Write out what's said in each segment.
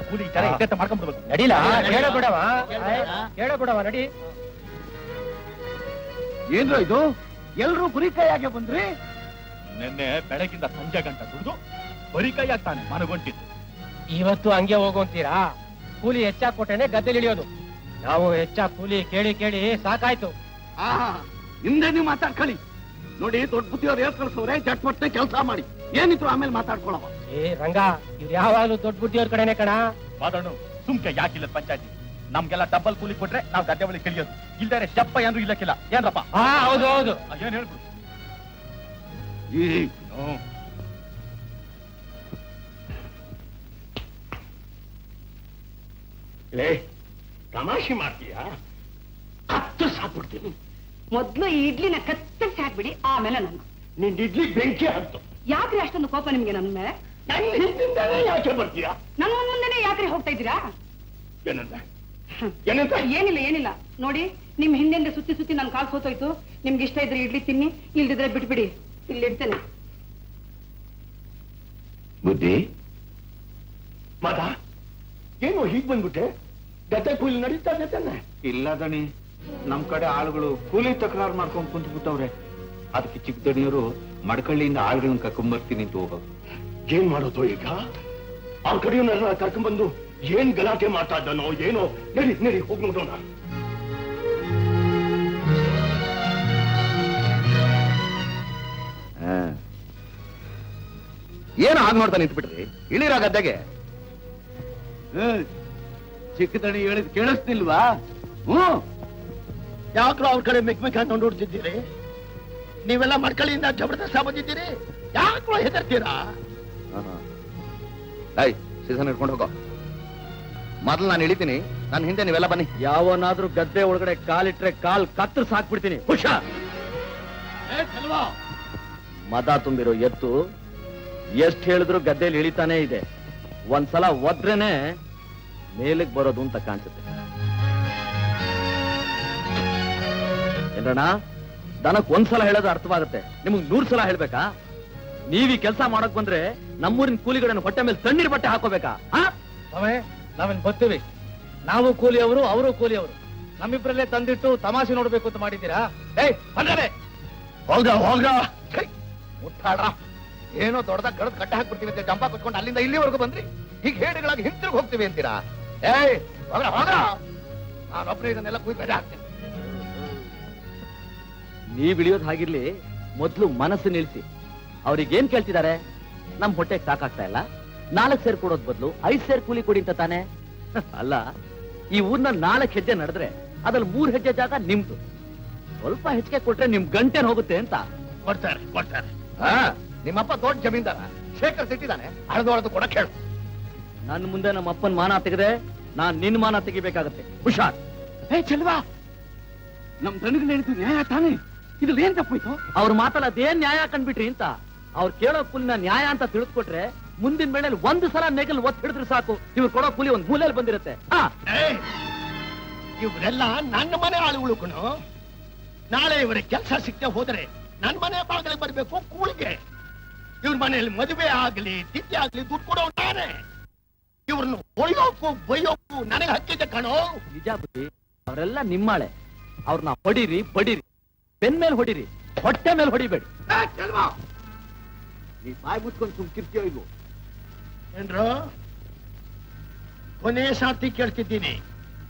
ಕೂಲಿ ಮಾಡ್ಕೊಂಡ್ಬಿಡ್ಬೇಕು. ನಡಿಲ ಹೇಳಬಿಡವ ಹೇಳಬಿಡವ ನಡಿ. ಏನ್ರ ಇದು ಎಲ್ರೂ ಬರೀ ಕೈಯಾಗೆ ಬಂದ್ರಿ? ನಿನ್ನೆ ಬೆಳಗಿಂದ ಸಂಜೆ ಗಂಟ ದುಡಿದು ಬರೀ ಕೈಯಾಗ್ತಾನೆ ಮನಗೊಂಡಿದ್ದು. ಇವತ್ತು ಹಂಗೆ ಹೋಗುವಂತೀರಾ? ಕೂಲಿ ಹೆಚ್ಚಾಗಿ ಕೊಟ್ಟೇನೆ ಗದ್ದೆಲಿ ಇಳಿಯೋದು. ನಾವು ಹೆಚ್ಚಾಗಿ ಕೂಲಿ ಕೇಳಿ ಕೇಳಿ ಸಾಕಾಯ್ತು. ಹಿಂದೆ ನೀವು ಮಾತಾಡ್ಕೊಳ್ಳಿ. ನೋಡಿ, ದೊಡ್ಡ ಬುದ್ಧಿಯವ್ರು ಹೇಳ್ ಕಳ್ಸವ್ರೆ, ಜಟ್ಪಟ್ಟೆ ಕೆಲಸ ಮಾಡಿ. ಏನಿದ್ರು ಆಮೇಲೆ ಮಾತಾಡ್ಕೊಳವ. ರಂಗ, ಇವ್ರು ಯಾವಾಗ್ಲೂ ದೊಡ್ಡ ಬುದ್ಧಿಯವ್ರ ಕಡೆನೆ ಕಣ. ಮಾತಾಡು ಸುಮ್ಕೆ ಯಾಕಿಲ್ಲ ಪಂಚಾಯತಿ. ನಮ್ಗೆಲ್ಲ ಡಬ್ಬಲ್ ಕೂಲಿ ಕೊಟ್ರೆ ನಾವು ಗದ್ದೆ ಒಳಗೆ ಕಲಿಯೋದು. ಇಲ್ದಾರೆ ಶಪ್ಪ ಏನ್ರು ಇಲ್ಲಕ್ಕಿಲ್ಲ. ಏನ್ರಪ್ಪ? ಹೌದು ಹೌದು. ಏನ್ ಹೇಳ್ಬಿಡು. ತಮಾಷೆ ಮಾಡ್ತೀಯಾ? ಕತ್ತು ಸಾಕ್ಬಿಡ್ತೀನಿ. ಮೊದ್ಲು ಈ ಇಡ್ಲಿನ ಕತ್ತರಿಸಿ ಹಾಕ್ಬಿಡಿ, ಆಮೇಲೆ ನನ್ನ. ನಿನ್ ಇಡ್ಲಿ ಬೆಂಕಿ ಹತ್ತು. ಯಾಕ್ರಿ ಅಷ್ಟೊಂದು ಕೋಪ ನಿಮ್ಗೆ ನನ್ನ ಮೇಲೆ? ನನ್ನ ಹಿಂದಿಂದಾನೆ ಯಾಕೆ ಬರ್ತೀಯಾ? ನನ್ನ ಮುಂದೆನೆ ಯಾಕ್ರಿ ಹೋಗ್ತಾ ಇದ್ದೀರಾ? ಏನಂತ ಏನಂತ? ಏನಿಲ್ಲ ಏನಿಲ್ಲ. ನೋಡಿ, ನಿಮ್ ಹಿಂದೆ ಸುತ್ತಿ ಸುತ್ತಿ ನನ್ ಕಾಲ್ ಸೋತೋಯ್ತು. ನಿಮ್ಗೆ ಇಷ್ಟ ಇದ್ರೆ ಇಡ್ಲಿ ತಿನ್ನಿ, ಇಲ್ದಿದ್ರೆ ಬಿಟ್ಬಿಡಿ. ಇಲ್ಲಿಡ್ತೇನೆ. ಬುದ್ಧಿ ಮಾತ, ಏನು ಹೀಗ್ ಬಂದ್ಬಿಟ್ಟೆ? ಗದ್ದೆ ಕೂಲಿ ನಡೀತಾ ತಾನೆ? ಇಲ್ಲ ದಣಿ, ನಮ್ ಕಡೆ ಆಳುಗಳು ಕೂಲಿ ತಕರಾರು ಮಾಡ್ಕೊಂಡ್ ಕುಂತ ಬಿಟ್ಟವ್ರೆ. ಅದಕ್ಕೆ ಚಿಕ್ಕ ದಣಿಯವರು ಮಡ್ಕಳ್ಳಿಯಿಂದ ಆಳುಗಳನ್ನ ಕರ್ಕೊಂಡ್ಬರ್ತೀನಿ ಅಂತ ಹೋಗೋದು. ಏನ್ ಮಾಡೋದು ಈಗ? ಅವ್ರ ಕಡೆಯವ್ರನ್ನ ಕರ್ಕೊಂಡ್ಬಂದು ಏನ್ ಗಲಾಟೆ ಮಾಡ್ತಾ ಇದ್ದಾನೋ ಏನೋ. ನಡಿ ನಡಿ ಹೋಗಿ ನೋಡೋಣ. ಏನು ಹಾಗೆ ನೋಡ್ತಾ ನಿಂತ್ಬಿಟ್ರಿ? ಇಳಿರ ಗದ್ದೆಗೆ. ಚಿಕ್ಕ ದಣಿ ಹೇಳಿದ್ ಕೇಳಿಸ್ತಿಲ್ವಾ? ಯಾಕ್ರೋ ಅವ್ರ ಕಡೆ ಮೆಕ್ ಹಾಕೊಂಡು ನೋಡ್ತಿದ್ದೀರಿ? ನೀವೆಲ್ಲ ಮಡ್ಕಳಿಯಿಂದ ಜಬರ್ದಸ್ತ ಬಂದಿದ್ದೀರಿ. ಯಾಕ್ರೋ ಹೆದರ್ತೀರಾ? ಸೀಸನ್ ಇಟ್ಕೊಂಡು ಹೋಗೋ. ಮೊದಲು ನಾನು ಇಳಿತೀನಿ, ನನ್ನ ಹಿಂದೆ ನೀವೆಲ್ಲ ಬನ್ನಿ. ಯಾವನಾದ್ರೂ ಗದ್ದೆ ಒಳಗಡೆ ಕಾಲಿಟ್ರೆ ಕಾಲ್ ಕತ್ತರಿಸಿ ಹಾಕ್ಬಿಡ್ತೀನಿ. ಹುಷಾರ್. ಮದ ತುಂಬಿರೋ ಎತ್ತು ಎಷ್ಟ್ ಹೇಳಿದ್ರು ಗದ್ದೆಯಲ್ಲಿ ಇಳಿತಾನೆ ಇದೆ. ಒಂದ್ಸಲ ಒದ್ರೇನೆ ಮೇಲಕ್ ಬರೋದು ಅಂತ ಕಾಣಿಸುತ್ತೆ. ಏನ್ರಣ್ಣ, ದನಕ್ ಒಂದ್ಸಲ ಹೇಳೋದು ಅರ್ಥವಾಗುತ್ತೆ, ನಿಮಗ್ 100 ಸಲ ಹೇಳ್ಬೇಕಾ? ನೀವೀ ಕೆಲಸ ಮಾಡಕ್ ಬಂದ್ರೆ ನಮ್ಮೂರಿನ ಕೂಲಿಗಳನ್ನು ಹೊಟ್ಟೆ ಮೇಲೆ ತಣ್ಣೀರ್ ಬಟ್ಟೆ ಹಾಕೋಬೇಕಾ? ನಾವೇನ್ ಬರ್ತೀವಿ? ನಾವು ಕೂಲಿಯವರು, ಅವರು ಕೂಲಿಯವರು. ನಮ್ಮಿಬ್ರಲ್ಲೇ ತಂದಿಟ್ಟು ತಮಾಷೆ ನೋಡ್ಬೇಕು ಅಂತ ಮಾಡಿದ್ದೀರಾ? ಹೋಗ ಹೋಗ ಮುಟ್ಟಾಡ. ಏನೋ ದೊಡ್ಡದಾಗ ಕಡ್ದು ಕಟ್ಟ ಹಾಕ್ಬಿಡ್ತೀವಿ ಅಂತ ಜಂಪ ಕುತ್ಕೊಂಡು ಅಲ್ಲಿಂದ ಇಲ್ಲಿವರೆಗೂ ಬಂದ್ರಿ. ಈಗ ಹೇಡಿಗಳಾಗಿ ಹಿಂತಿರುಗಿ ಹೋಗ್ತೀವಿ ಅಂತೀರಾ? ಹೋಗ ಹೋಗ. ನಾನೊಬ್ಬರೇ ಇದನ್ನೆಲ್ಲ ಕೂಯ್ ಬೇಡ ಹಾಕ್ತೀನಿ. ನೀವ್ ಇಳಿಯೋದು ಹಾಗಿರ್ಲಿ, ಮೊದ್ಲು ಮನಸ್ಸು ನಿಲ್ಸಿ. ಅವ್ರಿಗೇನ್ ಕೇಳ್ತಿದ್ದಾರೆ? ನಮ್ ಹೊಟ್ಟೆಗೆ ಸಾಕಾಗ್ತಾ ಇಲ್ಲ, 4 ಸೇರ್ ಕೊಡೋದ್ ಬದಲು 5 ಸೇರ್ ಕೂಲಿ ಕೊಡಿ ಅಂತ ತಾನೆ? ಅಲ್ಲ, ಈ ಊರ್ನ 4 ಹೆಜ್ಜೆ ನಡೆದ್ರೆ ಅದ್ರಲ್ಲಿ 3 ಹೆಜ್ಜೆ ಜಾಗ ನಿಮ್ದು. ಸ್ವಲ್ಪ ಹೆಚ್ಚಿಗೆ ಕೊಟ್ರೆ ನಿಮ್ ಗಂಟೆನ್ ಹೋಗುತ್ತೆ ಅಂತ. ಕೊಡ್ತಾರೆ ಕೊಡ್ತಾರೆ. ನಿಮ್ಮಪ್ಪ ದೊಡ್ಡ ಜಮೀನ್ದಾರ, ಶೇಖರ್ ಸಿಟ್ಟಿದ್ದಾನೆ, ಹಳದು ಕೊಡಕ್ ಹೇಳು. ನನ್ನ ಮುಂದೆ ನಮ್ಮ ಅಪ್ಪನ ಮಾನ ತೆಗೆದೆ, ನಾನ್ ನಿನ್ ಮಾನ ತೆಗಿಬೇಕಾಗತ್ತೆ. ಹುಷಾರ್. ಚೆಲ್ವಾ, ನಮ್ ದಣಿಗಳು ಹೇಳಿದ್ದು ನ್ಯಾಯ ತಾನೇ? ಇದ್ರಲ್ಲಿ ಏನ್ ತಪ್ಪೋಯ್ತು? ಅವ್ರ ಮಾತಲ್ಲ ಅದೇನ್ ನ್ಯಾಯ ಕಂಡ್ಬಿಟ್ರಿ ಅಂತ. ಅವ್ರು ಕೇಳೋ ಕೂಲಿನ ನ್ಯಾಯ ಅಂತ ತಿಳಿದ್ಕೊಟ್ರೆ ಮುಂದಿನ ಬೆಳೆಯಲ್ಲಿ 1 ಸಲ ನೆಗಲ್ ಒತ್ತು ಹಿಡಿದ್ರೆ ಸಾಕು, ಇವ್ರು ಕೊಡೋ ಕೂಲಿ ಒಂದ್ ಮೂಲೆಯಲ್ಲಿ ಬಂದಿರುತ್ತೆ. ಇವರೆಲ್ಲ ನನ್ನ ಮನೆ ಆಳುಗಳು ಕಣೋ. ನಾಳೆ ಇವರಿಗೆ ಕೆಲಸ ಸಿಕ್ತೆ ಹೋದ್ರೆ ನನ್ನ ಮನೆ ಬಾಗಿಲಿಗೆ ಬರ್ಬೇಕು ಕೂಲಿಗೆ. ಇವ್ರ ಮನೆಯಲ್ಲಿ ಮದುವೆ ಆಗ್ಲಿ ತಿಥಿ ಆಗ್ಲಿ ದುಡ್ಡು ಕೊಡೋ ನಾನೇ. ಇವ್ರನ್ನು ಒಯ್ಯೋಕು ಬೈಯೋಕು ನನಗೆ ಹಕ್ಕಿದೆ ಕಣೋ. ನಿಜ ಬುದ್ಧಿ, ಅವರೆಲ್ಲ ನಿಮ್ಮಾಳೆ. ಅವ್ರನ್ನ ಹೊಡಿರಿ ಬಡಿರಿ, ಬೆನ್ ಮೇಲೆ ಹೊಡಿರಿ, ಹೊಟ್ಟೆ ಮೇಲೆ ಹೊಡಿಬೇಡಿ. ನೀ ಬಾಯಿ ಮುಚ್ಕೊಂಡು ಸುಮ್ಕಿರ್ತೀಯೋ ಇದು? ಏನ್ರೋ, ಕೊನೆ ಸಾರ್ತಿ ಕೇಳ್ತಿದ್ದೀನಿ,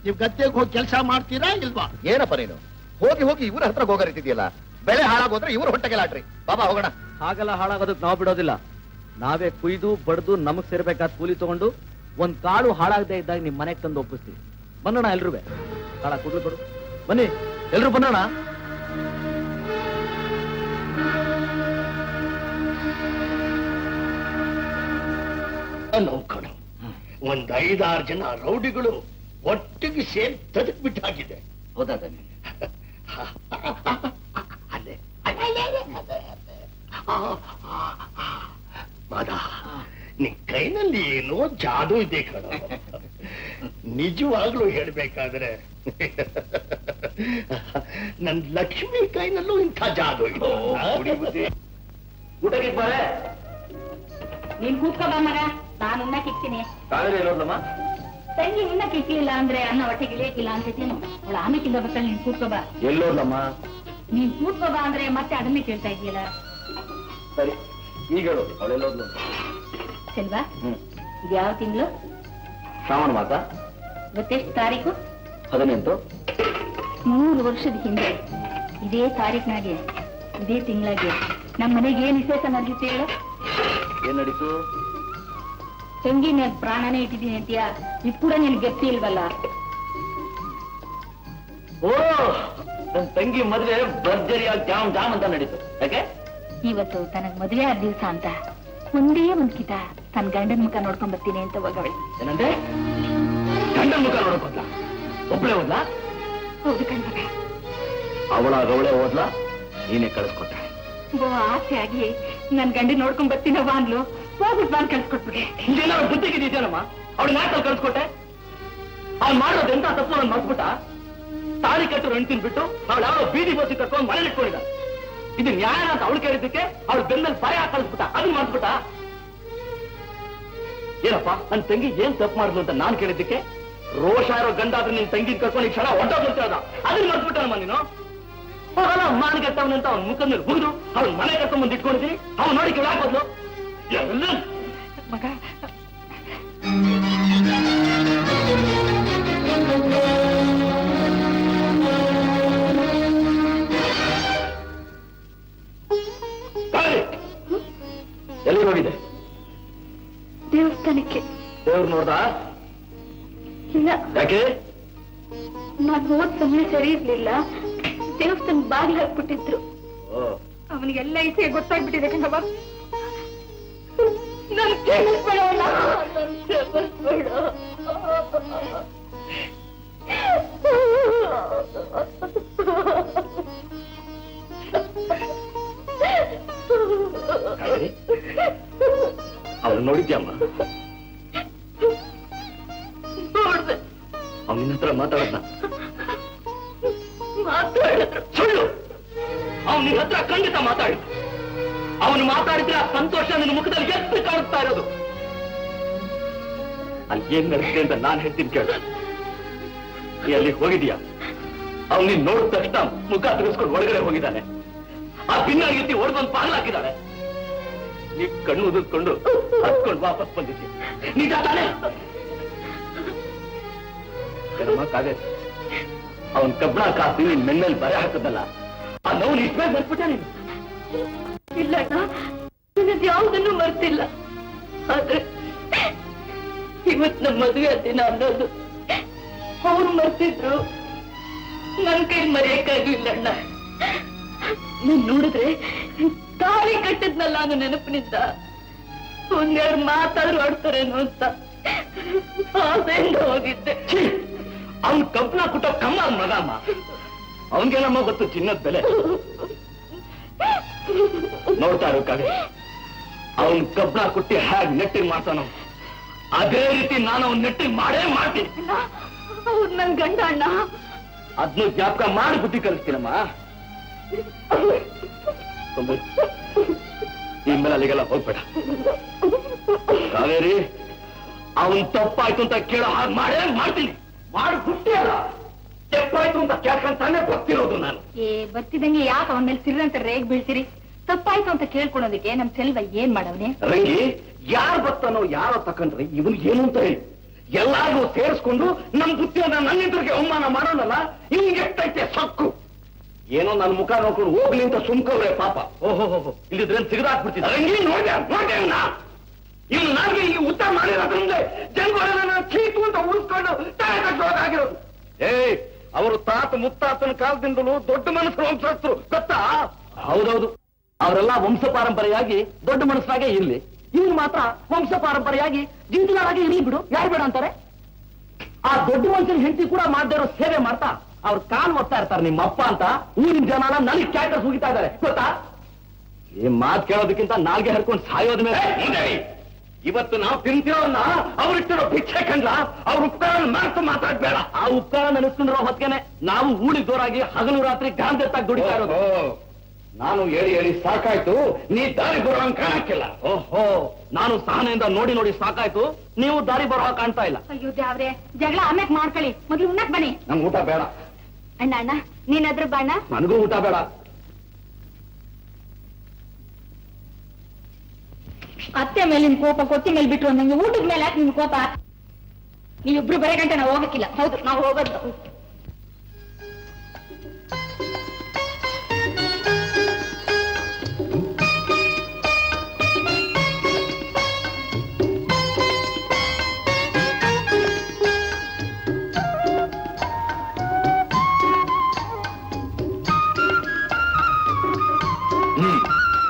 ನೀವು ಗದ್ದೆಗೆ ಹೋಗಿ ಕೆಲಸ ಮಾಡ್ತೀರಾ ಇಲ್ವಾ? ಏನಪ್ಪ ನೀನು ಹೋಗಿ ಹೋಗಿ ಇವ್ರ ಹತ್ರ ಹೋಗರಿತಿದ್ಯಲ್ಲ. ಬೆಳೆ ಹಾಳಾಗೋದ್ರೆ ಇವ್ರ ಹೊಟ್ಟೆಗೆಲಾಟ್ರಿ. ಬಾಬಾ ಹೋಗೋಣ. ಹಾಗೆಲ್ಲ ಹಾಳಾಗೋದಕ್ಕೆ ನಾವು ಬಿಡೋದಿಲ್ಲ. ನಾವೇ ಕುಯ್ದು ಬಡ್ದು ನಮಗ್ ಸೇರ್ಬೇಕಾದ ಕೂಲಿ ತಗೊಂಡು ಒಂದ್ ಕಾಳು ಹಾಳಾಗದೆ ಇದ್ದಾಗ ನಿಮ್ ಮನೆಗೆ ತಂದು ಒಪ್ಪಿಸ್ತೀವಿ. ಬನ್ನೋಣ ಎಲ್ರೂ. ಕಾಳ ಕೂಡ್ಲು ಬರು, ಬನ್ನಿ ಎಲ್ರು ಬನ್ನೋಣ. ಕಣ ಒಂದ್ 5-6 ಜನ ರೌಡಿಗಳು ಒಟ್ಟಿಗೆ ಸೇರಿ ತದಕ್ ಬಿಟ್ಟಾಗಿದೆ. ಹೌದಾ? ಮಾದ, ನಿನ್ ಕೈನಲ್ಲಿ ಏನೋ ಜಾದೂ ಇದೆ ಕಣ. ನಿಜವಾಗ್ಲೂ ಹೇಳ್ಬೇಕಾದ್ರೆ ನನ್ ಲಕ್ಷ್ಮಿ ಕೈನಲ್ಲೂ ಇಂಥ ಜಾದೂ ಇದೆ. ಊಟಕ್ಕೆ ಬಾರೆ, ನೀನ್ ಕೂತ್ಕೋ ಬಾ ಮಗ, ನಾನು ಉಣ್ಣ ಕಿಕ್ತೀನಿ. ಕಾವೇರಿ ಎಲ್ಲೋದ್ಲಮ್ಮ? ತಂಗಿ ಉಣ್ಣ ಕಿಕ್ಲಿಲ್ಲ ಅಂದ್ರೆ ಅನ್ನ ಹೊಟ್ಟೆಗೆ ಇಳಿಯಕ್ಕಿಲ್ಲ ಅಂತೇನು, ಅವಳು ಆಮೇಕಿಂದ ಬರ್ತಾಳೆ. ನೀನ್ ಕೂತ್ಕೋ ಬಾ. ಎಲ್ಲೋದ್ಲಮ್ಮ? ನೀನ್ ಕೂತ್ಕೋ ಬಾ ಅಂದ್ರೆ ಮತ್ತೆ ಅದನ್ನೇ ಕೇಳ್ತಾ ಇದೆಯಲ್ಲ. ಸರಿ, ಈಗ ಹೇಳು, ಅವಳೆಲ್ಲೋದ್ಲು? ಸೆಲ್ವಾ, ಇದು ಯಾವ ತಿಂಗಳು? ಶ್ರಾವಣ ಮಾಸ. ಇವತ್ತೆಷ್ಟು ತಾರೀಕು? 18. 3 ವರ್ಷದ ಹಿಂದೆ ಇದೇ ತಾರೀಕಿನಾಗೆ ಇದೇ ತಿಂಗಳಾಗೆ ನಮ್ಮ ಮನೆಗೆ ಏನ್ ವಿಶೇಷ ನಡೆಯುತ್ತೆ ಹೇಳು? ಏನ್ ನಡೀತು? ತಂಗಿ ಮೇಲೆ ಪ್ರಾಣನೇ ಇಟ್ಟಿದ್ದೀನಿ ಅಂತೀಯ, ಇದು ಕೂಡ ನಿನ್ ಗತಿ ಇಲ್ವಲ್ಲ? ಓ, ನನ್ ತಂಗಿ ಮದುವೆ ಭರ್ಜರಿಯಾಗಿ ಜಾಮ್ ಜಾಮ್ ಅಂತ ನಡೀತು. ಯಾಕೆ? ಇವತ್ತು ತನಗ್ ಮದುವೆ ಆದ ದಿವಸ ಅಂತ ಒಂದೇ ಒಂದ್ ಕಿತ ತನ್ನ ಗಂಡನ ಮುಖ ನೋಡ್ಕೊಂಡ್ ಬರ್ತೀನಿ ಅಂತ ಹೋಗವಳೆ. ಏನಂದ್ರೆ ಗಂಡನ ಮುಖ ನೋಡಕ್ ಹೋದ್ಲಾ? ಒಬ್ಳೆ ಹೋದ್ಲಾ? ಹೌದು ಕಣ್ಮಗ. ಅವಳೇ ಹೋದ್ಲಾ? ನೀನೇ ಕಳಿಸ್ಕೊಟ್ಟ? ಆಸೆಯಾಗಿ ನನ್ ಗಂಡಿ ನೋಡ್ಕೊಂಡ್ ಬರ್ತೀನವ್ವ ಅನ್ಲು, ಹೋಗ್ಬಿಟ್ಟು ನಾನು ಕಳ್ಸ್ಕೊಟ್ಬಿಟ್ಟೆ. ಹಿಂಗೆಲ್ಲ ಬುದ್ಧಿಗಿದೆಯಲ್ಲಮ್ಮ, ಅವಳು ನಾಲ್ಕಲ್ಲಿ ಕಳಿಸ್ಕೊಟ್ಟೆ. ಅವ್ನು ಮಾಡೋದು ಎಂತ ತಪ್ಪು ಅವ್ನು ಮರ್ಸ್ಬಿಟ್ಟ. ತಾಳಿ ಕಟ್ಟು ಹೆಣ್ತಿನ್ ಬಿಟ್ಟು ಅವಳು ಯಾವ ಬೀದಿ ಬಸ್ಸಿ ಕಟ್ಕೊಂಡು ಮನೇಲಿ ಇಟ್ಕೊಂಡಿದ್ದ. ಇದು ನ್ಯಾಯ ಅಂತ ಅವಳು ಕೇಳಿದ್ದಕ್ಕೆ ಅವಳು ಬೆನ್ನಲ್ಲಿ ಪಾಯ ಕಳಿಸ್ಬಿಟ್ಟ, ಅದನ್ನ ಮರ್ಸ್ಬಿಟ್ಟ. ಏನಪ್ಪ ನನ್ ತಂಗಿ ಏನ್ ತಪ್ಪು ಮಾಡಿದ್ಲು ಅಂತ ನಾನ್ ಕೇಳಿದ್ದಕ್ಕೆ ರೋಷ ಇರೋ ಗಂಡ ಆದ್ರೆ ನಿನ್ ತಂಗಿನ ಕರ್ಕೊಂಡು ಈ ಕ್ಷಣ ಹೊಂಟೋಗ್ಬಿಡ್ತೇವದ, ಅದನ್ನ ಮರ್ಸ್ಬಿಟ್ಟಮ್ಮ ನೀನು. ಹೋಗಲ್ಲ ಮಾನಗಟ್ಟವನಂತ ಅವ್ನ ಮುಖದ ಮೇಲೆ ಹುಗಿದು ಅವ್ನ ಮನೆ ಕರ್ಕೊಂಡ್ಬಂದು ಇಟ್ಕೊಂಡಿದ್ದೀನಿ. ಅವ್ನು ನೋಡಿ ಕೇಳಾಕೋದ್ಲು ಎಲ್ಲ ಮಗ. ಎಲ್ಲಿ ಹೋಗಿದೆ? ದೇವಸ್ಥಾನಕ್ಕೆ. ದೇವ್ರು ನೋಡ್ದ? ಇಲ್ಲ. ಯಾಕೆ? ನಾನ್ ಹೋದ್ ಸಮಯ ಸರಿ ಇರ್ಲಿಲ್ಲ, ದೇವಸ್ಥಾನ ಬಾಗಿಲು ಹಾಕ್ಬಿಟ್ಟಿದ್ರು. ಅವನಿಗೆಲ್ಲ ಈಚೆಗೆ ಗೊತ್ತಾಗ್ಬಿಟ್ಟಿದೆ ಕಣವ. ನನ್ ಕ್ಷಮಿಸ್ಬೇಡ, ನನ್ ಕ್ಷಮಿಸ್ಬೇಡ. ಅವ್ರು ನೋಡಿದ್ಯಮ್ಮ? ನೋಡ್ದೆ. ಅವ್ನ ನಿನ್ನ ಹತ್ರ ಮಾತಾಡದ್ನ? ಮಾತಾಡಿದ್ರು. ಸುಳ್ಳು. ಅವ್ನು ನಿನ್ನ ಹತ್ರ ಖಂಡಿತ ಮಾತಾಡಿ. ಅವನು ಮಾತಾಡಿದ್ರೆ ಆ ಸಂತೋಷ ನಿನ್ನ ಮುಖದಲ್ಲಿ ಎಷ್ಟು ಕಾಣಿಸ್ತಾ ಇರೋದು. ಅಲ್ಲಿ ಏನ್ ನಡೆಸಿದೆ ಅಂತ ನಾನ್ ಹೇಳ್ತೀನಿ ಕೇಳು. ನೀ ಅಲ್ಲಿ ಹೋಗಿದೀಯಾ? ಅವ್ನು ನೀನ್ ನೋಡಿದ ತಕ್ಷಣ ಮುಖ ತಿರುಗಿಸ್ಕೊಂಡು ಒಳಗಡೆ ಹೋಗಿದ್ದಾನೆ. ಆ ಭಿನ್ನಾಗಿ ಹೊಡೆದೊಂದು ಪಾಗಲಾಕಿದ್ದಾಳೆ. ನೀ ಕಣ್ಣು ಉದಿಸ್ಕೊಂಡು ಹತ್ಕೊಂಡು ವಾಪಸ್ ಬಂದಿದ್ದಿ. ನಿಜ ತಾನೆ? ಕಾವೇರಿ, ಅವನ್ ಕಬ್ಬಣ ಕಾಸಿ ನಿನ್ ಮೆನ್ನಲ್ಲಿ ಬರೆ ಹಾಕದಲ್ಲ, ಆ ನೋವು ಇಷ್ಟೇ ಬರ್ಬಿಟ್ಟ ನೀನು. ಇಲ್ಲ, ನನಗೆ ಯಾವುದನ್ನು ಮರ್ತಿಲ್ಲ. ಆದ್ರೆ ಇವತ್ ನಮ್ಮ ಮದುವೆ ದಿನ ಅನ್ನೋದು ಅವ್ರು ಮರ್ತಿದ್ರು, ನನ್ ಕೈ ಮರೆಯಕ್ಕಾಗಿಲ್ಲ ಅಣ್ಣ. ನೀನ್ ನೋಡಿದ್ರೆ ತಾಳಿ ಕಟ್ಟಿದ್ನಲ್ಲ ಅನ್ನೋ ನೆನಪಿನಿಂದ ಒಂದೆರಡು ಮಾತಾದ್ರೂ ಆಡ್ತಾರೇನೋ ಅಂತ ಆಸೆಯಿಂದ ಹೋಗಿದ್ದೆ. ಅವ್ನ್ ಕಬ್ಬಣ ಕುಟ್ಟ ಕಮ್ಮ ಮಗ ಅಮ್ಮ. ಅವನ್ಗೆ ನಮ್ಮ ಗೊತ್ತು ಚಿನ್ನದ ಬೆಲೆ. ನೋಡ್ತಾ ಇರೋ ಕಾಗೆ, ಅವನ್ ಕಬ್ಬಣ ಕುಟ್ಟಿ ಹೇಗ್ ನೆಟ್ಟಿಗೆ ಮಾಡ್ತಾನೋ ಅದೇ ರೀತಿ ನಾನು ಅವ್ನ ನೆಟ್ಟಿಗೆ ಮಾಡೇ ಮಾಡ್ತೀನಿ. ಅವ್ರು ನನ್ ಗಂಡ ಅಣ್ಣ. ಅದ್ನು ಜ್ಞಾಪಕ ಮಾಡಿ ಬುದ್ಧಿ ಕಲಿಸ್ತೀನಮ್ಮ. ಇನ್ಮೇಲೆ ಅಲ್ಲಿಗೆಲ್ಲ ಹೋಗ್ಬೇಡ ಕಾವೇರಿ. ಅವನ್ ತಪ್ಪಾಯ್ತು ಅಂತ ಕೇಳೋ ಹಾಗೆ ಮಾಡೇ ಮಾಡ್ತೀನಿ. ಮಾಡಿ ಬುಟ್ಟಿ ಅಲ್ಲ, ತಪ್ಪಾಯ್ತು ಅಂತ ಕೇಳ್ಕೊಂತಾನೆ ಬರ್ತಿರೋದು ನಾನು. ಬರ್ತಿದಂಗೆ ಯಾಕೆ ಅವನ ಮೇಲೆ ಸಿರಂತ ರೇಗ್ ಬೀಳ್ತೀರಿ? ತಪ್ಪಾಯ್ತು ಅಂತ ಕೇಳ್ಕೊಳೋದಕ್ಕೆ ನಮ್ ಸೆಲ್ವ ಏನ್ ಮಾಡವನೆ? ರಂಗಿ, ಯಾರು ಬರ್ತಾನೋ ಯಾರೋ ತಕೊಂಡ್ರೆ ಇವನ್ ಏನು ಅಂತ ಹೇಳಿ ಎಲ್ಲಾರು ಸೇರಿಸ್ಕೊಂಡು ನಮ್ ಬುತ್ತಿಯನ್ನ ನನ್ನಿದ್ರಿಗೆ ಅವಮಾನ ಮಾಡೋಣಲ್ಲ. ಇವ್ನಿಗೆ ಎಷ್ಟೈತೆ ಸಕ್ಕು. ಏನೋ ನನ್ನ ಮುಖ ನೋಡ್ಕೊಂಡು ಹೋಗ್ಲಿ ಅಂತ ಸುಮ್ಕವ್ರೆ ಪಾಪ. ಓಹೋ, ಇಲ್ಲಿದ್ರೆ ಸಿಗದಾಕ್ಬಿಡ್ತಿದ್ದ. ರಂಗಿ ನೋಡ್ದೆ ಇವ್ನು ನನಗೆ ಈ ಉತ್ತರ ಮಾಡಿರೋದ್ರಿಂದ ಜನಗಳೆಲ್ಲ ಚೀತು ಅಂತ ಉಳಿಸ್ಕೊಂಡು ತಲೆ ಕಟ್ಟೋದಾಗಿರೋದು. ಅವರು ತಾತ ಮುತ್ತಾತನ ಕಾಲದಿಂದಲೂ ದೊಡ್ಡ ಮನಸ್ಸು ವಂಶಸ್ಥರು ಗೊತ್ತಾ? ಹೌದೌದು, ಅವರೆಲ್ಲ ವಂಶ ಪಾರಂಪರೆಯಾಗಿ ದೊಡ್ಡ ಮನಸ್ಸಾಗೆ ಇರ್ಲಿ. ಇವ್ನು ಮಾತ್ರ ವಂಶ ಪಾರಂಪರೆಯಾಗಿ ಜೀತಲಾಗಿ ಇರ್ಲಿ ಬಿಡು, ಯಾರು ಬೇಡ ಅಂತಾರೆ? ಆ ದೊಡ್ಡ ಮನುಷ್ಯನ ಹೆಂಡತಿ ಕೂಡ ಮಾಡದೇ ಇರೋ ಸೇವೆ ಮಾಡ್ತಾ ಅವ್ರ ಕಾಲ್ ಒತ್ತಾ ಇರ್ತಾರೆ ನಿಮ್ಮ ಅಪ್ಪ ಅಂತ ಊರಿನ ಜನ ನನಗೆ ಕ್ಯಾಟರ್ಸ್ ಹೋಗಿತಾ ಇದ್ದಾರೆ ಗೊತ್ತಾ? ಈ ಮಾತು ಕೇಳೋದಕ್ಕಿಂತ ನಾಲ್ಗೆ ಹರ್ಕೊಂಡು ಸಾಯೋದ ಮೇಲೆ ಇವತ್ತು ನಾವು ತಿಂತಿರೋನ್ನ ಅವ್ರಿಟ್ಟಿರೋ ಭಿಕ್ಷೆ ಕಂಡ್ಲ ಅವ್ರ ಉಪಕಾರ ಮಾತು ಮಾತಾಡ್ಬೇಡ. ಆ ಉಪಕಾರ ನೆನೆಸ್ಕೊಂಡಿರೋ ಹೊತ್ತಿಗೆನೆ ನಾವು ಊಳಿಗೆ ದೂರಾಗಿ ಹಗಲು ರಾತ್ರಿ ಗಾಂಧೆತ್ತಾಗಿ ದುಡಿತಾ ಇರೋದು. ನಾನು ಹೇಳಿ ಹೇಳಿ ಸಾಕಾಯ್ತು, ನೀ ದಾರಿ ಬರೋಂಗ್ ಕಾಣಕ್ಕಿಲ್ಲ. ಓಹೋ, ನಾನು ಸಹನೆಯಿಂದ ನೋಡಿ ನೋಡಿ ಸಾಕಾಯ್ತು, ನೀವು ದಾರಿ ಬರೋ ಹಾಗೆ ಕಾಣ್ತಾ ಇಲ್ಲ. ಅಯ್ಯೋ ದೇವ್ರೆ, ಜಗಳ ಆಮ್ಯಾಕ್ ಮಾಡ್ಕೊಳ್ಳಿ, ಮೊದ್ಲು ಉಣ್ಣಕ್ ಬನ್ನಿ. ನಂಗೆ ಊಟ ಬೇಡ. ಅಣ್ಣ ಅಣ್ಣ, ನೀನಾದ್ರೂ ಬಾಣ. ನನಗೂ ಊಟ ಬೇಡ. ಅತ್ತೆ ಮೇಲೆ ನಿನ್ ಕೋಪ, ಕೊತ್ತಿ ಮೇಲೆ ಬಿಟ್ರು ನಂಗೆ ಊಟದ ಮೇಲೆ ಯಾಕೆ ನಿನ್ ಕೋಪ? ನೀವಿಬ್ರು ಬರೇ ಗಂಟೆ ನಾವು ಹೋಗಕ್ಕಿಲ್ಲ. ಹೌದು, ನಾವು ಹೋಗೋದು.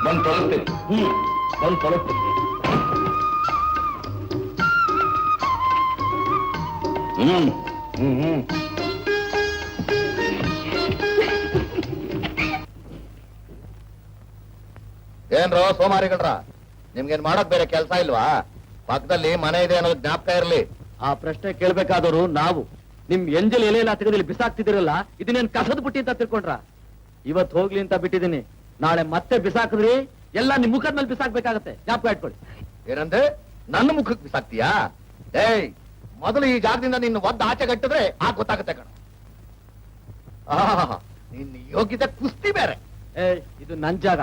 ಬಂದ್ ತೊಲಗ್ತೀನಿ. ಬಂದು ತೊಲಗ್ತೀನಿ. ಏನ್ರೋ ಸೋಮಾರಿಗಳ್ರ, ನಿಮ್ಗೇನ್ ಮಾಡಕ್ ಬೇರೆ ಕೆಲಸ ಇಲ್ವಾ? ಪಕ್ಕದಲ್ಲಿ ಮನೆ ಇದೆ ಅನ್ನೋದು ಜ್ಞಾಪಕ ಇರ್ಲಿ. ಆ ಪ್ರಶ್ನೆ ಕೇಳ್ಬೇಕಾದವರು ನಾವು. ನಿಮ್ ಎಂಜಲ್ ಎಲೆ ಎಲ್ಲ ತೆಗೆದಲ್ಲಿ ಬಿಸಾಕ್ತಿದಿರಲ್ಲ, ಇದನ್ನೇನ್ ಕಸದ್ ಬುಟ್ಟಿ ಅಂತ ತಿಳ್ಕೊಂಡ್ರ? ಇವತ್ ಹೋಗ್ಲಿ ಅಂತ ಬಿಟ್ಟಿದ್ದೀನಿ, ನಾಳೆ ಮತ್ತೆ ಬಿಸಾಕಿದ್ರಿ ಎಲ್ಲ ನಿಮ್ ಮುಖದ ಮೇಲೆ ಬಿಸಾಕ್ಬೇಕಾಗತ್ತೆ, ಜ್ಞಾಪಕ ಇಟ್ಕೊಳ್ಳಿ. ಏನಂದ್ರೆ ನನ್ನ ಮುಖಕ್ಕೆ ಬಿಸಾಕ್ತೀಯಾ? ಏಯ್, ಮೊದಲು ಈ ಜಾಗದಿಂದ ನಿನ್ನ ಒದ್ದ ಆಚೆ ಕಟ್ಟಿದ್ರೆ ಆಗ ಗೊತ್ತಾಗುತ್ತೆ ಕಣ. ನಿನ್ನ ಯೋಗ್ಯತೆ ಕುಸ್ತಿ ಬೇರೆ. ಇದು ನನ್ ಜಾಗ,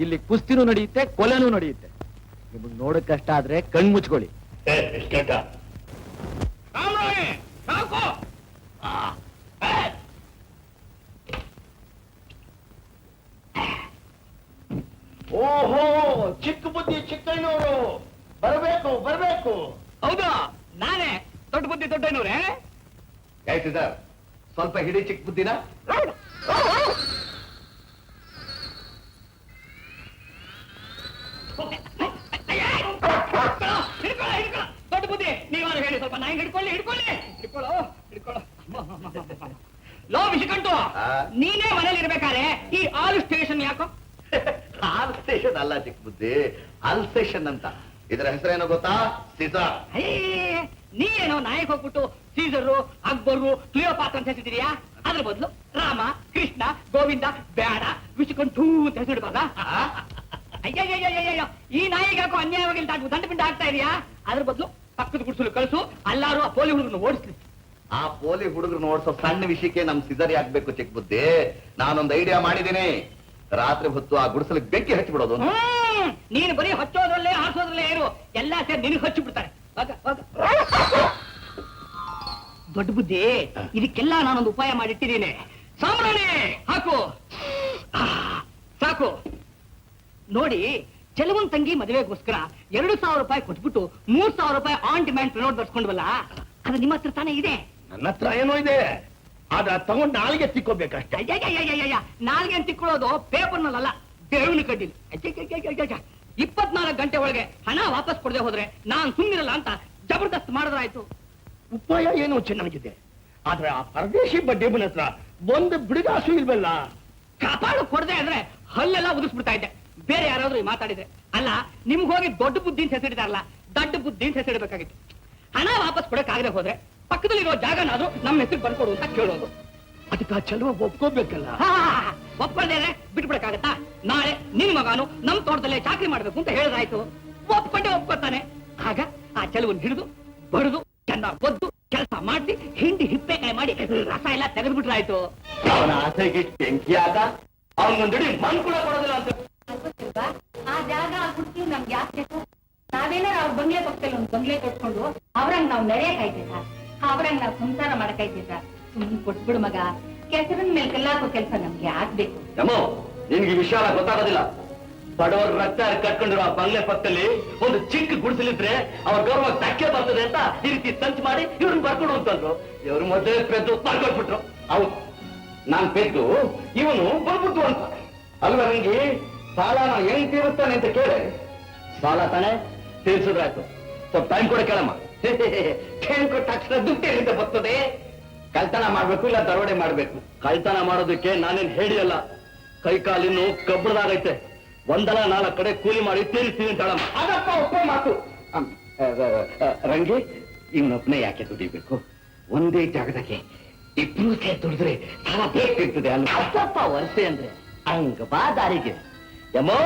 ಇಲ್ಲಿ ಕುಸ್ತಿನೂ ನಡೆಯುತ್ತೆ, ಕೊಲೆನೂ ನಡೆಯುತ್ತೆ. ನಿಮಗ್ ನೋಡಕ್ ಕಷ್ಟ ಆದ್ರೆ ಕಣ್ ಮುಚ್ಕೊಳ್ಳಿ. ಓಹೋ, ಚಿಕ್ಕ ಬುದ್ಧಿ ಚಿಕ್ಕಯ್ಯನವರು, ಬರ್ಬೇಕು ಬರ್ಬೇಕು. ಹೌದಾ, ನಾನೇ ದೊಡ್ಡ ಬುದ್ಧಿ ದೊಡ್ಡನವ್ರೆ. ಸರ್, ಸ್ವಲ್ಪ ಹಿಡಿ ಚಿಕ್ಕ ಬುದ್ಧಿನ. ದೊಡ್ಡ ಬುದ್ಧಿ ನೀವಾರು ಹೇಳಿ, ಸ್ವಲ್ಪ ನಾ ಹಿಡ್ಕೊಳ್ಳಿ. ಹಿಡ್ಕೊಳ್ಳೋ. ಲೋ ವಿಷಕಂಟು, ನೀನೇ ಮನೇಲಿ ಇರ್ಬೇಕಾರೆ ಈ ಆಲ್ ಸ್ಟೇಷನ್ ಯಾಕೋ? ಆಲ್ ಸ್ಟೇಷನ್ ಅಲ್ಲ ಚಿಕ್ಕ ಬುದ್ಧಿ, ಅಲ್ ಸ್ಟೇಷನ್ ಅಂತ. ಇದರ ಹೆಸರೇನೋ ಗೊತ್ತಾ? ಸೀಸರ್. ನೀನೇನೋ ನಾಯಕ್ ಹೋಗ್ಬಿಟ್ಟು ಸೀಸರು, ಅಕ್ಬರು, ಕ್ಲಿಯೋಪಾತ್ರ ಅಂತ ಹೆಸರಿದೀಯಾ? ಅದ್ರ ಬದಲು ರಾಮ, ಕೃಷ್ಣ, ಗೋವಿಂದ ಬೇಡ, ವಿಷಕಂಠು ಅಂತ ಹೆಸರಿಡ್ಬಾರ್ದ? ಅಯ್ಯಯ್ಯಯ್ಯಯ್ಯ, ಈ ನಾಯಿಗೆ ಹಾಕೋ ಅನ್ಯಾಯವಾಗಿ ದಂಡ ಪಿಂಡ ಆಗ್ತಾ ಇದೆಯಾ? ಅದ್ರ ಬದಲು ಪಕ್ಕದ ಗುಡಿಸಲು ಕಳಿಸು, ಅಲ್ಲಾರು ಆ ಪೋಲಿ ಹುಡುಗರನ್ನು ಓಡಿಸ್ಲಿ. ಆ ಪೋಲಿ ಹುಡುಗರು ಓಡಿಸೋ ಸಣ್ಣ ವಿಷಯಕ್ಕೆ ನಮ್ ಸಿಸರ್ ಯಾಕ್ಬೇಕು ಚಿಕ್ಕ ಬುದ್ಧಿ? ನಾನೊಂದು ಐಡಿಯಾ ಮಾಡಿದ್ದೀನಿ. ರಾತ್ರಿ ಹೊತ್ತು ಆ ಗುಡಿಸಲಿಗೆ ಬೆಂಕಿ ಹಚ್ಚಿಬಿಡೋದು. ನೀನು ಬರೀ ಹಚ್ಚೋದ್ರಲ್ಲೇ ಹಾರಿಸೋದ್ರಲ್ಲೇ ಇರು, ಎಲ್ಲಾ ಸೇರಿ ನಿನಗೆ ಹಚ್ಚಿ ಬಿಡ್ತಾರೆ. ದೊಡ್ಡ ಬುದ್ಧಿ, ಇದಕ್ಕೆಲ್ಲ ನಾನೊಂದು ಉಪಾಯ ಮಾಡಿಟ್ಟಿದ್ದೀನಿ. ಸಾಂಬ್ರಾಣಿ ಹಾಕು. ಸಾಕು ನೋಡಿ, ಚೆಲುವನ್ ತಂಗಿ ಮದುವೆಗೋಸ್ಕರ 2,000 ರೂಪಾಯಿ ಕೊಟ್ಬಿಟ್ಟು 3,000 ರೂಪಾಯಿ ಆನ್ ಡಿಮ್ಯಾಂಡ್ ಪ್ರಿನೋಟ್ ಬರ್ಸ್ಕೊಂಡ್ವಲ್ಲ, ಅದು ನಿಮ್ಮ ಹತ್ರ ತಾನೇ ಇದೆ. ನನ್ನ ಹತ್ರ ಏನೋ ಇದೆ, ಆದ್ರೆ ತಗೊಂಡ್ ನಾಳೆಗೆ ತಿಕ್ಕೋಬೇಕಷ್ಟೇ. ಅಯ್ಯಯ್ಯಯ್ಯಯ್ಯ, ನಾಲ್ಗೆ ತಿಕ್ಕೊಳ್ಳೋದು ಪೇಪರ್ನಲ್ಲ, ಬೇವಿನ ಕಡ್ಡಿಲಿ. 24 ಗಂಟೆ ಒಳಗೆ ಹಣ ವಾಪಸ್ ಕೊಡದೆ ಹೋದ್ರೆ ನಾನ್ ಸುಮ್ಮನಿರಲ್ಲ ಅಂತ ಜಬರ್ದಸ್ತ್ ಮಾಡಿದ್ರಾಯ್ತು. ಉಪಾಯ ಏನೋ ಚೆನ್ನಾಗಿದೆ, ಆದ್ರೆ ಆ ಪರದೇಶಿ ಬಡ್ಡಿಬನ ಹತ್ರ ಒಂದು ಬಿಡುಗಾಸು ಇಲ್ವಲ್ಲ. ಕಾಪಾಡು ಕೊಡದೆ ಅಂದ್ರೆ ಹಲ್ಲೆಲ್ಲ ಉದಿಸ್ಬಿಡ್ತಾ ಇದ್ದೆ. ಬೇರೆ ಯಾರಾದ್ರೂ ಮಾತಾಡಿದ್ರೆ, ಅಲ್ಲ ನಿಮ್ಗೆ ಹೋಗಿ ದೊಡ್ಡ ಬುದ್ಧಿ ಅಂತ ಹೆಸರಿದಾರಲ್ಲ, ದೊಡ್ಡ ಬುದ್ಧಿ ಅಂತ ಹೆಸರಿಡಬೇಕಾಗಿತ್ತು. ಹಣ ವಾಪಸ್ ಕೊಡಕ್ಕಾಗದೆ ಹೋದ್ರೆ ಪಕ್ಕದಲ್ಲಿರೋ ಜಾಗನಾದ್ರೂ ನಮ್ಮ ಹೆಸರು ಬರ್ಕೊಡು ಅಂತ ಕೇಳೋದು. ಅದಕ್ಕೆ ಚಲೋ ಒಪ್ಕೋಬೇಕಲ್ಲ. ಒಪ್ಕೊಳ್ದೇ ಬಿಟ್ಬಿಡಕ್ಕಾಗತ್ತಾ? ನಾಳೆ ನಿನ್ ಮಗನು ನಮ್ ತೋಟದಲ್ಲೇ ಚಾಕರಿ ಮಾಡ್ಬೇಕು ಅಂತ ಹೇಳಿದ್ರಾಯ್ತು, ಒಪ್ಕೊಂಡೆ ಒಪ್ಕೊತಾನೆ. ಆಗ ಆ ಚೆಲುವನ್ ಹಿಡಿದು ಬಡಿದು ಚೆನ್ನಾಗಿ ಒದ್ದು ಕೆಲಸ ಮಾಡಿ ಹಿಂಡಿ ಹಿಪ್ಪೆಕಾಯಿ ಮಾಡಿ ರಸ ಎಲ್ಲ ತೆಗೆದ್ಬಿಟ್ರಾಯ್ತು. ಅವನ ಆಸೆಗೆ ಬೆಂಕಿ ಆಗ ಅವನೊಂದಿಡಿ ಮಣ್ ಕೂಡ ಕೊಡೋದಿಲ್ಲ ಅಂತ. ಆ ಜಾಗ ಆ ಕುರ್ಚಿ ನಮ್ಗೆ ಯಾಕೆ ಬೇಕು? ನಾವೇನಾರ ಅವ್ರ ಬಂಗ್ಲೆ ಪಕ್ಕದಲ್ಲಿ ಒಂದು ಬಂಗ್ಲೆ ಕಟ್ಕೊಂಡು ಅವ್ರಂಗ್ ನಾವ್ ನಡೆಯಕ್ಕಾಯ್ತೈತ? ಅವ್ರಂಗ್ ನಾವ್ ಸಂಸಾರ ಮಾಡಕ್ಕಾಯ್ತೈತ? ಕೊಟ್ಬಿಡು ಮಗ, ಕೆಸರಿನ ಮೇಲೆ ಕಲ್ಲಾಕೋ ಕೆಲಸ ನಮ್ಗೆ ಆಗ್ಬೇಕು. ಯಮೋ, ನಿನ್ಗೆ ಈ ವಿಷಯ ಗೊತ್ತಾಗೋದಿಲ್ಲ. ಬಡವರ ರಕ್ತ ಕಟ್ಕೊಂಡಿರೋ ಆ ಬಂಗ್ಲೆ ಪಕ್ಕದಲ್ಲಿ ಒಂದು ಚಿಕ್ಕ ಗುಡಿಸಲಿದ್ರೆ ಅವ್ರ ಗೌರವ ಧಕ್ಕೆ ಬರ್ತದೆ ಅಂತ ಈ ರೀತಿ ಸಂಚು ಮಾಡಿ ಇವ್ರನ್ನ ಬರ್ಕೊಡು ಅಂತಂದ್ರು. ಇವ್ರು ಮೊದಲೇ ಪೆದ್ದು ಬರ್ಕೊಟ್ಬಿಟ್ರು. ಹೌದು, ನಾನ್ ಪೆದ್ದು ಇವನು ಬರ್ಬಿಟ್ಟು ಅಂತ. ಅಲ್ವಾ ನಂಗೆ ಸಾಲನ ಹೆಂಗ್ ತೀರುತ್ತಾನೆ ಅಂತ ಕೇಳಿ, ಸಾಲ ತಾನೆ ತೀರ್ಸಿದ್ರಾಯ್ತು. ಸ್ವಲ್ಪ ಟೈಮ್ ಕೂಡ ಕೇಳಮ್ಮ. ಟೈಮ್ ಕೊಟ್ಟ ತಕ್ಷಣ ದುಡ್ಡು ಬರ್ತದೆ. ಕಳ್ತನ ಮಾಡ್ಬೇಕು, ಇಲ್ಲ ದರೋಡೆ ಮಾಡ್ಬೇಕು. ಕಳ್ತನ ಮಾಡೋದಕ್ಕೆ ನಾನೇನ್ ಹೇಳಿಯಲ್ಲ, ಕೈ ಕಾಲಿನ್ನು ಕಬ್ಬಳದಾಗೈತೆ. ಒಂದಲ್ಲ 4 ಕಡೆ ಕೂಲಿ ಮಾಡಿ ತೀರಿಸ್ತೀನಿ ಅಂತಳಮ್ಮ. ಅದಪ್ಪ ಒಪ್ಪೋ ಮಾತು. ರಂಗಿ, ಇವನೊಬ್ಬನೇ ಯಾಕೆ ದುಡಿಬೇಕು? ಒಂದೇ ಜಾಗದಾಗೆ ಇಬ್ರು ಸೇರಿ ದುಡಿದ್ರೆ ಸಾಲ ಬೇಕಿರ್ತದೆ ಅಲ್ಲ. ಅಪ್ಪಪ್ಪ ವರ್ಷೆ ಅಂದ್ರೆ ಹಂಗ ಬಾ ದಾರಿಗೆ ಯಮೋ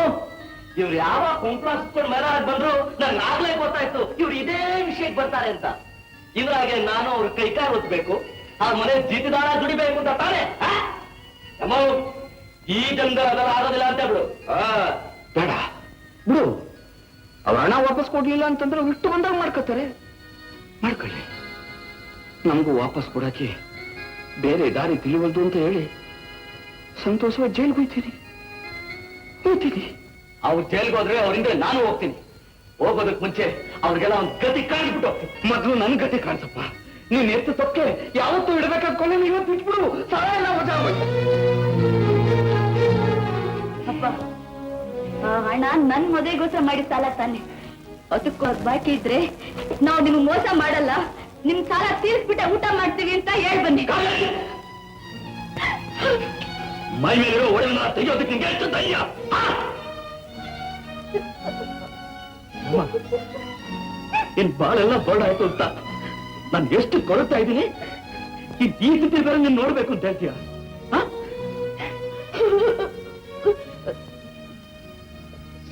ಇವ್ರು ಯಾವ ಕೊಂಪ್ರಾಸ್ಕೊಂಡು ಮರ ಬಂದ್ರು ನಂಗೆ ಆಗ್ಲೇ ಗೊತ್ತಾಯ್ತು ಇವ್ರು ಇದೇ ವಿಷಯಕ್ಕೆ ಬರ್ತಾರೆ ಅಂತ. ಇದ್ರಾಗೆ ನಾನು ಅವ್ರ ಕೈಕಾಲ ಒತ್ಬೇಕು, ಆ ಮನೆ ಜೀತದಾಳ ದುಡಿಬೇಕು ಅಂತ ತಾನೆ. ಯಮೋ ಈ ಜನ್ಮದಲ್ಲಿ ಅದೆಲ್ಲ ಆಗೋದಿಲ್ಲ ಅಂತ ಬಿಡು. ಬೇಡ ಬಿಡು, ಅವ್ರ ಹಣ ವಾಪಸ್ ಕೊಡ್ಲಿಲ್ಲ ಅಂತಂದ್ರೆ ಇಷ್ಟು ಬಂದಾಗ ಮಾಡ್ಕೋತಾರೆ. ಮಾಡ್ಕೊಳ್ಳಿ, ನಮಗೂ ವಾಪಸ್ ಕೊಡಕ್ಕೆ ಬೇರೆ ದಾರಿ ತಿಳಿವಲ್ದು ಅಂತ ಹೇಳಿ ಸಂತೋಷವಾಗಿ ಜೈಲ್ಗೆ ಹೋಗ್ತೀನಿ. ಅವ್ರು ಜೈಲ್ಗೆ ಹೋದ್ರೆ ಅವರಿಂದ ನಾನು ಹೋಗ್ತೀನಿ. ಹೋಗೋದಕ್ಕೆ ಮುಂಚೆ ಅವ್ರಿಗೆಲ್ಲ ಒಂದು ಗತಿ ಕಾಣಿಸ್ಬಿಟ್ಟು ಹೋಗ್ತೀನಿ. ಮೊದಲು ನನ್ ಗತಿ ಕಾಣಿಸಪ್ಪ. ನೀನ್ ಎತ್ತು ತಪ್ಪೆ ಯಾವತ್ತೂ ಇಡಬೇಕಾದ ಕೊನೆ ಇವತ್ತು ಇಟ್ಬಿಡು. ಸಾಲ ಎಲ್ಲ ವಜಾ ಆಗೋಯ್ತು. ಅಪ್ಪ ಆ ಹಣ ನನ್ ಮದುವೆಗೋಸ್ಕರ ಮಾಡಿ ಸಾಲ ತಾನೆ. ಅದಕ್ಕೂ ಅದ್ ಬಾಕಿ ಇದ್ರೆ ನಾವು ನಿಮ್ಗೆ ಮೋಸ ಮಾಡಲ್ಲ, ನಿಮ್ ಸಾಲ ತೀರ್ಸ್ಬಿಟ್ಟೆ ಊಟ ಮಾಡ್ತೀವಿ ಅಂತ ಹೇಳ್ ಬನ್ನಿ. ಮೈ ಮೇಲಿರೋ ಒಡವೆನ ತೆಗೆಯೋದಕ್ಕೆ ನಿಂಗೆ ಎಷ್ಟು ಧೈರ್ಯ? ಏನ್ ಬಾಳೆಲ್ಲ ಬೋರ್ಡಾಯ್ತು ಅಂತ ನಾನು ಎಷ್ಟು ಕೊರತಾ ಇದ್ದೀನಿ. ಈ ಸ್ಥಿತಿ ಬೇರೆ ನೀನ್ ನೋಡ್ಬೇಕು ಅಂತ ಹೇಳ್ತೀಯ?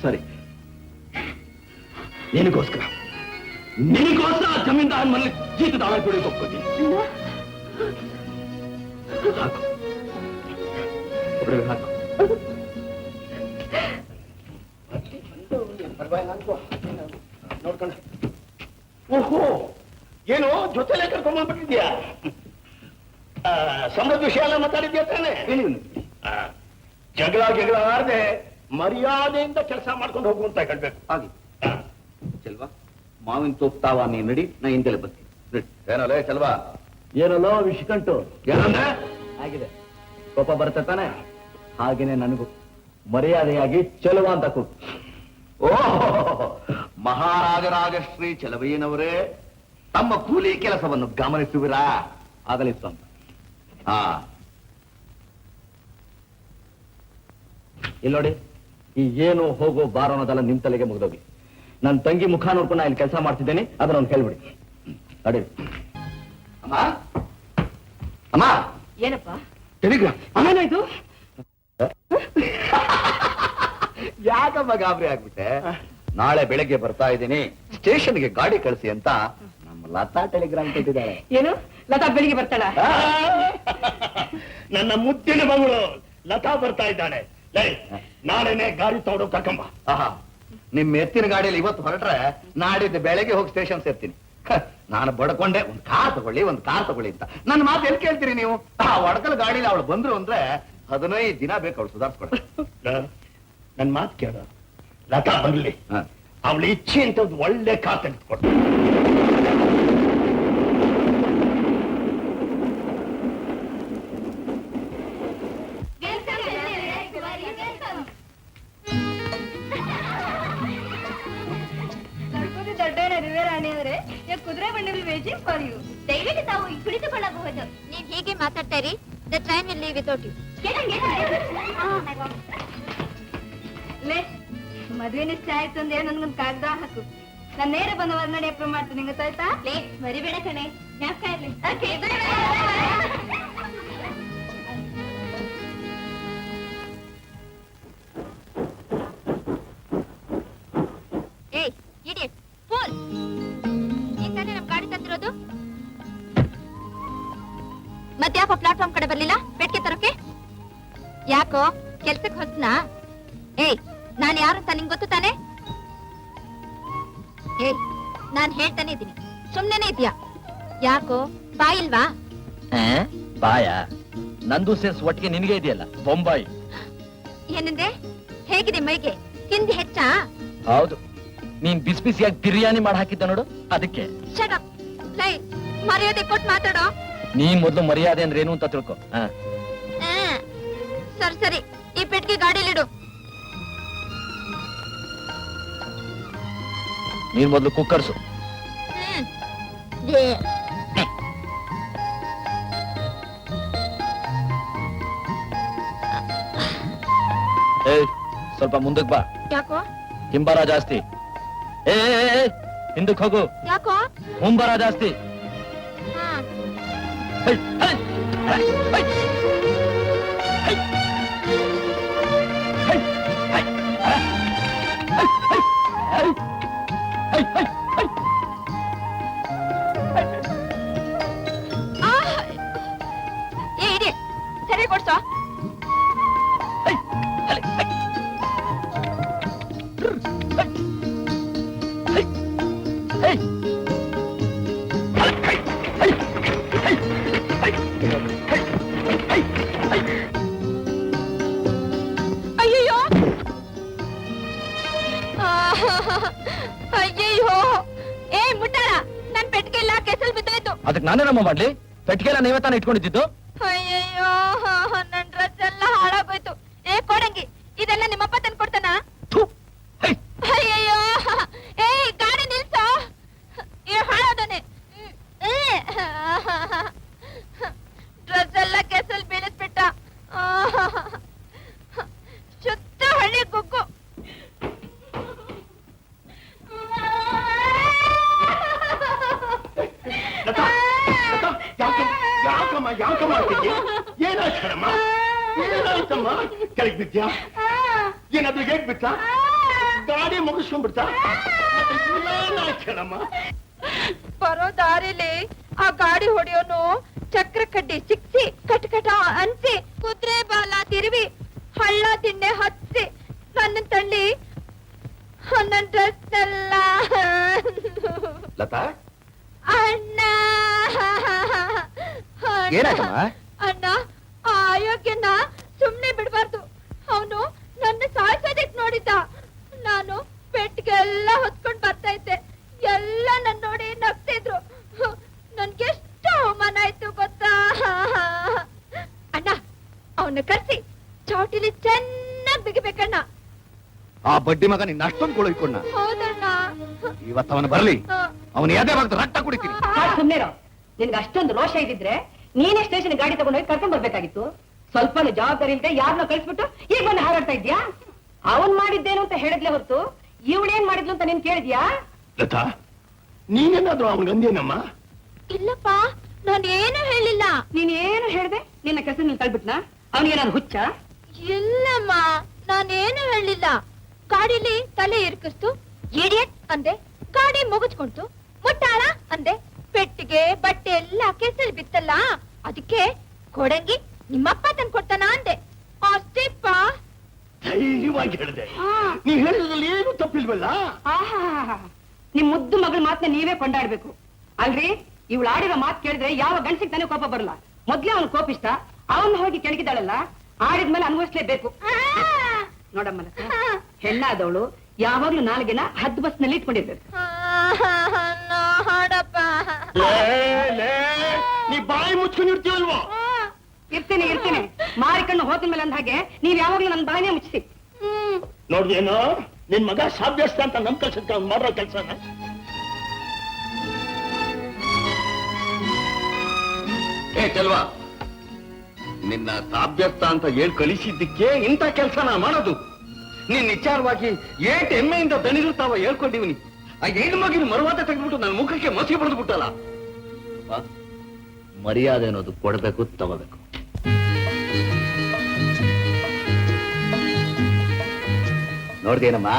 ಸರಿ, ನಿನಗೋಸ್ಕರ ಜಮೀನ್ದಾರ ಮನೇಲಿ ಜೀತದ ಆಳ ಜೋಡಿ ಹೋಗ್ತೀನಿ. ಹಾಕು ಒಡವೆ ಹಾಕು. ನೋಡ್ಕೊಂಡ. ಓಹೋ, ಏನು ಜೊತೆಲೆ ಕರ್ಕೊಂಡ್ಬಂದ್ಬಿಟ್ಟಿದ್ಯಾ? ಸಂಬಂಧ ವಿಷಯ ಎಲ್ಲ ಮಾತಾಡಿದ್ಯಾ ತಾನೆ? ಜಗಳ ಆಡದೆ ಮರ್ಯಾದೆಯಿಂದ ಕೆಲಸ ಮಾಡ್ಕೊಂಡು ಹೋಗುವಂತ ಹೇಳ್ಬೇಕು. ಹಾಗೆ ಚೆಲ್ವಾ, ಮಾವಿನ ತೋಪ್ತಾವ ನೀ ನಡಿ, ನಾ ಹಿಂದೆಲೆ ಬರ್ತೀನಿ. ಏನಲ್ಲೇ ಚಲ್ವಾ? ಏನಲ್ಲೋ ವಿಷ್ಕಂಟು ಏನಂದ್ರೆ ಆಗಿದೆ, ಕೋಪ ಬರುತ್ತೆ ತಾನೆ? ಹಾಗೇನೆ ನನಗೂ ಮರ್ಯಾದೆಯಾಗಿ ಚೆಲುವ ಅಂತ ಕೂಗು. ಓಹ್, ಮಹಾರಾಜರಾಜಶ್ರೀ ಚಲವಯ್ಯನವರೇ, ತಮ್ಮ ಕೂಲಿ ಕೆಲಸವನ್ನು ಗಮನಿಸುವಿರಾ? ಆಗಲಿ ಸ್ವಾಮಿ. ಹಾ, ಇಲ್ಲಿ ನೋಡಿ, ಈ ಏನು ಹೋಗೋ ಬಾರೋ ಅನ್ನೋದೆಲ್ಲ ನಿಮ್ ತಲೆಗೆ ಮುಗ್ದೋಗಿ. ನನ್ನ ತಂಗಿ ಮುಖ ನೋಡ್ಕೊಂಡು ಇಲ್ಲಿ ಕೆಲಸ ಮಾಡ್ತಿದ್ದೇನೆ, ಅದನ್ನ ಒಂದು ಹೇಳ್ಬಿಡಿ. ನಡಿ. ಅಮ್ಮ ಅಮ್ಮ, ಏನಪ್ಪ ಟೆಲಿಗ್ರಾಮ್. ಏನಾಯ್ತು? ಯಾಕಮ್ಮ ಗಾಬರಿ ಆಗ್ಬಿಟ್ಟೆ? ನಾಳೆ ಬೆಳಗ್ಗೆ ಬರ್ತಾ ಇದ್ದೀನಿ, ಸ್ಟೇಷನ್ಗೆ ಗಾಡಿ ಕಳಿಸಿ ಅಂತ ನಮ್ಮ ಲತಾ ಟೆಲಿಗ್ರಾಮ್ ಕೊಟ್ಟಿದ್ದಾಳೆ. ಏನು ಲತಾ ಬೆಳಿಗ್ಗೆ ಬರ್ತಾಳ? ನನ್ನ ಮುದ್ದಿನ ಮಗಳು ಲತಾ ಬರ್ತಾ ಇದ್ದಾಳೆ. ನಾಳೆನೆ ಗಾಡಿ ತಗೊಂಡು ಕರ್ಕೊಂಬ. ಆಹಾ, ನಿಮ್ ಎತ್ತಿನ ಗಾಡಿಯಲ್ಲಿ ಇವತ್ತು ಹೊರಟ್ರೆ ನಾಡಿದ್ದು ಬೆಳಗ್ಗೆ ಹೋಗಿ ಸ್ಟೇಷನ್ ಸೇರ್ತೀನಿ. ನಾನು ಬಡ್ಕೊಂಡೆ ಒಂದು ಕಾರ್ ತಗೊಳ್ಳಿ ಅಂತ. ನನ್ನ ಮಾತು ಎಲ್ಲಿ ಕೇಳ್ತೀರಿ ನೀವು? ಆ ಒಡಕಲ್ ಗಾಡಿಲಿ ಅವಳು ಬಂದ್ರು ಅಂದ್ರೆ 15 ದಿನ ಬೇಕು ಅವಳು ಸುಧಾರಿಸ್ಕೊಳ. ನನ್ ಮಾತು ಕೇಳ, ಲತಾ ಬರ್ಲಿ, ಅವಳ ಇಚ್ಛೆ ಅಂತ ಒಂದು ಒಳ್ಳೆ ಕಾರ್ ತೆಗೆದುಕೊಡು. ಕುದುರೆ ಬಂಡಿ ವೇಟಿಂಗ್ ಫಾರ್ ಯು. ದಯವಿಟ್ಟು ತಾವು ಕುಳಿತುಕೊಳ್ಳಬಹುದು. ನೀವ್ ಹೀಗೆ ಮಾತಾಡ್ತಾ ಇರಿ. The train will leave without you. ಮದ್ವೆ ನಿಶ್ಚಯ ಆಯ್ತು ಅಂದ್ರೆ ನನ್ಗೊಂದು ಕಾಗದ ಹಾಕು. ನಾನು ನೇರ ಬಂದ ಹೊರನಡೆ ಅಪ್ರೂವ್ ಮಾಡ್ತೀನಿ, ಗೊತ್ತಾಯ್ತಾ? ಮರಿಬೇಡ ಕಣೆ, ಜ್ಞಾಪಕ ಇರ್ಲಿ. ಏಯ್ ಇಡಿಯಟ್ ಫೂಲ್, ಈಗ ತಾನೇ ನಮ್ ಗಾಡಿ ತಂದಿರೋದು. ಮತ್ತ್ಯಾಕೋ ಪ್ಲಾಟ್ಫಾರ್ಮ್ ಕಡೆ ಬರ್ಲಿಲ್ಲ ಪೆಟ್ಗೆ ತರೋಕೆ? ಯಾಕೋ ಕೆಲ್ಸಕ್ಕೆ ಹೊಸ್ನಾ? ಏಯ್, ನಾನು ಯಾರು ಅಂತ ನಿಂಗೆ ಗೊತ್ತು ತಾನೆ? ಏಯ್, ನಾನ್ ಹೇಳ್ತಾನೆ ಇದ್ದೀನಿ, ಸುಮ್ನೆನೆ ಇದೆಯಾ? ಯಾಕೋ ಬಾಯಿಲ್ವಾ? ಬಾಯ ನಂದು ಸೇರ್ಸ್ ಒಟ್ಟಿಗೆ ನಿನಗೆ ಇದೆಯಲ್ಲ ಬೊಂಬಾಯಿ. ಏನಂದ್ರೆ? ಹೇಗಿದೆ ಮೈಗೆ? ತಿಂದಿ ಹೆಚ್ಚಾ? ಹೌದು, ನೀನ್ ಬಿಸಿ ಬಿಸಿಯಾಗಿ ಬಿರಿಯಾನಿ ಮಾಡಿ ಹಾಕಿದ್ದ ನೋಡು, ಅದಕ್ಕೆ. Shut up. ಲೈ, ಮರ್ಯಾದೆ ಕೊಟ್ಟು ಮಾತಾಡೋ. ನೀನ್ ಮೊದ್ಲು ಮರ್ಯಾದೆ ಅಂದ್ರೆ ಏನು ಅಂತ ತಿಳ್ಕೊ. ಸರಿ ಸರಿ, ಈ ಪೆಟ್ಟಿಗೆ ಗಾಡಿಲಿಡು. ನೀನ್ ಮೊದ್ಲು ಕುಕ್ಕರ್ಸು. ಏಯ್, ಸ್ವಲ್ಪ ಮುಂದಕ್ಕೆ ಬಾ. ಯಾಕೋ? ಹಿಂಬರ ಜಾಸ್ತಿ. ಏ ಹಿಂದಕ್ಕೆ ಹೋಗು. ಯಾಕೋ? ಮುಂಬರ ಜಾಸ್ತಿ. ಹಾ. High, high, high, high, high. ಅದಕ್ಕೆ ನಾನೇನಮ್ಮ ಮಾಡ್ಲಿ? ಪೆಟ್ಟಿಗೆಲ್ಲ ನೀವೇ ತಾನೇ ಇಟ್ಕೊಂಡಿದ್ದು? ಅಯ್ಯಯ್ಯೋ ನನ್ ಡ್ರೆಸ್ ಎಲ್ಲ ಹಾಳಾಗೋಯ್ತು. ಏ ಕೊಡಂಗಿ, ಇದೆಲ್ಲ ನಿಮ್ಮಪ್ಪ ತಂದ್ಕೊಡ್ತಾನ? ಅಯ್ಯಯ್ಯೋ, ಏ ಗಾಡಿ ನಿಲ್ಸೋ, ಹಾಳಾದನೆ. ಡ್ರೆಸ್ ಎಲ್ಲ ಕೆಸಲ್ ಬೀಳಿಸ್ಬಿಟ್ಟ. ಶುದ್ಧ ಹಳ್ಳಿ ಗುಗ್ಗು. ಯಾಕಮ್ಮ ಅಂತಿದ್ಯಾ? ಏನಾಯ್ತಮ್ಮ? ಏನಾಯ್ತಮ್ಮ? ಕೆಳಗೆ ಬಿದ್ಯಾ? ಏನಾದ್ರೂ ಹೇಗ್ ಬಿತ್ತ? ಗಾಡಿ ಮುಗಿಸ್ಕೊಂಡ್ಬಿಡ್ತಾ? ಏನಾಯ್ತಮ್ಮ? ಬರೋ ದಾರಿಲಿ ಆ ಗಾಡಿ ಹೊಡೆಯೋನು ಚಕ್ರ ಕಡ್ಡಿ ಸಿಕ್ಸಿ ಕಟ್ಕಟ ಅನ್ಸಿ ಕುದುರೆ ಬಾಲ ತಿರುವಿ ಹಳ್ಳ ತಿಂಡೆ ಹತ್ಸಿ ನನ್ನ ತಳ್ಳಿ ನನ್ನ ಡ್ರೆಸ್ ಎಲ್ಲ ಲತಾ, ಅಣ್ಣ ಏನಾಯ್ತಮ್ಮ? ಅಣ್ಣ, ಆ ಅಯೋಗ್ಯನ ಸುಮ್ನೆ ಬಿಡ್ಬಾರ್ದು. ಅವನು ನನ್ನ ಸಾಯಿಸೋದಿಕ್ ನೋಡಿದ್ದ. ನಾನು ಪೆಟ್ಟಿಗೆಲ್ಲ ಹೊತ್ಕೊಂಡ್ ಬರ್ತಾ ಇದ್ದೆ. ಎಲ್ಲ ನನ್ ನೋಡಿ ನಗ್ತಿದ್ರು. ನನ್ಗೆಷ್ಟು ಅವಮಾನ ಆಯ್ತು ಗೊತ್ತಾ ಅಣ್ಣ. ಅವನ್ನ ಕರ್ಸಿ ಚೌಟಿಲಿ ಚೆನ್ನಾಗ್ ಬಿಗಿಬೇಕಣ್ಣ. ಆ ಬಡ್ಡಿ ಮಗ ನಿನ್ನ ಅಷ್ಟೊಂದು ಕೊಳೊಯ್ಕೊಂಡ. ಹೌದಣ್ಣ. ಇವತ್ತವನು ಬರ್ಲಿ, ಅವನು ಯಾವ್ದೇ ಭಾಗದ ರಕ್ತ ಕುಡಿತೀನಿ. ಸುಮ್ನೆರೋ, ನಿನ್ಗೆ ಅಷ್ಟೊಂದು ರೋಷ ಇದ್ದಿದ್ರೆ ನೀನೇ ಸ್ಟೇಷನ್ ಗಾಡಿ ತಗೊಂಡೋಗಿ ಕರ್ಕೊಂಡ್ ಬರ್ಬೇಕಾಗಿತ್ತು. ಸ್ವಲ್ಪನೂ ಜವಾಬ್ದಾರಿ ಇಲ್ಲದೆ ಯಾರನ್ನ ಕಳಿಸ್ಬಿಟ್ಟು ಈಗ ಬಂದು ಹಾರಾಡ್ತಾ ಇದ್ಯಾ? ಅವನ್ ಮಾಡಿದ್ದೇನು ಅಂತ ಹೇಳಿದ್ಲೆ ಹೊತ್ತು ಇವಳೇನ್ ಮಾಡಿದ್ಲು ಅಂತ ನೀನ್ ಕೇಳಿದ್ಯಾ? ಲತಾ, ನೀನೇನಾದ್ರೂ ಅವನಿಗಂದೇನಮ್ಮ? ಇಲ್ಲಪ್ಪ, ನಾನೇನು ಹೇಳಿಲ್ಲ. ನೀನೇನು ಹೇಳ್ದೆ? ನಿನ್ನ ಕೆಲಸ ಕಳ್ಬಿಟ್ನಾ? ಅವನಿಗೇನಾದ್ರು ಹುಚ್ಚ? ಇಲ್ಲಮ್ಮ, ನಾನೇನು ಹೇಳಿಲ್ಲ. ಗಾಡಿಲಿ ತಲೆ ಇರ್ಕಿಸ್ತು, ಇಡಿಯಟ್ ಅಂದೆ. ಗಾಡಿ ಮುಗಿಸ್ಕೊಂತು, ಮುಟ್ಟಾಳ ಅಂದೆ. ಪೆಟ್ಟಿಗೆ ಬಟ್ಟೆ ಎಲ್ಲ ಕೆಸಲ್ ಬಿತ್ತಲ್ಲ, ಅದಕ್ಕೆ ಕೊಡಂಗಿ ನಿಮ್ಮಪ್ಪ ತಂದ್ಕೊಡ್ತಾನ ಅಂದೆ. ಅಷ್ಟೇಪ್ಪ. ಧೈರ್ಯವಾಗಿ ಹೇಳಿದೆ. ನೀ ಹೇಳಿದ್ರಲ್ಲಿ ಏನು ತಪ್ಪಿಲ್ವಲ್ಲ? ನಿಮ್ ಮುದ್ದು ಮಗಳ ಮಾತನ್ನ ನೀವೇ ಕೊಂಡಾಡ್ಬೇಕು ಅಲ್ರಿ. ಇವಳು ಆಡಿರೋ ಮಾತು ಕೇಳಿದ್ರೆ ಯಾವ ಗಂಡಸಿಗೆ ತಾನೇ ಕೋಪ ಬರಲ್ಲ. ಮೊದ್ಲೇ ಅವನು ಕೋಪಿಷ್ಟ, ಅವನ್ ಹೋಗಿ ಕೆಣಕಿದಾಳಲ್ಲ, ಆಡಿದ್ಮೇಲೆ ಅನುಭವಿಸ್ಲೇಬೇಕು. ನೋಡಮ್ಮ, ಹೆಣ್ಣಾದವಳು ಯಾವಾಗ್ಲೂ ನಾಲ್ಗೆನ ಹದ್ದು ಬಸ್ ನಲ್ಲಿ ಇಟ್ಕೊಂಡಿರ್ಬೇಕು. ನೀ ಬಾಯಿ ಮುಚ್ಕೊಂಡಿರ್ತೀವಲ್ವೋ? ಇರ್ತೀನಿ ಮಾರಿಕಣ್ಣು ಹೋತಿನ ಮೇಲೆ ಅಂದ ಹಾಗೆ ನೀವ್ ಯಾವಾಗ್ಲೂ ನನ್ ಬಾಯಿನೇ ಮುಚ್ಚಿಸಿ. ನೋಡ್ದೇನೋ ನಿನ್ ಮಗ ಸಾಭ್ಯಸ್ತ ಅಂತ ನಮ್ ಕೆಲ್ಸಕ್ಕೆ ಅವ್ನು ಮಾಡೋ ಕೆಲ್ಸನ. ಏ ಚೆಲ್ವಾ, ನಿನ್ನ ಸಾಭ್ಯಸ್ತ ಅಂತ ಹೇಳಿ ಕಳಿಸಿದ್ದಕ್ಕೆ ಇಂಥ ಕೆಲಸನ ಮಾಡೋದು? ನಿನ್ ವಿಚಾರವಾಗಿ ಏಟ್ ಎಮ್ಮೆಯಿಂದ ದಣಿದಿರ್ತಾವ ಹೇಳ್ಕೊಂಡಿವ್ನಿ. ಆ ಹೆಣ್ಣು ಮಗಿನ ಮರುವಾದ ತೆಗೆದ್ಬಿಟ್ಟು ನನ್ನ ಮುಖಕ್ಕೆ ಮಸಿ ಬಡ್ದು ಬಿಟ್ಟಲ್ಲ. ಮರ್ಯಾದೆ ಅನ್ನೋದು ಕೊಡ್ಬೇಕು, ತಗೋಬೇಕು. ನೋಡ್ದೇನಮ್ಮ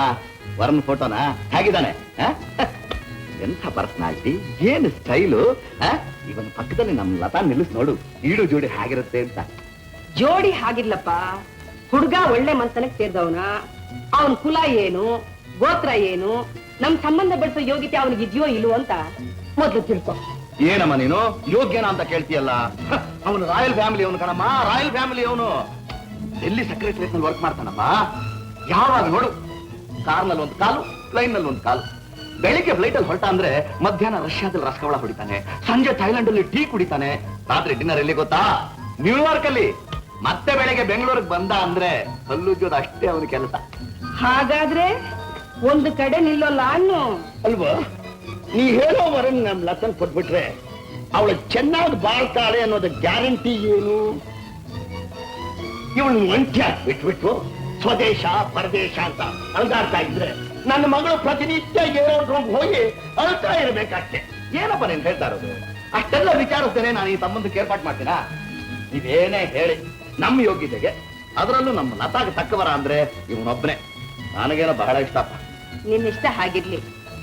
ವರನ್ ಫೋಟೋನ? ಹೇಗಿದ್ದಾನೆ? ಎಂಥ ಪರ್ಸನಾಲಿಟಿ, ಏನು ಸ್ಟೈಲು! ಇವನ್ ಪಕ್ಕದಲ್ಲಿ ನಮ್ ಲತಾ ನಿಲ್ಲಿಸ್ ನೋಡು, ಈಡು ಜೋಡಿ ಹೇಗಿರುತ್ತೆ ಅಂತ. ಜೋಡಿ ಹಾಗಿರ್ಲಪ್ಪ. ಹುಡುಗ ಒಳ್ಳೆ ಮನ್ಸನಕ್ಕೆ ಸೇರ್ದವನ. ಅವನ್ ಕುಲ ಏನು, ಗೋತ್ರ ಏನು, ನಮ್ ಸಂಬಂಧ ಬೆಳೆಸೋ ಯೋಗ್ಯತೆ ಅವನಿಗಿದ್ಯೋ ಇಲ್ವೋ ಅಂತ ಮೊದ್ಲು ತಿಳ್ಕೊ. ಏನಮ್ಮ ನೀನು ಯೋಗ್ಯನ ಅಂತ ಕೇಳ್ತೀಯಲ್ಲ? ಅವನು ರಾಯಲ್ ಫ್ಯಾಮಿಲಿ ಅವನು ಕಣಮ್ಮ, ರಾಯಲ್ ಫ್ಯಾಮಿಲಿ ಅವನು. ಎಲ್ಲಿ ಸೆಕ್ರೆಟರಿಯೇಟ್ ನಲ್ಲಿ ವರ್ಕ್ ಮಾಡ್ತಾನಮ್ಮ. ಯಾವಾಗ ನೋಡು ಕಾರ್ನಲ್ಲಿ ಒಂದು ಕಾಲು, ಪ್ಲೈನ್ ನಲ್ಲಿ ಒಂದು ಕಾಲು. ಬೆಳಿಗ್ಗೆ ಫ್ಲೈಟ್ ಅಲ್ಲಿ ಹೊರಟ ಅಂದ್ರೆ ಮಧ್ಯಾಹ್ನ ರಷ್ಯಾದಲ್ಲಿ ರಸಕವಳ ಹೊಡಿತಾನೆ, ಸಂಜೆ ಥೈಲ್ಯಾಂಡ್ ಅಲ್ಲಿ ಟೀ ಕುಡಿತಾನೆ, ರಾತ್ರಿ ಡಿನ್ನರ್ ಎಲ್ಲಿ ಗೊತ್ತಾ? ನ್ಯೂಯಾರ್ಕ್ ಅಲ್ಲಿ. ಮತ್ತೆ ಬೆಳಗ್ಗೆ ಬೆಂಗಳೂರಿಗೆ ಬಂದ ಅಂದ್ರೆ ಹಲ್ಲುಜ್ಜೋದು ಅಷ್ಟೇ ಅವನ ಕೆಲಸ. ಹಾಗಾದ್ರೆ ಒಂದು ಕಡೆ ನಿಲ್ಲೋಲ್ಲ ಅನ್ನು ಅಲ್ವಾ? ನೀ ಹೇಳೋ ವರನ್ ನಮ್ ಲತನ್ ಕೊಟ್ಬಿಟ್ರೆ ಅವಳು ಚೆನ್ನಾಗಿ ಬಾಳ್ತಾಳೆ ಅನ್ನೋದು ಗ್ಯಾರಂಟಿ ಏನು? ಇವಳು ಒಂಟ್ಯ ಬಿಟ್ಬಿಟ್ಟು ಸ್ವದೇಶ ಪರದೇಶ ಅಂತ ಅಲ್ದಾಡ್ತಾ ಇದ್ರೆ ನನ್ನ ಮಗಳು ಪ್ರತಿನಿತ್ಯ ಏನೋ ಹೋಗಿ ಅಳ್ತಾ ಇರ್ಬೇಕಾಗ್ತೆ. ಏನಪ್ಪ ನೀನ್ ಹೇಳ್ತಾ ಇರೋದು? ಅಷ್ಟೆಲ್ಲ ವಿಚಾರಿಸ್ತೇನೆ ನಾನು ಈ ಸಂಬಂಧಕ್ಕೆ ಏರ್ಪಾಟ್ ಮಾಡ್ತೀನಾ? ನೀವೇನೇ ಹೇಳಿ ನಮ್ಮ ಯೋಗ್ಯತೆಗೆ, ಅದರಲ್ಲೂ ನಮ್ಮ ಲತಾಗೆ ತಕ್ಕವರ ಅಂದ್ರೆ ಇವನೊಬ್ಬನೇ. ನನಗೇನೋ ಬಹಳ ಇಷ್ಟಪ್ಪ. ನಿನ್ನ ಇಷ್ಟ ಹಾಗಿರ್ಲಿ.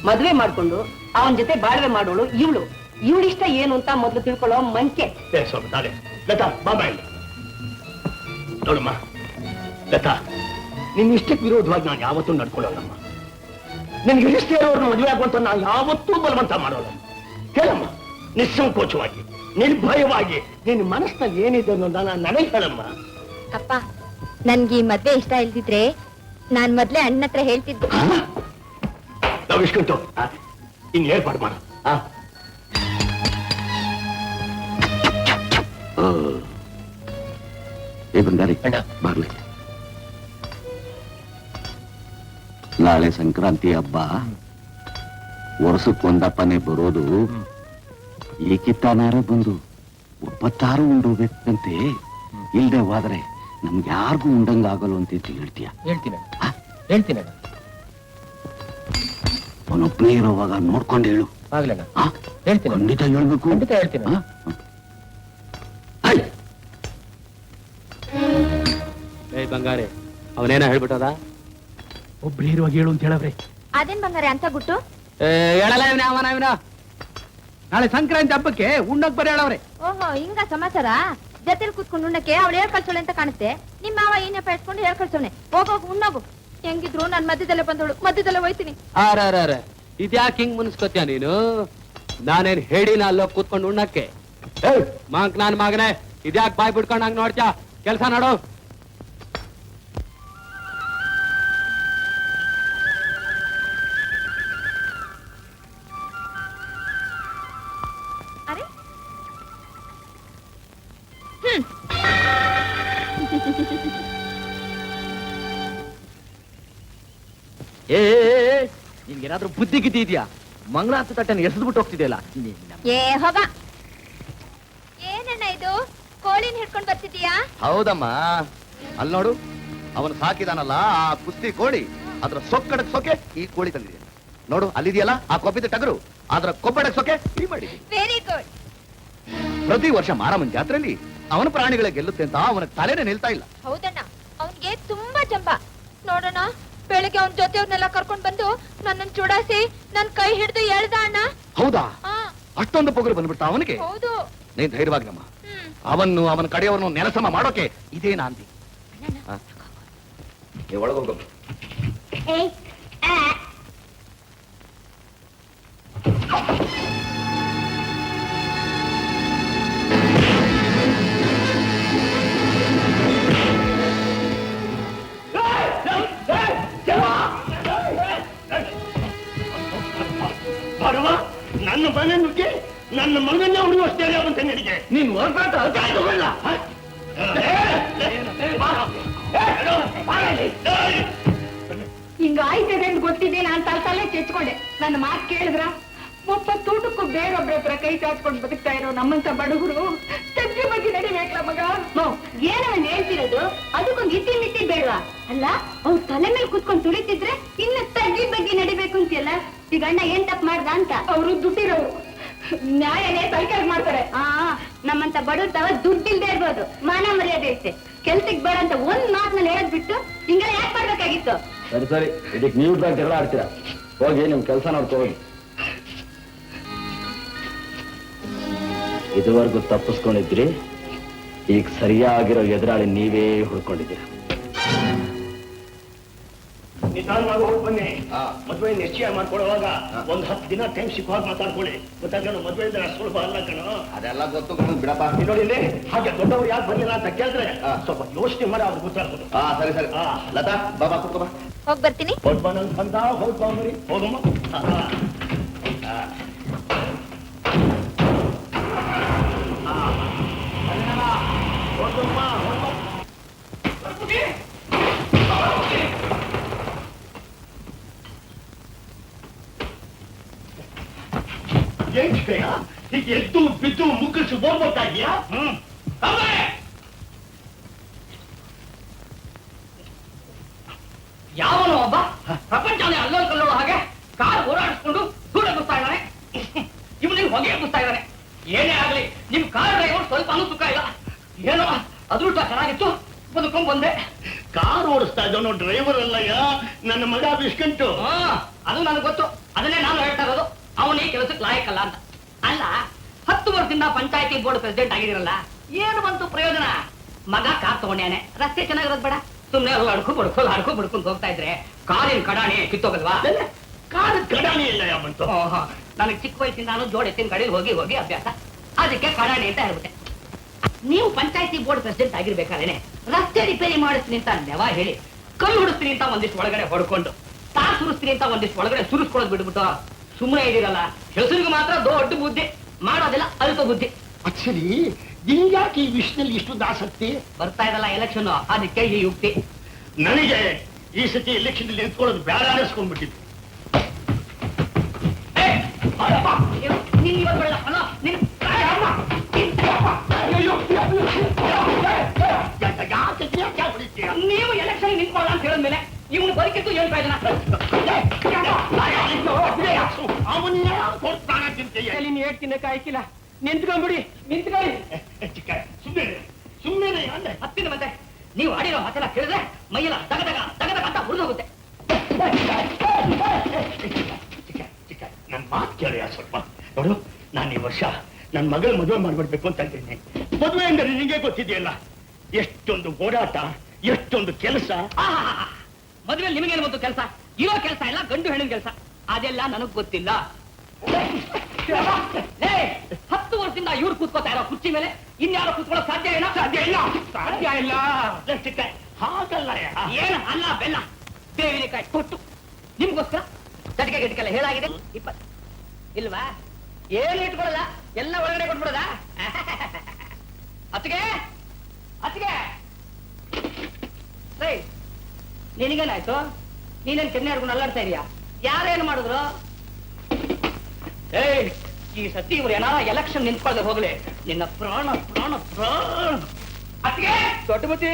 ಮದ್ವೆ ಮಾಡ್ಕೊಂಡು ಅವನ ಜೊತೆ ಬಾಳ್ವೆ ಮಾಡೋಳು ಇವಳು. ಇವಳಿಷ್ಟ ಏನು ಅಂತ ಮೊದ್ಲು ತಿಳ್ಕೊಳ್ಳೋ ಮಂಕೆ. ತಾಳೆ ಲತಾ, ಬಾಬಾ ಇಲ್ಲ ನೋಡಮ್ಮ. ಲತಾ, ನಿನ್ನ ಇಷ್ಟಕ್ಕೆ ವಿರೋಧವಾಗಿ ನಾನು ಯಾವತ್ತೂ ನಡ್ಕೊಳ್ಳೋಲ್ಲಮ್ಮ. ನಿನ್ಗೆ ಇಷ್ಟ ಇರೋರ್ನ ಮದುವೆ ಆಗುವಂತ ನಾನು ಯಾವತ್ತೂ ಬಲವಂತ ಮಾಡೋಲ್ಲ. ಹೇಳಮ್ಮ, ನಿಸ್ಸಂಕೋಚವಾಗಿ ನಿರ್ಭಯವಾಗಿ ನಿನ್ನ ಮನಸ್ಸಿನಲ್ಲಿ ಏನಿದೆ ಅನ್ನೋದನ್ನ ನನಗೆ ಹೇಳಮ್ಮ. ಅಪ್ಪ, ನನ್ಗೆ ಈ ಮದ್ವೆ ಇಷ್ಟ ಇಲ್ದಿದ್ರೆ ನಾನ್ ಮೊದ್ಲೇ ಅಣ್ಣ ಹತ್ರ ಹೇಳ್ತಿದ್ದೆ. ನಾವು ಇಸ್ಕೊಂತು ಇನ್ ಏರ್ಪಾಡು ಮಾಡ. ಏ ಬಂಗಾರಿ ಬರ್ಲಿ. ನಾಳೆ ಸಂಕ್ರಾಂತಿ ಹಬ್ಬ, ವರ್ಷಕ್ಕೊಂದಪ್ಪನೇ ಬರೋದು. ಈ ಕಿತ್ತಾನಾರ ಬಂದು ಒಪ್ಪತ್ತಾರು ಉಂಡೋಗ್ಬೇಕಂತೆ. ಇಲ್ದೆ ಹೋದ್ರೆ ನಮ್ಗೆ ಯಾರಿಗೂ ಉಂಡಂಗಾಗಲ್ಲ ಅಂತ ಹೇಳ್ತೀಯ? ಹೇಳ್ತೀನಿ ಅವನೊಬ್ಬನೇ ಇರೋವಾಗ ನೋಡ್ಕೊಂಡು ಹೇಳು. ಆಗ್ಲೇನ ಆ? ಹೇಳ್ತೀನಿ. ಖಂಡಿತ ಹೇಳ್ಬೇಕು. ಖಂಡಿತ ಹೇಳ್ತೀನಿ. ಆ? ಐ! ಏ ಬಂಗಾರೆ, ಅವನೇನ ಹೇಳ್ಬಿಟ್ಟದ? ಒಬ್ರು ಇರುವಾಗ ಹೇಳು ಅಂತ ಹೇಳವ್ರೆ. ಅದೇನ್ ಬಂಗಾರೆ ಅಂತ ಗುಟ್ಟು? ಹೇಳಲ್ಲ ಇವನ ನಾಳೆ ಸಂಕ್ರಾಂತಿ ಹಬ್ಬಕ್ಕೆ ಉಣ್ಣಕ್ ಬರೀ ಹೇಳವ್ರೆ. ಓಹೋ, ಹಿಂಗ ಸಮಾಚಾರ. ಜೊತೆಲಿ ಕೂತ್ಕೊಂಡು ಉಣ್ಣಕ್ಕೆ ಅವಳು ಹೇಳ್ ಕಳ್ಸೋಳೆ ಅಂತ ಕಾಣುತ್ತೆ. ನಿಮ್ಮ ಮಾವ ಏನಪ್ಪ ಇಟ್ಕೊಂಡು ಹೇಳ್ ಕಳ್ಸೋನೆ. ಹೋಗೋಗು ಉಣ್ಣೋಗು. ಹೆಂಗಿದ್ರು ನಾನ್ ಮಧ್ಯದಲ್ಲೇ ಬಂದೋಳು, ಮಧ್ಯದಲ್ಲೇ ಹೋಯ್ತೀನಿ. ಇದ್ಯಾಕೆ ಹಿಂಗ್ ಮುನ್ಸ್ಕೊತ್ಯ ನೀನು? ನಾನೇನ್ ಹೇಳಿನ ಅಲ್ಲೋಗ್ ಕೂತ್ಕೊಂಡು ಉಣ್ಣಕ್ಕೆ? ಮಾಂಕ್ ನಾನ್ ಮಗನೇ, ಇದ್ಯಾಕ್ ಬಾಯ್ ಬಿಡ್ಕೊಂಡ್ ಹಂಗ್ ನೋಡ್ತ್ಯಾ? ಕೆಲ್ಸ ನೋಡು. ಅರೆ ನಿನ್ಗೇನಾದ್ರೂ ಬುದ್ಧಿ ಗಿದ್ದಿ ಇದೆಯಾ? ಮಂಗಳಾರತಿ ತಟ್ಟೆನ ಎಸೆದ್ಬಿಟ್ಟು ಹೋಗ್ತಿದೆಯಲ್ಲ. ಏ ಹೋಗ. ಏನಣ್ಣ ಇದು, ಕೋಳಿನ ಹಿಡ್ಕೊಂಡ್ ಬರ್ತಿದೀಯಾ? ಹೌದಮ್ಮ, ಅಲ್ಲಿ ನೋಡು, ಅವನು ಸಾಕಿದಾನಲ್ಲ ಆ ಕುಸ್ತಿ ಕೋಳಿ, ಅದ್ರ ಸೊಕ್ಕಡಕ್ ಸೊಕ್ಕೆ ಈ ಕೋಳಿ ತಂದಿದೆ. ನೋಡು ಅಲ್ಲಿದೆಯಲ್ಲ ಆ ಕೊಬ್ಬಿದ ಟಗರು, ಅದ್ರ ಕೊಬ್ಬಡಕ್ ಸೊಕ್ಕೆ ಈ ಮಾಡಿದೆ. Very good. ಪ್ರತಿ ವರ್ಷ ಮಾರಮ್ಮನ ಜಾತ್ರೆಯಲ್ಲಿ ಅವನ ಪ್ರಾಣಿಗಳ ಗೆಲ್ಲುತ್ತೆ ಅಂತ ಅವನ ತಲೆನೇ ನಿಲ್ತಾ ಇಲ್ಲ. ಹೌದಣ್ಣ, ಅವನ್ಗೆ ತುಂಬಾ ಜಂಬ. ನೋಡೋಣ, ಬೆಳಿಗ್ಗೆ ಅವನ ಜೊತೆಯವ್ರನ್ನೆಲ್ಲ ಕರ್ಕೊಂಡ್ ಬಂದು ನನ್ನನ್ ಚುಡಾಸಿ ನನ್ ಕೈ ಹಿಡಿದು ಎಳ್ದ ಅಣ್ಣ. ಹೌದಾ? ಆ, ಅಷ್ಟೊಂದು ಪೊಗರು ಬಂದ್ಬಿಡ್ತಾ ಅವನಿಗೆ? ಹೌದು. ನೀನ್ ಧೈರ್ಯವಾಗ್ಲಮ್ಮ. ಅವನ್ನು ಅವನ ಕಡೆಯವರನ್ನು ನೆಲಸಮ ಮಾಡೋಕೆ ಇದೇ ನಾಂದಿ. ಒಳಗೋಗ. ನನ್ನ ಮನೆ ನುಗ್ಗಿ ನನ್ನ ಮಗನ್ನೇ ಉಳಿಯುವಷ್ಟೇ ಅಂತ ನನಗೆ ನೀನು ಹೊರಪಾಟ ಹಿಂಗ ಆಯ್ತದೆ ಅಂತ ಗೊತ್ತಿದೆ. ನಾನ್ ತಲೆ ಚೆಚ್ಕೊಂಡೆ. ನನ್ನ ಮಾತು ಕೇಳಿದ್ರ ಒಬ್ಬ ತೂಟಕ್ಕೂ ಬೇರೊಬ್ಬರ ಹತ್ರ ಕೈ ಚಾಚ್ಕೊಂಡು ಬದುಕ್ತಾ ಇರೋ ನಮ್ಮಂತ ಬಡಗರು ತಗ್ಗಿ ಬಗ್ಗೆ ನಡಿಬೇಕಲ್ಲ ಮಗ. ಏನವನ್ ಹೇಳ್ತಿರೋದು? ಅದಕ್ಕೊಂದು ಇತಿ ಬೇಡವಾ? ಅಲ್ಲ, ಅವ್ರ ತಲೆ ಮೇಲೆ ಕುತ್ಕೊಂಡು ತುಳಿತಿದ್ರೆ ಇನ್ನು ತಗ್ಗಿ ಬಗ್ಗೆ ನಡಿಬೇಕು ಅಂತೀಯಲ್ಲ. ಈಗ ಅಣ್ಣ ಏನ್ ತಪ್ಪು ಮಾಡ್ದ ಅಂತ? ಅವರು ದುಡ್ಡಿರೋರು, ನ್ಯಾಯನೇ ತಲೆಕಾಗಿ ಮಾಡ್ತಾರೆ. ನಮ್ಮಂತ ಬಡವ್ರ ದುಡ್ಡಿಲ್ದೇ ಇರ್ಬೋದು, ಮಾನ ಮರ್ಯಾದೆ ಇರುತ್ತೆ. ಕೆಲ್ಸಕ್ಕೆ ಬೇಡ ಅಂತ ಒಂದ್ ಮಾತನ್ನ ಹೇಳದ್ ಬಿಟ್ಟು ಹಿಂಗೆಲ್ಲ ಯಾಕೆ ಮಾಡ್ಬೇಕಾಗಿತ್ತು? ಸರಿ, ಇದಕ್ಕೆ ನೀವು ಜಗಳ ಆಡ್ತೀರಾ? ಹೋಗಿ ನಿಮ್ ಕೆಲಸ ನೋಡ್ಕೋಗಿ. ಇದುವರೆಗೂ ತಪ್ಪಿಸ್ಕೊಂಡಿದ್ರಿ, ಈಗ ಸರಿಯಾಗಿರೋ ಎದುರಾಳಿ ನೀವೇ ಹುಡ್ಕೊಂಡಿದ್ದೀರಾ. ನಿಧಾನವಾಗಿ ಹೋಗಿ ಬನ್ನಿ. ಮದ್ವೆ ನಿಶ್ಚಯ ಮಾಡ್ಕೊಳ್ಳುವಾಗ ಒಂದ್ 10 ದಿನ ಟೈಮ್ ಸಿಕ್ಕುವಾಗ ಮಾತಾಡ್ಕೊಳ್ಳಿ. ಗೊತ್ತಾಗಣ, ಮದ್ವೆ ಇದ್ರೆ ಸ್ವಲ್ಪ ಅಲ್ಲ ಕಣೋ. ಅದೆಲ್ಲ ಗೊತ್ತು ಬಿಡಪ್ಪ. ನೋಡಿ, ಹಾಗೆ ದೊಡ್ಡವ್ರು ಯಾಕೆ ಬರ್ಲಿಲ್ಲ ಅಂತ ಕೇಳಿದ್ರೆ ಸ್ವಲ್ಪ ಯೋಚನೆ ಮಾಡಿ ಅವ್ರಿಗೆ ಗೊತ್ತಾಗ್ತದೆ. ಸರಿ ಸರಿ. ಲತಾ ಬಾಬಾ ಕುತ್ಕೋ ಬಾ. ಹೋಗ್ ಬರ್ತೀನಿ. ಹೋಗ್ ಬಾ ನನ್ ಬಂದ, ಹೋಗ್ ಬಾ ಮರಿ, ಹೋಗಮ್ಮ. ಹೀಗೆ ಎದ್ದು ಬಿದ್ದು ಮುಗ್ಗಿಸಿ ಹೋಗ್ಬೇಕಾಗಿಯಾ? ಯಾವನು ಒಬ್ಬ ಪ್ರಪಂಚನೇ ಅಲ್ಲೋಲ್ ಕಲ್ಲೋಳು ಹಾಗೆ ಕಾಲು ಓಡಾಡಿಸ್ಕೊಂಡು ದೂರ ಎಬ್ಬಿಸ್ತಾ ಇದ್ದಾನೆ. ಇವನಿಗೆ ಹೊಗೆ ಎಬ್ಬಿಸ್ತಾ ಇದ್ದಾನೆ. ಏನೇ ಆಗ್ಲಿ, ನಿಮ್ ಕಾರ್ ಡ್ರೈವರ್ ಸ್ವಲ್ಪ ಸುಖ ಇಲ್ಲ. ಏನೋ ಅದೃಷ್ಟ ಚೆನ್ನಾಗಿತ್ತು, ಬದುಕೊಂಡ್ ಬಂದೆ. ಕಾರ್ ಓಡಿಸ್ತಾ ಇದ್ದವನು ಡ್ರೈವರ್ ಅಲ್ಲಯ್ಯ, ನನ್ನ ಮಗ ಬಿಸ್ಕಂಟು. ಅದು ನನಗೆ ಗೊತ್ತು. ಅದನ್ನೇ ನಾನು ಹೇಳ್ತಾ ಇರೋದು, ಅವನೇ ಕೆಲಸಕ್ಕೆ ಲಾಯಕಲ್ಲ ಅಂತ. ಅಲ್ಲ, 10 ವರ್ಷದಿಂದ ಪಂಚಾಯತಿ ಬೋರ್ಡ್ ಪ್ರೆಸಿಡೆಂಟ್ ಆಗಿದಿರಲ್ಲ, ಏನು ಬಂತು ಪ್ರಯೋಜನ? ಮಗ ಕಾರ್ ತಗೊಂಡ್ಯಾನೆ, ರಸ್ತೆ ಚೆನ್ನಾಗಿರೋದು ಬೇಡ, ಸುಮ್ನೆ ಅಡ್ಕೊ ಬಡ್ಕೊಂಡ್ ಹೋಗ್ತಾ ಇದ್ರೆ ಕಾರಿನ ಕಡಾಣಿ ಕಿತ್ತೋಗಲ್ವಾ? ಕಾರ್ ಕಡಾಣಿ ಇಲ್ಲ ಯಾವಂತು. ನನಗೆ ಚಿಕ್ಕ ವಯಸ್ಸಿಂದ ನಾನು ಜೋಡಿ ಎತ್ತಿನ ಗಾಡಿ ಹೋಗಿ ಅಭ್ಯಾಸ, ಅದಕ್ಕೆ ಕಡಾಣಿ ಅಂತ ಹೇಳ್ಬಿಟ್ಟೆ. ನೀವು ಪಂಚಾಯತಿ ಬೋರ್ಡ್ ಪ್ರೆಸಿಡೆಂಟ್ ಆಗಿರ್ಬೇಕಾದ್ರೆ ರಸ್ತೆ ರಿಪೇರಿ ಮಾಡಿಸ್ತೀನಿ ಅಂತ ನೆವ ಹೇಳಿ, ಕಲ್ಲು ಹುಡಿಸ್ತೀನಿ ಅಂತ ಒಂದಿಷ್ಟು ಒಳಗಡೆ ಹೊಡ್ಕೊಂಡು, ತಾರ್ ಸುರಿಸ್ತೀನಿ ಅಂತ ಒಂದಿಷ್ಟು ಒಳಗಡೆ ಸುರಿಸ್ಕೊಳ್ಳೋದು ಬಿಡ್ಬಿಟ್ಟು ಸುಮ್ಮನೆ ಇದಿರಲ್ಲ. ಹೆಸರಿಗೆ ಮಾತ್ರ ದೊಡ್ಡ ಬುದ್ಧಿ, ಮಾಡೋದೆಲ್ಲ ಅಲ್ಪ ಬುದ್ಧಿ. ಆಕ್ಚುಲಿ ನಿಂಗ್ಯಾಕೆ ಈ ವಿಷಯದಲ್ಲಿ ಇಷ್ಟೊಂದು ಆಸಕ್ತಿ? ಬರ್ತಾ ಇದಲ್ಲ ಎಲೆಕ್ಷನ್, ಅದಕ್ಕೆ ಈ ಯುಕ್ತಿ. ನನಗೆ ಈ ಸತಿ ಎಲೆಕ್ಷನ್ ನಿಂತ್ಕೊಳ್ಳೋದು ಬೇಡ ಅನಿಸ್ಕೊಂಡ್ಬಿಟ್ಟಿತ್ತು. ನೀನ್ ಇವತ್ತು ಬೇಡ, ಅಲ್ಲ, ನೀನು ನೀವು ಎಲೆಕ್ಷನ್ ನಿಂತ್ಕೊಳ್ಳ ಅಂತ ಹೇಳಿದ್ಮೇಲೆ ಇವನು ಬದುಕಿತ್ತು ಏನು ಪ್ರಯೋಜನ? ನೀನು ಹೇಳ್ತೀನಿ ಕಾಯ್ಕಿಲ್ಲ, ನಿಂತ್ಕೊಂಡ್ಬಿಡಿ, ನಿಂತ್ಕೊಳ್ಳಿ. ಸುಮ್ಮನೆ ಹತ್ತಿನ ಮತ್ತೆ ನೀವು ಆಡಿರೋ ಮಾತೆಲ್ಲ ಕೇಳಿದ್ರೆ ಮೈಯೆಲ್ಲ ದಗದಗ ದಗದಗ ಅಂತ ಹುರಿದೋಗುತ್ತೆ. ನನ್ ಮಾತು ಕೇಳಿ ಸ್ವಲ್ಪ. ನೋಡು, ನಾನು ಈ ವರ್ಷ ನನ್ನ ಮಗಳ ಮದುವೆ ಮಾಡ್ಬಿಡ್ಬೇಕು ಅಂತ ಇದ್ದೀನಿ. ಮದುವೆ ಅಂದರೆ ನಿಮಗೆ ಗೊತ್ತಿದೆಯಲ್ಲ, ಎಷ್ಟೊಂದು ಓಡಾಟ, ಎಷ್ಟೊಂದು ಕೆಲಸ. ಮದುವೆ ನಿಮಗೇನು ಗೊತ್ತು ಕೆಲಸ? ಇರೋ ಕೆಲಸ ಎಲ್ಲ ಗಂಡು ಹೆಣ್ಣಿನ ಕೆಲಸ, ಅದೆಲ್ಲ ನನಗ್ ಗೊತ್ತಿಲ್ಲ. 10 ವರ್ಷದಿಂದ ಇವ್ರು ಕೂತ್ಕೋತಾ ಇರೋ ಕುರ್ಚಿ ಮೇಲೆ ಇನ್ಯಾರು ಕೂತ್ಕೊಳ್ಳೋಕೆ ಸಾಧ್ಯ ಇಲ್ಲ? ಸಾಧ್ಯ ಇಲ್ಲ, ಸಾಧ್ಯ ಇಲ್ಲ. ಹಾಗಲ್ಲ. ಏನು ಅಲ್ಲ ಬೆಲ್ಲ ಬೇವಿನಕಾಯಿ ಕೊಟ್ಟು ನಿಮ್ಗೋಸ್ಕರ ಗಟ್ಟಿಗೆ ಗಟ್ಟಿಗೆಲ್ಲ ಹೇಳಾಗಿದೆ. 20 ಇಲ್ವಾ? ಏನು ಇಟ್ಕೊಳ್ಳಲ್ಲ, ಎಲ್ಲ ಒಳಗಡೆ ಕೊಟ್ಬಿಡೋದಾ? ಅತ್ತಿಗೆ ಅತ್ತಿಗೆ ಸರಿ, ನಿನಗೇನಾಯ್ತು? ನೀನೇನು ಕೆನ್ನೆ ಹಿಡ್ಕೊಂಡು ಅಲ್ಲಾಡ್ತಾ ಇದೀಯಾ? ಯಾರೇನು ಮಾಡಿದ್ರು? ಈ ಸತಿ ಇವ್ರು ಏನಾರ ಎಲೆಕ್ಷನ್ ನಿಂತ್ಕೊಳ್ಳದೆ ಹೋಗ್ಲಿ, ನಿನ್ನ ಪ್ರಾಣ ಪ್ರಾಣ ಪ್ರಾಣ. ಅತ್ತಿಗೆ ದೊಡ್ಡ ಬುದ್ಧಿ,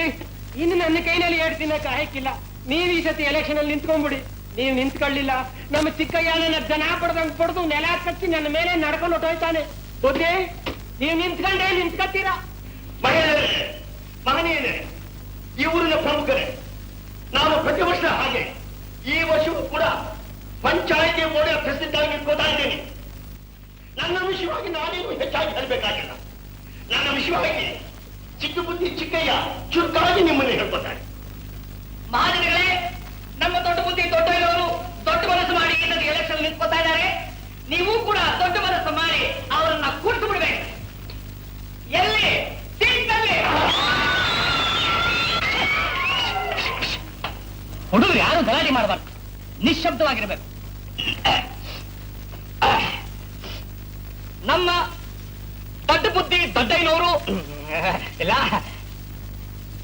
ಇನ್ನು ನನ್ನ ಕೈನಲ್ಲಿ ಹೇಳ್ತಿನ ಕಾಯಕಿಲ್ಲ. ನೀವು ಈ ಸತಿ ಎಲೆಕ್ಷನ್ ಅಲ್ಲಿ ನಿಂತ್ಕೊಂಡ್ಬಿಡಿ. ನೀವು ನಿಂತ್ಕೊಳ್ಳಿಲ್ಲ, ನಮ್ಮ ಚಿಕ್ಕಯ್ಯನ ಜನ ಪಡೆದಂಗ್ ಪಡೆದು ನೆಲ ಕಚ್ಚಿ ನನ್ನ ಮೇಲೆ ನಡ್ಕೊಂಡು ಹೊಟ್ಟೋಯ್ತಾನೆ. ಬುದ್ಧಿ, ನೀವು ನಿಂತ್ಕೊಂಡೇ ನಿಂತ್ಕೊತೀರಾ? ಮಹನೀಯರೇ, ಈ ಊರಿನ ಪ್ರಮುಖರೇ, ನಾನು ಪ್ರತಿ ವರ್ಷ ಹಾಗೆ ಈ ವರ್ಷವೂ ಕೂಡ ಪಂಚಾಯಿತಿ ಬೋರ್ಡ್ ಪ್ರೆಸಿಡೆಂಟ್ ಆಗಿ ಇಟ್ಕೋತಾ ಇದ್ದೇನೆ. ನನ್ನ ವಿಷಯವಾಗಿ ನಾನೇನು ಹೆಚ್ಚಾಗಿ ಹೇಳಬೇಕಾಗಿಲ್ಲ. ನನ್ನ ವಿಷಯವಾಗಿ ಚಿಕ್ಕ ಬುದ್ಧಿ ಚಿಕ್ಕಯ್ಯ ಚುರುಕಾಗಿ ನಿಮ್ಮನ್ನು ಹೇಳ್ಕೊತಾರೆ. ಮಹಾಜನಗಳೇ, ನಮ್ಮ ದೊಡ್ಡ ಬುದ್ಧಿ ದೊಡ್ಡ ಇರೋರು ದೊಡ್ಡ ಮನಸ್ಸು ಮಾಡಿ ಇನ್ನೊಂದು ಎಲೆಕ್ಷನ್ ನಿಂತ್ಕೋತಾ ಇದ್ದಾರೆ. ನೀವು ಕೂಡ ದೊಡ್ಡ ಮನಸ್ಸು ಮಾಡಿ ಅವರನ್ನ ಕೂರಿಸಿ ಬಿಡ್ಬೇಕು. ಎಲ್ಲಿ? ಸೀಟಲ್ಲಿ. ಹುಡುಗರು ಯಾರು ಗಲಾಟೆ ಮಾಡಬಾರ್ದು, ನಿಶ್ಶಬ್ದವಾಗಿರ್ಬೇಕು. ನಮ್ಮ ದೊಡ್ಡ ಬುದ್ಧಿ ದೊಡ್ಡಯ್ಯನವರು ಇಲ್ಲ,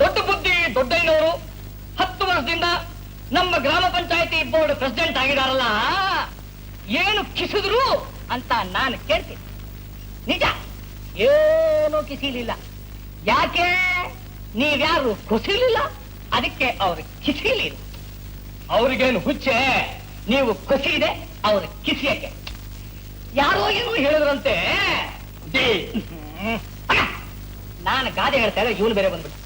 ದೊಡ್ಡ ಬುದ್ಧಿ ದೊಡ್ಡಯ್ಯನವರು 10 ವರ್ಷದಿಂದ ನಮ್ಮ ಗ್ರಾಮ ಪಂಚಾಯತಿ ಬೋರ್ಡ್ ಪ್ರೆಸಿಡೆಂಟ್ ಆಗಿದಾರಲ್ಲ, ಏನು ಕಿಸಿದ್ರು ಅಂತ ನಾನು ಕೇಳ್ತೀನಿ. ನಿಜ, ಏನು ಕಿಸಿಲಿಲ್ಲ. ಯಾಕೆ? ನೀವ್ಯಾರು ಕುಸಿಲಿಲ್ಲ, ಅದಕ್ಕೆ ಅವ್ರು ಕಿಸಿಲಿಲ್ಲ. ಅವ್ರಿಗೇನು ಹುಚ್ಚೆ, ನೀವು ಕುಸಿದೆ ಅವ್ರ ಕಿಸಿಯಕ್ಕೆ. ಯಾರೋ ಏನೋ ಹೇಳಿದ್ರಂತೆ. ನಾನು ಗಾದೆ ಹೇಳ್ತಾ ಇದ್ದೆ, ಇವನು ಬೇರೆ ಬಂದ್ಬಿಟ್ಟು.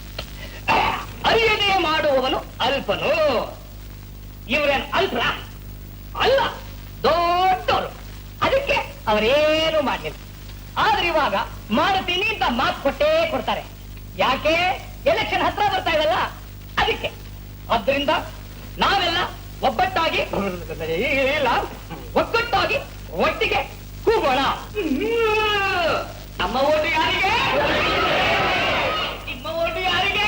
ಅರಿಯದೆ ಮಾಡುವವನು ಅಲ್ಪನು. ಇವರೇನು ಅಲ್ಪರ? ಅಲ್ಲ, ದೊಡ್ಡವರು. ಅದಕ್ಕೆ ಅವರೇನು ಮಾಡಲಿಲ್ಲ. ಆದ್ರೆ ಇವಾಗ ಮಾಡ್ತೀನಿ ಅಂತ ಮಾತು ಕೊಟ್ಟೇ ಕೊಡ್ತಾರೆ. ಯಾಕೆ? ಎಲೆಕ್ಷನ್ ಹತ್ರ ಬರ್ತಾ ಇದಲ್ಲ, ಅದಕ್ಕೆ. ಆದ್ರಿಂದ ನಾವೆಲ್ಲ ಒಬ್ಬಟ್ಟಾಗಿ ಇಲ್ಲ, ಒಗ್ಗಟ್ಟಾಗಿ ಒಟ್ಟಿಗೆ ಕೂಗೋಣ. ನಮ್ಮ ಓಟು ಯಾರಿಗೆ? ನಿಮ್ಮ ಓಟು ಯಾರಿಗೆ?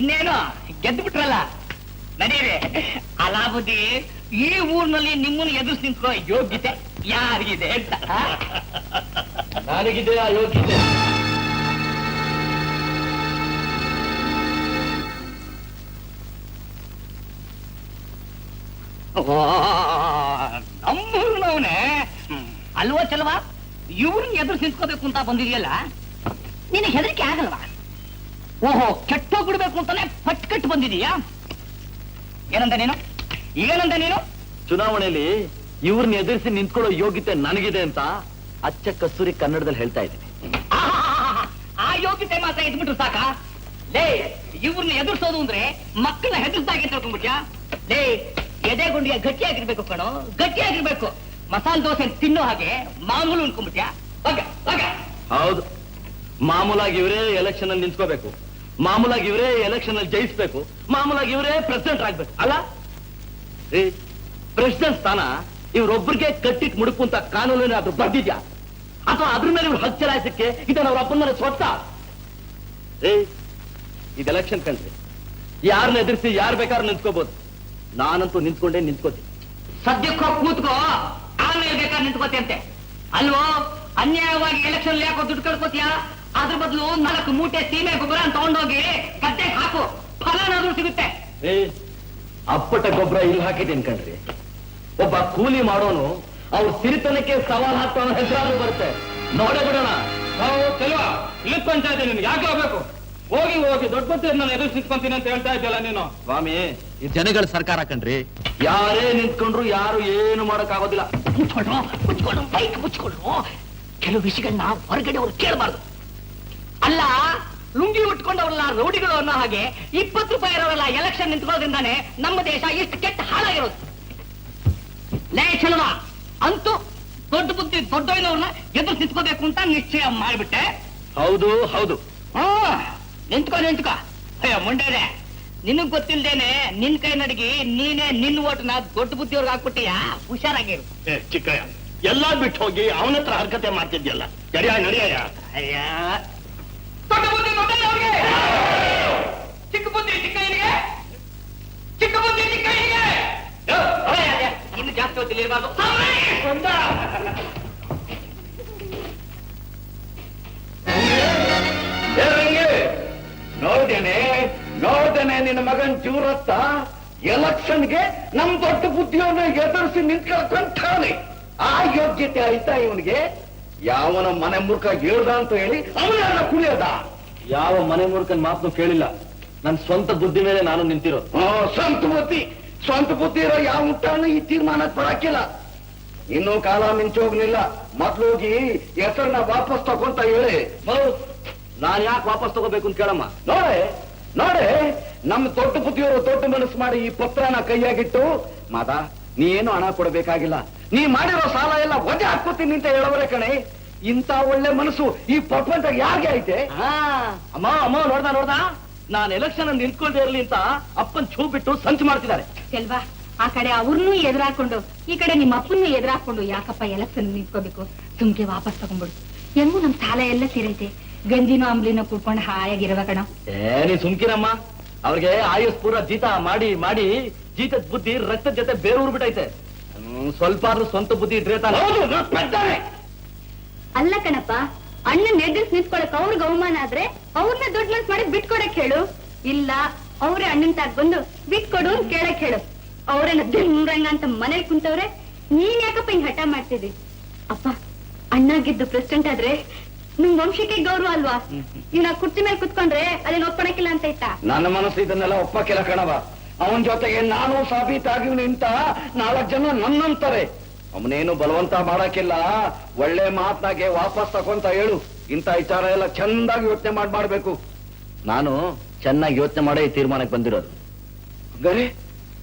ಇನ್ನೇನು ಗೆದ್ದು ಬಿಟ್ರಲ್ಲ, ನಡೀರಿ. ಅಲಾಬುದ್ದಿ, ಈ ಊರಿನಲ್ಲಿ ನಿಮ್ಮನ್ನು ಎದುರಿಸಿ ನಿಂತ್ಕೋ ಯೋಗ್ಯತೆ ಯಾರಿಗಿದೆ ಅಂತ? ನನಗಿದೆ ಆ ಯೋಗ್ಯತೆ. ನಮ್ಮೂರಿನವನೇ ಅಲ್ವಾ ಚಲವಾ? ಇವ್ರನ್ನ ಎದುರಿಸಿ ನಿಂತ್ಕೋಬೇಕು ಅಂತ ಬಂದಿದೆಯಲ್ಲ, ನಿನಗೆ ಹೆದರಿಕೆ ಆಗಲ್ವಾ? ಓಹೋ, ಕೆಟ್ಟೋಗ್ಬಿಡ್ಬೇಕು ಅಂತಾನೆ ಪಟ್ಕಟ್ಟು ಬಂದಿದೀಯಾ? ಏನಂತ ನೀನು? ಏನಂತ ನೀನು? ಚುನಾವಣೆಯಲ್ಲಿ ಇವ್ರನ್ನ ಎದುರಿಸಿ ನಿಂತ್ಕೊಳ್ಳೋ ಯೋಗ್ಯತೆ ನನಗಿದೆ ಅಂತ ಅಚ್ಚ ಕಸ್ತೂರಿ ಕನ್ನಡದಲ್ಲಿ ಹೇಳ್ತಾ ಇದ್ದೀನಿ. ಆ ಯೋಗ್ಯತೆ ಮಾತ್ರ ಇದ್ಬಿಟ್ರು ಸಾಕ? ಲೇ, ಇವ್ರನ್ನ ಎದುರಿಸೋದು ಅಂದ್ರೆ ಮಕ್ಕಳನ್ನ ಹೆದರ್ಸ್ದಾಗೆ ತಿಳ್ಕೊಂಡ್ಬಿಟ್ಯಾ? ಲೇ, ಎದೆಗುಂಡಿಯ ಗಟ್ಟಿಯಾಗಿರ್ಬೇಕು ಕಣೋ, ಗಟ್ಟಿಯಾಗಿರ್ಬೇಕು. ಮಸಾಲೆ ದೋಸೆ ತಿನ್ನೋ ಹಾಗೆ ಮಾಮೂಲು ಅನ್ಕೊಂಡ್ಬಿಟ್ಯಾ? ಹೌದು, ಮಾಮೂಲಾಗಿ ಇವರೇ ಎಲೆಕ್ಷನ್ ಅಲ್ಲಿ ನಿಂತ್ಕೋಬೇಕು, ಮಾಮೂಲಾಗಿ ಇವರೇ ಎಲೆಕ್ಷನ್ ಅಲ್ಲಿ ಜಯಿಸ್ಬೇಕು, ಮಾಮೂಲಾಗಿ ಇವರೇ ಪ್ರೆಸಿಡೆಂಟ್ ಆಗ್ಬೇಕು. ಅಲ್ಲ ಪ್ರೆಸಿಡೆಂಟ್ ಸ್ಥಾನ ಇವ್ರೊಬ್ಬರಿಗೆ ಕಟ್ಟಿಟ್ ಮುಡುಕು ಅಂತ ಕಾನೂನು ಅದು ಬರ್ದಿದ್ಯಾ? ಅಥವಾ ಅದ್ರ ಮೇಲೆ ಇವ್ರು ಹಕ್ಕು ಚಲಾಯಿಸಕ್ಕೆ ಇದನ್ನ ಅವ್ರ ಅಪ್ಪನ ಸ್ವತ್ತ? ಇದು ಎಲೆಕ್ಷನ್ ಕಂಡ್ರಿ, ಯಾರನ್ನ ಎದುರಿಸಿ ಯಾರು ಬೇಕಾದ್ರೂ ನಿಂತ್ಕೋಬಹುದು. ನಾನಂತೂ ನಿಂತ್ಕೊಂಡೇ ನಿಂತ್ಕೋತೀನಿ. ಸದ್ಯಕ್ಕೋ ಕೂತ್ಕೋ, ಆಮೇಲೆ ಬೇಕಾದ್ರೆ ನಿಂತ್ಕೋತಿ ಅಂತೆ ಅಲ್ವೋ? ಅನ್ಯಾಯವಾಗಿ ಎಲೆಕ್ಷನ್ ಯಾಕೋ ದುಡ್ಡು ಕಳ್ಕೊತೀಯ? ಅದ್ರ ಬದಲು 4 ಮೂಟೆ ಸೀಮೆ ಗೊಬ್ಬರ ತಗೊಂಡೋಗಿ ಗದ್ದೆಗೆ ಹಾಕು, ಫಲನಾದ್ರೂ ಸಿಗುತ್ತೆ. ಅಪ್ಪಟ ಗೊಬ್ಬರ ಇಲ್ಲಿ ಹಾಕಿದ್ದೀನಿ ಕಣ್ರಿ. ಒಬ್ಬ ಕೂಲಿ ಮಾಡೋನು ಅವ್ರ ಸಿರಿತನಕ್ಕೆ ಸವಾಲ್ ಹಾಕ್ತಾನ ಹೆಸರಾದ್ರೂ ಬರುತ್ತೆ. ನೋಡೇ ಬಿಡೋಣ. ನಾವು ಚೆಲುವ ಇಲ್ಲಿ ಪಂಚಾಯತಿ ನಿನ್ಗೆ ಯಾಕೆ ಹೋಗ್ಬೇಕು? ಹೋಗಿ ಹೋಗಿ ದೊಡ್ಡ ಬುದ್ಧಿ ನಾನು ಎದುರು ಸಿಕ್ಕೊಂತೀನಿ ಅಂತ ಹೇಳ್ತಾ ಇದ್ದಲ್ಲ ನೀನು. ಸ್ವಾಮಿ, ಈ ಜನಗಳ ಸರ್ಕಾರ ಕಣ್ರಿ. ಯಾರೇ ನಿಂತ್ಕೊಂಡ್ರು ಯಾರು ಏನು ಮಾಡಕ್ ಆಗೋದಿಲ್ಲ. ಮುಚ್ಕೊಂಡು ಬೈಕ್ ಮುಚ್ಕೊಂಡು ಕೆಲವು ವಿಷಯಗಳನ್ನ ಹೊರಗಡೆ ಅವ್ರು ಕೇಳಬಾರ್ದು. ಅಲ್ಲ, ಲುಂಗಿ ಉಟ್ಕೊಂಡವ್ರಲ್ಲ ರೌಡಿಗಳು ಅನ್ನೋ ಹಾಗೆ 20 ರೂಪಾಯಿ ಇರೋರೆಲ್ಲ ಎಲೆಕ್ಷನ್ ನಿಂತ್ಕೊಳ್ಳೋದ್ರಿಂದಾನೆ ನಮ್ಮ ದೇಶ ಎಷ್ಟು ಕೆಟ್ಟ ಹಾಳಾಗಿರೋದು. ಲೇ ಚಲುವ, ಅಂತೂ ದೊಡ್ಡ ಬುದ್ಧಿ ದೊಡ್ಡವ್ರನ್ನ ಎದುರು ನಿಂತ್ಕೋಬೇಕು ಅಂತ ನಿಶ್ಚಯ ಮಾಡ್ಬಿಟ್ಟೆ. ಹೌದು ಹೌದು. ನಿಂತ್ಕೋ. ಅಯ್ಯೋ ಮುಂಡೇನೆ, ನಿನಗ್ ಗೊತ್ತಿಲ್ದೇನೆ ನಿನ್ ಕೈ ನಡಗಿ ನೀನೇ ನಿನ್ ಓಟ್ನ ದೊಡ್ಡ ಬುದ್ಧಿಯವ್ರಿಗೆ ಹಾಕ್ಬಿಟ್ಟಿಯಾ? ಹುಷಾರಾಗಿರು. ಚಿಕ್ಕಯ್ಯ, ಎಲ್ಲಾ ಬಿಟ್ಟು ಹೋಗಿ ಅವನ ಹತ್ರ ಹರ್ಕತೆ ಮಾಡ್ತಿದ್ಯಲ್ಲ. ನಡಿಯ. ಅಯ್ಯ, ದೊಡ್ಡ ಬುದ್ಧಿ ದೊಡ್ಡವ್ರಿಗೆ, ಚಿಕ್ಕ ಬುದ್ಧಿ ಚಿಕ್ಕಯ್ಯನಿಗೆ, ಚಿಕ್ಕ ಬುದ್ಧಿ ಚಿಕ್ಕಯ್ಯನಿಗೆ. ಇನ್ನು ಜಾಸ್ತಿ ಹೊತ್ತಿಲ್ಲ ಇರಬಾರ್ದು. ನೋಡ್ದೇನೆ ನಿನ್ನ ಮಗನ್ ಜೂರತ್ತ ಎಲೆಕ್ಷನ್ಗೆ ನಮ್ ದೊಡ್ಡ ಬುದ್ಧಿಯನ್ನು ಎದುರಿಸಿ ನಿಂತ್ಕೊಂತಾನೆ. ಆ ಯೋಗ್ಯತೆ ಆಯ್ತಾ ಇವನಿಗೆ? ಯಾವನ ಮನೆ ಮುರ್ಕ ಹೇಳ್ದ ಅಂತ ಹೇಳಿ ಅವನ ಕುಡಿಯೋದ? ಯಾವ ಮನೆ ಮೂರ್ಖನ್ ಮಾತನ್ನು ಕೇಳಿಲ್ಲ. ನನ್ ಸ್ವಂತ ಬುದ್ಧಿ ಮೇಲೆ ನಾನು ನಿಂತಿರೋದು. ಸ್ವಂತ ಬುದ್ಧಿ ಇರೋ ಯಾವ ಮುಟ್ಟಾನು ಈ ತೀರ್ಮಾನ ಪಡಕ್ಕಿಲ್ಲ. ಇನ್ನೂ ಕಾಲ ಮಿಂಚೋಗ್ಲಿಲ್ಲ. ಮೊದ್ಲೋಗಿ ಹೆಸರನ್ನ ವಾಪಸ್ ತಗೊಂತ ಹೇಳಿ. ನಾನ್ ಯಾಕೆ ವಾಪಸ್ ತಗೋಬೇಕು ಅಂತ ಕೇಳಮ್ಮ. ನೋಡೆ ನಮ್ ದೊಡ್ಡ ಬುದ್ಧಿಯವರು ದೊಡ್ಡ ಮನಸ್ಸು ಮಾಡಿ ಈ ಪತ್ರನ ಕೈಯಾಗಿಟ್ಟು, ಮಾದ ನೀ ಏನು ಹಣ ಕೊಡಬೇಕಾಗಿಲ್ಲ, ನೀ ಮಾಡಿರೋ ಸಾಲ ಎಲ್ಲ ವಜೆ ಹಾಕೋತೀನಿ ಅಂತ ಹೇಳೋರೆ ಕಣೆ. ಇಂತ ಒಳ್ಳೆ ಮನಸ್ಸು ಈ ಪ್ರಪಂಚ ಯಾರಿಗೆ ಐತೆ? ಅಮ್ಮ ನೋಡ್ದ ನಾನ್ ಎಲೆಕ್ಷನ್ ಅಲ್ಲಿ ನಿಂತ್ಕೊಂಡೇ ಇರ್ಲಿ ಅಂತ ಅಪ್ಪನ್ ಛೂ ಬಿಟ್ಟು ಸಂಚು ಮಾಡ್ತಿದ್ದಾರೆ. ಚೆಲ್ವಾ, ಆ ಕಡೆ ಅವ್ರನ್ನೂ ಎದುರಾಕೊಂಡು ಈ ಕಡೆ ನಿಮ್ಮ ಅಪ್ಪನ್ನೂ ಎದುರಾಕೊಂಡು ಯಾಕಪ್ಪ ಎಲೆಕ್ಷನ್ ನಿಂತ್ಕೋಬೇಕು? ಸುಮ್ಕೆ ವಾಪಸ್ ತಗೊಂಡ್ಬಿಡು. ಹೆಂಗೂ ನಮ್ ಸಾಲ ಎಲ್ಲ ತೀರೈತೆ. ಗಂಜಿನೋ ಅಂಬ್ಲಿನೋ ಕುಡ್ಕೊಂಡು ಹಾಯಾಗಿರುವ ಕಣ. ನೀ ಸುಮ್ಕಿರಮ್ಮ. ಅವ್ರಿಗೆ ಆಯುಷ್ ಪೂರ ಜೀತ ಮಾಡಿ ಮಾಡಿ ಜೀತದ ಬುದ್ಧಿ ರಕ್ತದ ಜೊತೆ ಬೇರೂರ್ ಬಿಟ್ಟೈತೆ. ಸ್ವಲ್ಪ ಆದ್ರೂ ಸ್ವಂತ ಬುದ್ಧಿ ಇದ್ರೆ ತಾನೆ. ಅಲ್ಲ ಕಣಪ್ಪ, ಅಣ್ಣನ್ ಎದುರಿಸಿ ನಿಂತ್ಕೊಳಕ್ ಅವ್ರಿಗೆ ಅವಮಾನ ಆದ್ರೆ ಅವ್ರನ್ನ ದೊಡ್ಡ ಮನ್ಸ್ ಮಾಡಿ ಬಿಟ್ಕೊಡಕ್ ಹೇಳು. ಇಲ್ಲ, ಅವ್ರೇ ಅಣ್ಣನ್ ತಾಕ್ ಬಂದು ಬಿಟ್ಕೊಡು ಅಂತ ಕೇಳಕ್ ಹೇಳು. ಅವ್ರೇನ ದಿಂಗ್ರಂಗ ಅಂತ ಮನೇಲಿ ಕುಂತವ್ರೆ, ನೀನ್ ಯಾಕಪ್ಪ ಹಿಂಗ್ ಹಠ ಮಾಡ್ತಿದ್ದಿ? ಅಪ್ಪ, ಅಣ್ಣ ಗೆದ್ದು ಪ್ರೆಸಿಡೆಂಟ್ ಆದ್ರೆ ನಿಮ್ ವಂಶಕ್ಕೆ ಗೌರವ ಅಲ್ವಾ? ಇವ್ನ ಕುರ್ಚಿ ಮೇಲೆ ಕುತ್ಕೊಂಡ್ರೆ ಅದನ್ನ ಒಪ್ಪಣಕ್ಕಿಲ್ಲ ಅಂತ ಇತ್ತ? ನನ್ನ ಮನಸ್ಸು ಇದನ್ನೆಲ್ಲ ಒಪ್ಪಕ್ಕಿಲ್ಲ ಕಣವ. ಅವನ ಜೊತೆಗೆ ನಾನು ಸಾಬೀತಾಗಿ ನಿಂತ 4 ಜನ ನನ್ನಂತಾರೆ. ಅವನೇನು ಬಲವಂತ ಮಾಡಕ್ಕಿಲ್ಲ. ಒಳ್ಳೆ ಮಾತ್ನಾಗೆ ವಾಪಸ್ ತಕೊಂತ ಹೇಳು. ಇಂಥ ವಿಚಾರ ಎಲ್ಲ ಚಂದಾಗಿ ಯೋಚನೆ ಮಾಡ್ಬೇಕು. ನಾನು ಚೆನ್ನಾಗಿ ಯೋಚನೆ ಮಾಡೇ ಈ ತೀರ್ಮಾನಕ್ಕೆ ಬಂದಿರೋದು. ಹಂಗಾರೆ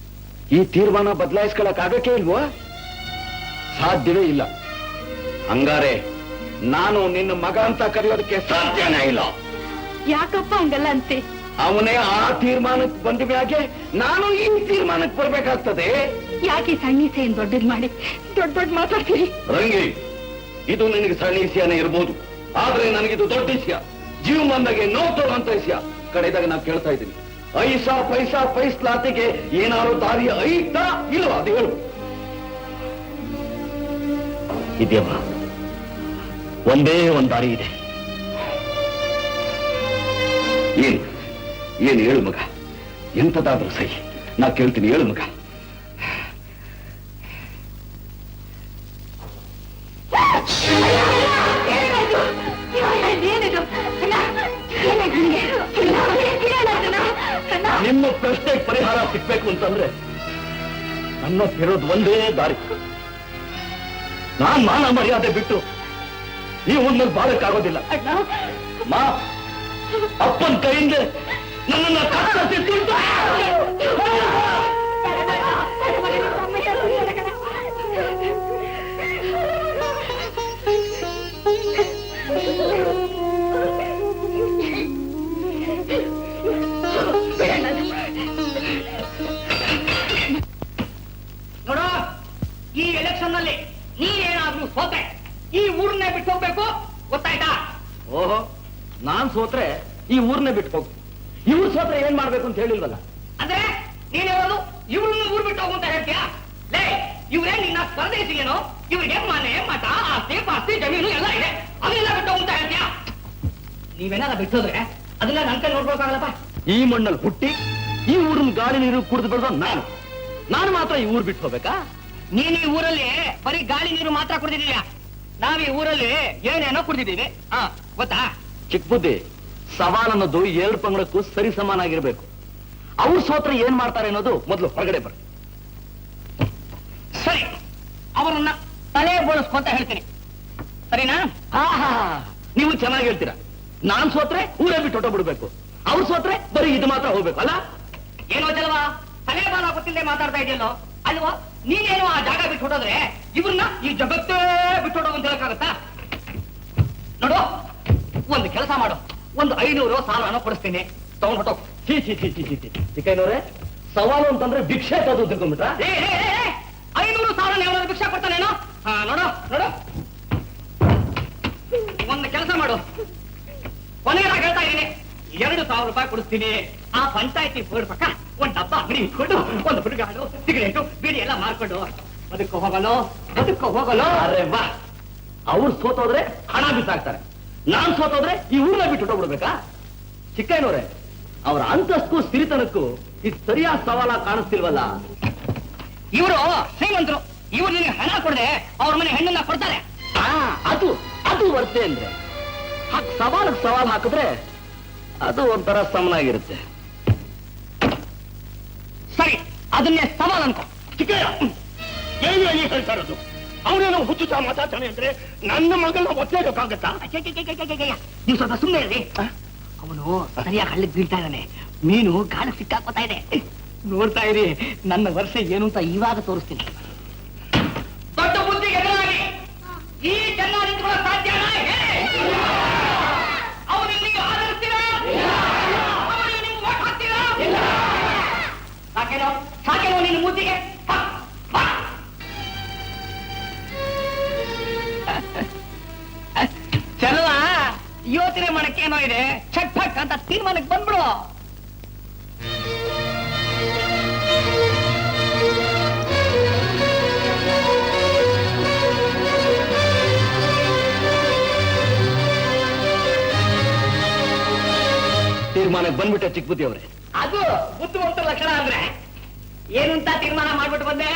ಈ ತೀರ್ಮಾನ ಬದಲಾಯಿಸ್ಕೊಳಕ್ ಆಗಕ್ಕೆ ಇಲ್ವೋ? ಸಾಧ್ಯವೇ ಇಲ್ಲ. ಹಂಗಾರೆ ನಾನು ನಿನ್ನ ಮಗ ಅಂತ ಕರೆಯೋದಕ್ಕೆ ಸಾಧ್ಯನೇ ಇಲ್ಲ. ಯಾಕಪ್ಪ ಹಂಗಲ್ಲ ಅಂತೆ? ಅವನೇ ಆ ತೀರ್ಮಾನಕ್ಕೆ ಬಂದ ಮ್ಯಾಗೆ ನಾನು ಈ ತೀರ್ಮಾನಕ್ಕೆ ಬರ್ಬೇಕಾಗ್ತದೆ. ಯಾಕೆ ಸಣ್ಣ ಸೇನ್ ದೊಡ್ಡದ್ ಮಾಡಿ ದೊಡ್ಡ ಮಾತಾಡ್ತೀರಿ? ರಂಗಿ, ಇದು ನಿನಗೆ ಸಣ್ಣ ವಿಷಯನೇ ಇರ್ಬೋದು, ಆದ್ರೆ ನನಗಿದು ದೊಡ್ಡ ವಿಷಯ. ಜೀವ ಬಂದಾಗೆ ನೋವು ತಗೋಂತ ವಿಷಯ. ಕಡೆದಾಗ ನಾನು ಕೇಳ್ತಾ ಇದ್ದೀನಿ, ಐಸಾ ಪೈಸಾ ಪೈಸ್ಲಾತಿಗೆ ಏನಾದ್ರು ದಾರಿ ಐತಾ ಇಲ್ವಾ? ಅದು ಹೇಳು. ಇದೆಯಮ್ಮ, ಒಂದೇ ಒಂದ್ ದಾರಿ ಇದೆ. ಏನು ಹೇಳು ಮಗ, ಎಂತದಾದ್ರೂ ಸಹಿ, ನಾ ಕೇಳ್ತೀನಿ, ಹೇಳು ಮಗ. ನಿಮ್ಮ ಪ್ರಶ್ನೆಗೆ ಪರಿಹಾರ ಸಿಗ್ಬೇಕು ಅಂತಂದ್ರೆ ನನ್ನ ಇರೋದು ಒಂದೇ ದಾರಿ. ನಾನ್ ಮಾನ ಮರ್ಯಾದೆ ಬಿಟ್ಟು ಈ ಊರಿನಲ್ಲಿ ಬಾಳಕ್ಕಾಗೋದಿಲ್ಲ. ಮಾ, ಅಪ್ಪನ ಕೈಯಿಂದ ನನ್ನನ್ನ ಕತ್ತರಿಸಿಟ್ಟು ನೋಡ, ಈ ಎಲೆಕ್ಷನ್ ನಲ್ಲಿ ನೀನೇನಾದ್ರೂ ಸೋತೆ ಈ ಊರನ್ನೇ ಬಿಟ್ಟು ಹೋಗ್ಬೇಕು, ಗೊತ್ತಾಯ್ತಾ? ಓಹೋ, ನಾನ್ ಸೋತ್ರೆ ಈ ಊರ್ನೇ ಬಿಟ್ಟು ಹೋಗು. ಇವ್ರು ಸೋತ್ರೆ ಏನ್ ಮಾಡ್ಬೇಕು ಅಂತ ಹೇಳಿಲ್ವಲ್ಲ. ಅಂದ್ರೆ ನೀನ್ ಹೇಳೋದು ಇವ್ರನ್ನ ಊರ್ ಬಿಟ್ಟು ಹೋಗು ಅಂತ ಹೇಳ್ತೀಯಾ? ಲೇ, ಇವ್ರೇ ನಿನ್ನ ಪರದೇಶಿಗೇನೋ, ಇವ್ರಿಗೆ ಮನೆ ಮಠ ಆಸ್ತಿ ಪಾಸ್ತಿ ಜಮೀನು ಎಲ್ಲ ಇದೆ, ಅದೆಲ್ಲ ಬಿಟ್ಟು ಅಂತ ಹೇಳ್ತೀಯಾ? ನೀವೇನಾರ ಬಿಟ್ಟೋದ್ರೆ ಅದನ್ನ ನನ್ ಕೈ ನೋಡ್ಬೇಕಾಗಲ್ಲಪ್ಪ. ಈ ಮಣ್ಣಲ್ಲಿ ಹುಟ್ಟಿ ಈ ಊರಿನ ಗಾಳಿ ನೀರು ಕುಡಿದು ಬೆಳೆದ ನಾನು ಮಾತ್ರ ಈ ಊರು ಬಿಟ್ಟು ಹೋಗ್ಬೇಕಾ? ನೀನ್ ಈ ಊರಲ್ಲಿ ಬರೀ ಗಾಳಿ ನೀರು ಮಾತ್ರ ಕುಡಿದಿದ್ದೀಯ, ನಾವ್ ಈ ಊರಲ್ಲಿ ಏನೇನೋ ಕುಡಿದಿದ್ದೀವಿ. ಗೊತ್ತಾ? ಚಿಕ್ಕ ಬುದ್ಧಿ, ಸವಾಲ್ ಅನ್ನೋದು ಎರಡು ಪಂಗಡಕ್ಕೂ ಸರಿ ಸಮಾನ ಆಗಿರ್ಬೇಕು. ಅವ್ರ ಸೋತ್ರ ಏನ್ ಮಾಡ್ತಾರೆ ಅನ್ನೋದು ಮೊದಲು ಹೊರಗಡೆ ಬರ್ರಿ. ಸರಿ, ಅವರನ್ನ ತಲೆ ಬೋಳಿಸ್ಕೊಂತ ಹೇಳ್ತೀನಿ, ಸರಿನಾ? ನೀವು ಚೆನ್ನಾಗಿ ಹೇಳ್ತೀರಾ. ನಾನ್ ಸೋತ್ರೆ ಊರೇ ಬಿಟ್ಟು ಹೊಟ್ಟೋಗ್ಬಿಡ್ಬೇಕು, ಅವ್ರು ಸೋತ್ರೆ ಬರೀ ಇದು ಮಾತ್ರ ಹೋಗ್ಬೇಕು ಅಲ್ಲ? ಏನೋ ಜಲ್ವಾ, ತಲೆ ಬಾಲ ಗೊತ್ತಿಲ್ಲದೆ ಮಾತಾಡ್ತಾ ಇದೆಯಲ್ಲೋ ಅಲ್ವೋ? ನೀನೇನು ಆ ಜಾಗ ಬಿಟ್ಟು ಹೊಟ್ಟೋದ್ರೆ ಇವ್ರನ್ನ ಈ ಜಗತ್ತೇ ಬಿಟ್ಟು ಹೊಡೋದು ಅಂತ ಹೇಳಕ್ಕಾಗತ್ತಾ? ನೋಡು, ಒಂದು ಕೆಲಸ ಮಾಡು, ಒಂದು 500 ಸಾಲನ ಕೊಡಿಸ್ತೀನಿ, ತಗೊಂಡ್ ಹೊಟ್ಟೋ. ಚಿಕ್ಕಯ್ಯನವ್ರೆ, ಸವಾಲು ಅಂತಂದ್ರೆ ಭಿಕ್ಷೆ ತದು ತಿಳ್ಕೊಂಡ್ಬಿಟ್ರ? 500 ಸಾಲನ ಯಾವ್ದಾದ್ರು ಭಿಕ್ಷೆ ಕೊಡ್ತಾನೇನೋ? ನೋಡು ನೋಡು, ಒಂದು ಕೆಲಸ ಮಾಡು, ಕೊನೆಯದಾಗ ಹೇಳ್ತಾ ಇದ್ದೀನಿ, 2,000 ರೂಪಾಯಿ ಕೊಡಿಸ್ತೀನಿ. ಆ ಪಂಚಾಯತಿ ಬೋರ್ಡ್ ಪಕ್ಕ ಒಂದ್ ಡಬ್ಬ ಅಂಗಡಿ ಇಟ್ಕೊಂಡು ಒಂದು ಹುಡುಗಾಡು ಸಿಗರೇಟು ಬೀಡಿ ಎಲ್ಲ ಮಾರ್ಕೊಂಡು ಅದಕ್ಕೆ ಹೋಗಲು. ಅರೆ ವಾ, ಅವ್ರು ಸೋತೋದ್ರೆ ಹಣ ಬಿಸಾಕ್ತಾರೆ, ನಾನ್ ಸೋತೋದ್ರೆ ಈ ಊರ್ನ ಬಿಟ್ಟು ಹೊಟ್ಟೋಗ್ಬಿಡ್ಬೇಕಾ? ಚಿಕ್ಕಯ್ಯನವ್ರೆ, ಅವರ ಅಂತಸ್ತು ಸಿರಿತನಕ್ಕೂ ಇದು ಸರಿಯಾದ ಸವಾಲ ಕಾಣಿಸ್ತಿಲ್ವಲ್ಲ? ಇವರು ಶ್ರೀಮಂತರು, ಇವ್ರು ನಿನಗೆ ಹಣ ಕೊಡದೆ ಅವ್ರ ಮನೆ ಹೆಣ್ಣನ್ನ ಕೊಡ್ತಾರೆ. ಅದು ವರ್ತೆ ಅಂದ್ರೆ ಸವಾಲಕ್ಕೆ ಸವಾಲ್ ಹಾಕಿದ್ರೆ ಅದು ಒಂಥರ ಸಮನಾಗಿರುತ್ತೆ. ಸರಿ, ಅದನ್ನೇ ಸವಾಲ್ ಅನ್ಕೋ. ಚಿಕ್ಕಯ್ಯ, ಏನು ಹೇಳ್ತಾ ಇರೋದು? ಅವನೇನೋ ಹುಚ್ಚುಚ್ಚ ಮಾತಾಡ್ತಾನೆ ಅಂದ್ರೆ ನನ್ನ ಮಗಳನ್ನ ಒತ್ತೇಬೇಕಾಗತ್ತಾ? ನೀವು ಸ್ವಲ್ಪ ಸುಮ್ಮನೆ ಇರಿ. ಅವನು ಸರಿಯಾಗಿ ಹಳ್ಳಕ್ಕೆ ಬೀಳ್ತಾ ಇದ್ದಾನೆ, ಮೀನು ಗಾಳಿ ಸಿಕ್ಕಾಕೋತಾ ಇದೆ. ನೋಡ್ತಾ ಇರಿ, ನನ್ನ ವರ್ಷ ಏನು ಅಂತ ಇವಾಗ ತೋರಿಸ್ತೀನಿ. ದೊಡ್ಡ ಬುದ್ಧಿಗೆ ಎದುರಾಗಿ ಈ ಜನ ನಿಂತ್ಕೊಳ್ಳೋ ಸಾಧ್ಯನಾ? ಅವನು ನಿಮಗೆ ಆಧರಿಸ್ತೀರಾ? ಅವನು ನಿಮ್ಗೆ ಓಟ್ ಹಾಕ್ತೀರಾ? ಸಾಕೇನೋ ನಿನ್ನ ಮೂತಿಗೆ? ಚಲೋ, ಯೋಚನೆ ಮಾಡಕ್ಕೇನೋ ಇದೆ, ಛಟ್ ಫಟ್ ಅಂತ ತೀರ್ಮಾನಕ್ಕೆ ಬಂದ್ಬಿಡು. ತೀರ್ಮಾನಕ್ಕೆ ಬಂದ್ಬಿಟ್ಟೆ ಚಿಕ್ಕ ಬುದ್ಧಿ ಅವರೇ. ಅದು ಬುದ್ಧಿವಂತ ಲಕ್ಷಣ ಅಂದ್ರೆ ಏನು ಅಂತ ತೀರ್ಮಾನ ಮಾಡ್ಬಿಟ್ಟು ಬಂದೆ.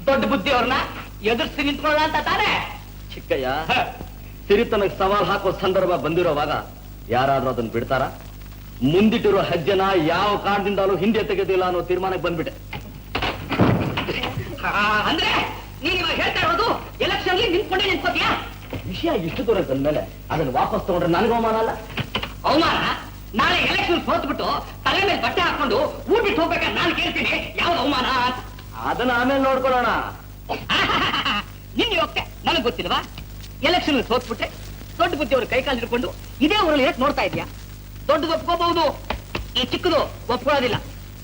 ದೊಡ್ಡ ಬುದ್ಧಿ ಅವ್ರನ್ನ ಎದುರಿಸಿ ನಿಂತ್ಕೊಳ್ಳ ಅಂತ ತಾನೆ? ಚಿಕ್ಕಯ್ಯ, ಸಿರಿತನಕ್ಕೆ ಸವಾಲ್ ಹಾಕೋ ಸಂದರ್ಭ ಬಂದಿರೋವಾಗ ಯಾರಾದ್ರೂ ಅದನ್ನ ಬಿಡ್ತಾರ? ಮುಂದಿಟ್ಟಿರೋ ಹೆಜ್ಜೆನ ಯಾವ ಕಾರಣದಿಂದಲೂ ಹಿಂದೆ ತೆಗೆದಿಲ್ಲ ಅನ್ನೋ ತೀರ್ಮಾನಕ್ಕೆ ಬಂದ್ಬಿಟ್ಟೆ. ಅಂದ್ರೆ ನೀನ್ ಇವಾಗ ಹೇಳ್ತಾ ಇರೋದು ಎಲೆಕ್ಷನ್ ನಿಂತ್ಕೊಂಡೇ ನಿಂತ್ಕೋತೀಯಾ? ವಿಷಯ ಇಷ್ಟು ದೂರ ಬಂದ್ಮೇಲೆ ಅದನ್ನ ವಾಪಸ್ ತಗೊಂಡ್ರೆ ನನಗೆ ಅವಮಾನ ಅಲ್ಲ? ಅವಮಾನ? ನಾಳೆ ಎಲೆಕ್ಷನ್ ಸೋತ್ಬಿಟ್ಟು ತಲೆ ಮೇಲೆ ಬಟ್ಟೆ ಹಾಕೊಂಡು ಊರ್ ಬಿಟ್ಟು ಹೋಗ್ಬೇಕಾದ್ರೆ ನಾನು ಕೇಳ್ತೀನಿ, ಯಾವ್ದು ಅವಮಾನ? ಅದನ್ನ ಆಮೇಲೆ ನೋಡ್ಕೊಳ್ಳೋಣ. ನಿನ್ ಹೋಗ್ತೆ ನನಗ್ ಗೊತ್ತಿಲ್ವಾ? ಎಲೆಕ್ಷನ್ ಸೋತ್ಬಿಟ್ರೆ ದೊಡ್ಡ ಬುದ್ಧಿ ಅವ್ರ ಕೈ ಕಾಲು ಹಿಡ್ಕೊಂಡು ಇದೇ ಊರಲ್ಲಿ ಇರಕ್ ನೋಡ್ತಾ ಇದೆಯಾ? ದೊಡ್ಡದು ಒಪ್ಕೋಬಹುದು, ಈ ಚಿಕ್ಕದು ಒಪ್ಕೊಳ್ಳೋದಿಲ್ಲ.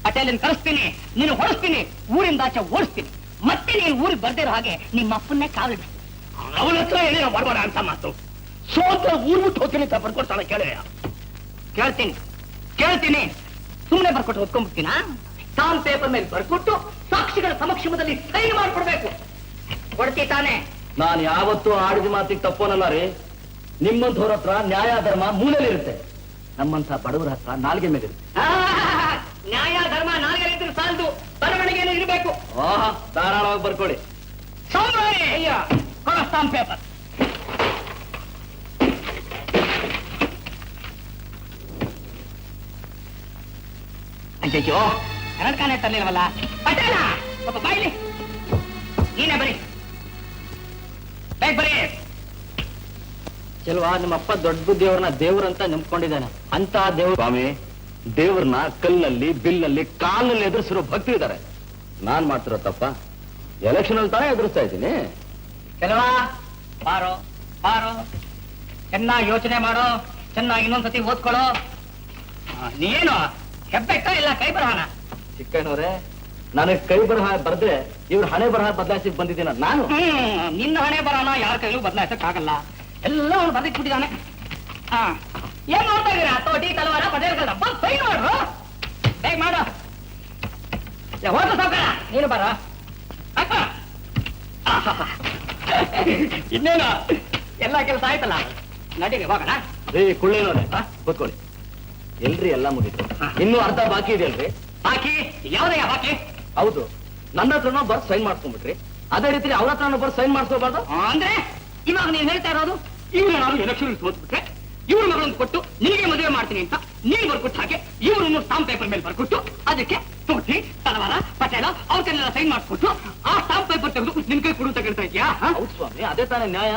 ಪಟೇಲನ್ ಕಳಿಸ್ತೀನಿ, ನೀನು ಹೊಡಿಸ್ತೀನಿ, ಊರಿಂದ ಆಚೆ ಓಡಿಸ್ತೀನಿ, ಮತ್ತೆ ನೀನು ಊರಿಗೆ ಬರ್ದಿರೋ ಹಾಗೆ ನಿಮ್ಮ ಅಪ್ಪನ್ನೇ ಕಾಲಿಡ್ತೀನಿ. ಅವನ ಹತ್ರ ಏನೇನೋ ಮಾಡಬೇಡ ಅಂತ ಮಾತು. ಸೋತ ಊರ್ ಬಿಟ್ಟು ಹೋಗ್ತೀನಿ ಅಂತ ಬರ್ಕೊಡ್ತಾನೆ. ಕೇಳ್ತೀನಿ, ಸುಮ್ಮನೆ ಬರ್ಕೊಟ್ಟು ಹೊತ್ಕೊಂಡ್ಬಿಡ್ತೀನ? ಸ್ಟಾಂಪ್ ಪೇಪರ್ ಮೇಲೆ ಬರ್ಕೊಟ್ಟು ಸಾಕ್ಷಿಗಳ ಸಮಕ್ಷಮದಲ್ಲಿ ಸೈನ್ ಮಾಡ್ಕೊಡ್ಬೇಕು. ಕೊಡ್ತಿ ತಾನೆ? ನಾನು ಯಾವತ್ತೂ ಆಡಿದ ಮಾತಿಗೆ ತಪ್ಪೋನಲ್ಲ ರೀ. ನಿಮ್ಮಂಥವ್ರ ಹತ್ರ ನ್ಯಾಯ ಧರ್ಮ ಮೂಲೆಯಲ್ಲಿರುತ್ತೆ, ನಮ್ಮಂತ ಬಡವರ ಹತ್ರ ನಾಲ್ಗೆ ಮೇಲಿರುತ್ತೆ. ನ್ಯಾಯ ಧರ್ಮ ನಾಲ್ಗೆ ಇದ್ರೆ ಸಾಲದು, ಬರವಣಿಗೆನೂ ಇರಬೇಕು. ಧಾರಾಳವಾಗಿ ಬರ್ಕೊಳ್ಳಿ. ಅಯ್ಯ, ಕೊಡ ಸ್ಟಾಂಪ್ ಪೇಪರ್. ಅಯ್ಯೋ, ಎರಡು ಕಾನೇ ತರಲಿಲ್ವಲ್ಲ ಪಟೇಲ, ಪಾಪ ಬಾಯ್ಲಿ, ನೀನೇ ಬರೀ ಬರೀ. ಚಲ್ವಾ, ನಿಮ್ಮಪ್ಪ ದೊಡ್ಡ ಬುದ್ಧಿಯವ್ರನ್ನ ದೇವ್ರಂತ ನಂಬ್ಕೊಂಡಿದ್ದಾನೆ. ಅಂತ ದೇವ್ರ ಸ್ವಾಮಿ, ದೇವ್ರನ್ನ ಕಲ್ಲಲ್ಲಿ ಬಿಲ್ಲಲ್ಲಿ ಕಾಲಲ್ಲಿ ಎದುರಿಸಿರೋ ಭಕ್ತಿ ಇದ್ದಾರೆ. ನಾನ್ ಮಾಡ್ತಿರೋ ತಪ್ಪ? ಎಲೆಕ್ಷನ್ ಅಲ್ಲಿ ತಾನೇ ಎದುರಿಸ್ತಾ ಇದ್ದೀನಿ. ಕೆಲವಾ ಬಾರೋ ಬಾರೋ, ಚೆನ್ನಾಗಿ ಯೋಚನೆ ಮಾಡೋ, ಚೆನ್ನಾಗಿ ಇನ್ನೊಂದ್ಸತಿ ಓದ್ಕೊಳ್ಳೋ. ನೀನು ಹೆಬ್ಬೆಟ್ಟ ಇಲ್ಲ ಕೈ ಬರಹನ? ಚಿಕ್ಕನವ್ರೆ, ನನಗೆ ಕೈ ಬರಹ ಬರ್ದ್ರೆ ಇವ್ರ ಹಣೆ ಬರಹ ಬದಲಾಯಿಸಿ ಬಂದಿದ್ದೀನ ನಾನು. ನಿನ್ನ ಹಣೆ ಬರಹನ ಯಾರ ಕೈಲೂ ಬದಲಾಯಿಸಕ್ ಆಗಲ್ಲ, ಎಲ್ಲ ಅವ್ನು ಬದಲಿಸ್ಬಿಟ್ಟಿದ್ದಾನೆ. ಏನ್ ನೋಡ್ತಾ ಇದೀರಾ? ತೋಟಿ ತಲವಾರ ಪಟೇಲ್ ಬಂದ್ ಸೈ ಮಾಡ್ರು, ಬೇಗ ಮಾಡು. ಹೋದ ಸಾವ್ಕಾರ, ನೀನು ಬರ. ಇನ್ನೇನು ಎಲ್ಲ ಕೆಲಸ ಆಯ್ತಲ್ಲ, ನಡೀರಿ ಹೋಗೋಣ. ಕುಳ್ಳೇನವ್ರೆ ಕೂತ್ಕೊಳ್ಳಿ. ಎಲ್ರಿ ಎಲ್ಲ ಮುಗಿತು, ಇನ್ನೂ ಅರ್ಧ ಬಾಕಿ ಇದೆಯಲ್ರಿ? ಬಾಕಿ ಯಾವ್ದಯ್ಯ ಬಾಕಿ? ಹೌದು, ನನ್ನ ಹತ್ರನೂ ಬರ್ದು ಸೈನ್ ಮಾಡ್ಕೊಂಡ್ಬಿಟ್ರಿ, ಅದೇ ರೀತಿ ಅವ್ರ ಹತ್ರನೂ ಬರ್ದು ಸೈನ್ ಮಾಡ್ಸ್ಕೋಬಾರ್ದು? ಅಂದ್ರೆ ಇವಾಗ ನೀನ್ ಹೇಳ್ತಾ ಇರೋದು, ಇವ್ರು ನಾನು ಎಲೆಕ್ಷನ್ ಸೋತ್ಬಿಟ್ರೆ ಇವ್ರ ಮಗಳನ್ನು ಕೊಟ್ಟು ನಿನಗೆ ಮದುವೆ ಮಾಡ್ತೀನಿ ಅಂತ ನೀನ್ ಬರ್ಕೊಟ್ಟು ಹಾಗೆ ಇವ್ರು ಸ್ಟಾಂಪ್ ಪೇಪರ್ ಮೇಲೆ ಬರ್ಕೊಟ್ಟು ಅದಕ್ಕೆ ತೋಟಿ ತಲವಾರ ಪಟೇಲ ಅವ್ರನ್ನೆಲ್ಲ ಸೈನ್ ಮಾಡಿಸ್ಕೊಟ್ಟು ಆ ಸ್ಟಾಂಪ್ ಪೇಪರ್ ತೆಗೆದು ನಿನ್ ಕೈ ಕೊಡು ಅಂತ ಕೇಳ್ತಾ ಇದೆಯಾ? ಹೌದು ಸ್ವಾಮಿ, ಅದೇ ತಾನೇ ನ್ಯಾಯ.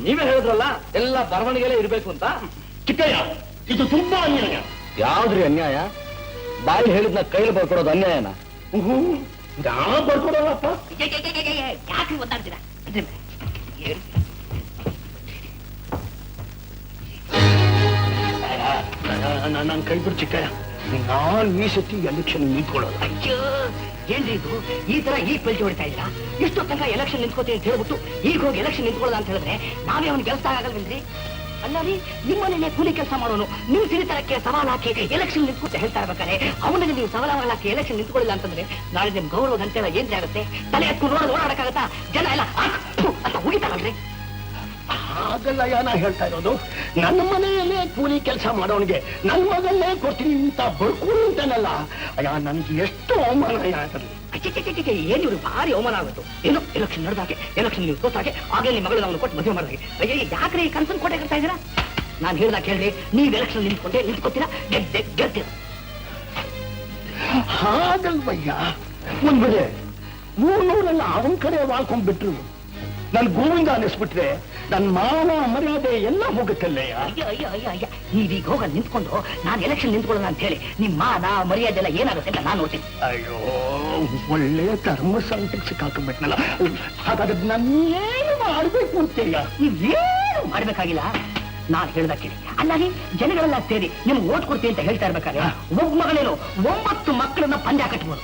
ನೀವೇ ಹೇಳಿದ್ರಲ್ಲ ಎಲ್ಲ ಬರವಣಿಗೆಲ್ಲ ಇರ್ಬೇಕು ಅಂತ. ಚಿಕ್ಕಯ್ಯ, ಇದು ತುಂಬಾ ಅನ್ಯಾಯ. ಯಾವ್ದ್ರಿ ಅನ್ಯಾಯ? ಬಾಯಿ ಹೇಳಿದ್ನ ಕೈಲಿ ಬರ್ಕೊಡೋದು ಅನ್ಯಾಯನ? ನಾ ಬರ್ಕೊಡೋಲ್ಲಪ್ಪ. ಯಾಕೆ ಒದ್ದಾಡ್ತೀರಾ? ನಾನು ಕೈ ಬಿಡು ಚಿಕ್ಕಯ್ಯ, ನಾನ್ ಈ ಸತಿ ಎಲೆಕ್ಷನ್ ನಿಂತ್ಕೊಳ್ಳೋದು. ಅಯ್ಯೋ ಏನ್ರಿ ಇದು ಈ ತರ ಈಗ ಪಲ್ಟಿ ಹೊಡಿತಾ ಇದ್ರ? ಇಷ್ಟು ತನಕ ಎಲೆಕ್ಷನ್ ನಿಂತ್ಕೋತೀನಿ ಅಂತ ಹೇಳ್ಬಿಟ್ಟು ಈಗ ಹೋಗಿ ಎಲೆಕ್ಷನ್ ನಿಂತ್ಕೊಳ್ಳೋದ ಅಂತ ಹೇಳಿದ್ರೆ ನಾವೇ ಅವ್ನು ಕೆಲಸ ಆಗಲ್ವೇನ್ರಿ? ಅಲ್ಲ ರೀ, ನಿಮ್ಮನೇನೆ ಕೂಲಿ ಕೆಲಸ ಮಾಡೋನು ನಿಮ್ ಸಿರಿತರಕ್ಕೆ ಸವಾಲ್ ಹಾಕಿ ಎಲೆಕ್ಷನ್ ನಿಂತ್ಕೊತ ಹೇಳ್ತಾ ಇರ್ಬೇಕಾರೆ ಅವನಿಗೆ ನೀವು ಸವಾಲ್ ಹಾಕಿ ಎಲೆಕ್ಷನ್ ನಿಂತ್ಕೊಳ್ಳಿಲ್ಲ ಅಂತಂದ್ರೆ ನಾಳೆ ನಿಮ್ ಗೌರವ ಗಂಟೆಲ್ಲ ಏನ್ರಿ ಆಗುತ್ತೆ? ತಲೆ ಎತ್ಕೊಂಡು ಓಡಾಡಕ್ಕಾಗತ್ತಾ? ಜನ ಎಲ್ಲ ಅಂತ ಹೋಗಿತಾರಲ್ರಿ. ಹಾಗಲ್ಲ ನಾ ಹೇಳ್ತಾ ಇರೋದು, ನನ್ನ ಮನೆಯಲ್ಲೇ ಕೂಲಿ ಕೆಲಸ ಮಾಡೋನಿಗೆ ನನ್ನ ಮಗಲ್ಲೇ ಕೊಡ್ತೀನಿ ಅಂತ ಬರ್ಕೊಂಡು ಅಂತಾನಲ್ಲ. ಅಯ್ಯ, ನನ್ಗೆ ಎಷ್ಟು ಅವಮಾನ ಅದರಲ್ಲಿ. ಏನ್ ಇವ್ರು ಭಾರಿ ಅವಮಾನ ಆಗುತ್ತೆ. ಏನು ಎಲೆಕ್ಷನ್ ನಡೆದಾಗೆ ಎಲೆಕ್ಷನ್ ನೀವು ಸೋತಾಗೆ ಆಗಲೇ ನಿಮ್ಮ ಮಗಳು ನಾವು ಕೊಟ್ಟು ಮದುವೆ ಮಾಡಿದ್ವಿ. ಅಯ್ಯ, ಯಾಕ್ರೆ ಈ ಕನ್ಸನ್ ಕೋಟೆ ಕಟ್ತಾ ಇದ್ದೀರಾ? ನಾನು ಹೇಳ್ದಾಗ ಕೇಳ್ರಿ, ನೀವ್ ಎಲೆಕ್ಷನ್ ನಿಂತ್ಕೊತೀರಾ, ಗೆದ್ದಿರ. ಹಾಗಲ್ವಯ್ಯ, ಒಂದ್ ವೇಳೆ ಊರ್ನೂರೆಲ್ಲ ಅವನ ಕಡೆ ವಾಳ್ಕೊಂಡ್ಬಿಟ್ರು, ನನ್ ಗೋವಿಂದ ಅನ್ನಿಸ್ಬಿಟ್ರೆ ನನ್ ಮಾನ ಮರ್ಯಾದೆ ಎಲ್ಲ ಹೋಗುತ್ತಲ್ಲಯ್ಯ. ಅಯ್ಯ ಅಯ್ಯ ಅಯ್ಯ ಅಯ್ಯ, ನೀವೀಗ ಹೋಗ ನಿಂತ್ಕೊಂಡು ನಾನು ಎಲೆಕ್ಷನ್ ನಿಂತ್ಕೊಳ್ಳೋಣ ಅಂತ ಹೇಳಿ ನಿಮ್ಮ ಮಾನ ಮರ್ಯಾದೆ ಎಲ್ಲ ಏನಾಗುತ್ತೆ ಅಂತ ನಾನು ನೋಡ್ತೀನಿ. ಅಯ್ಯೋ, ಒಳ್ಳೆ ಧರ್ಮ ಸಂಕಟ ಸಿಕ್ಕಾಕೊಂಡ್ಬಿಟ್ನಲ್ಲ. ಹಾಗಾದ್ರೆ ನಾನೇನು ಮಾಡ್ಬೇಕು ಅಂತೀಯ? ನೀವೇನು ಮಾಡ್ಬೇಕಾಗಿಲ್ಲ, ನಾನು ಹೇಳ್ದ ಕೇಳಿ. ಅಲ್ಲಾಗಿ ಜನಗಳೆಲ್ಲ ಸೇರಿ ನಿಮ್ಗೆ ಓಟ್ ಕೊಡ್ತೀನಿ ಅಂತ ಹೇಳ್ತಾ ಇರ್ಬೇಕಾದ್ರೆ ಒಬ್ಬ ಮಗಳೇನು 9 ಮಕ್ಕಳನ್ನ ಪಂದ್ಯ ಕಟ್ಬೋದು.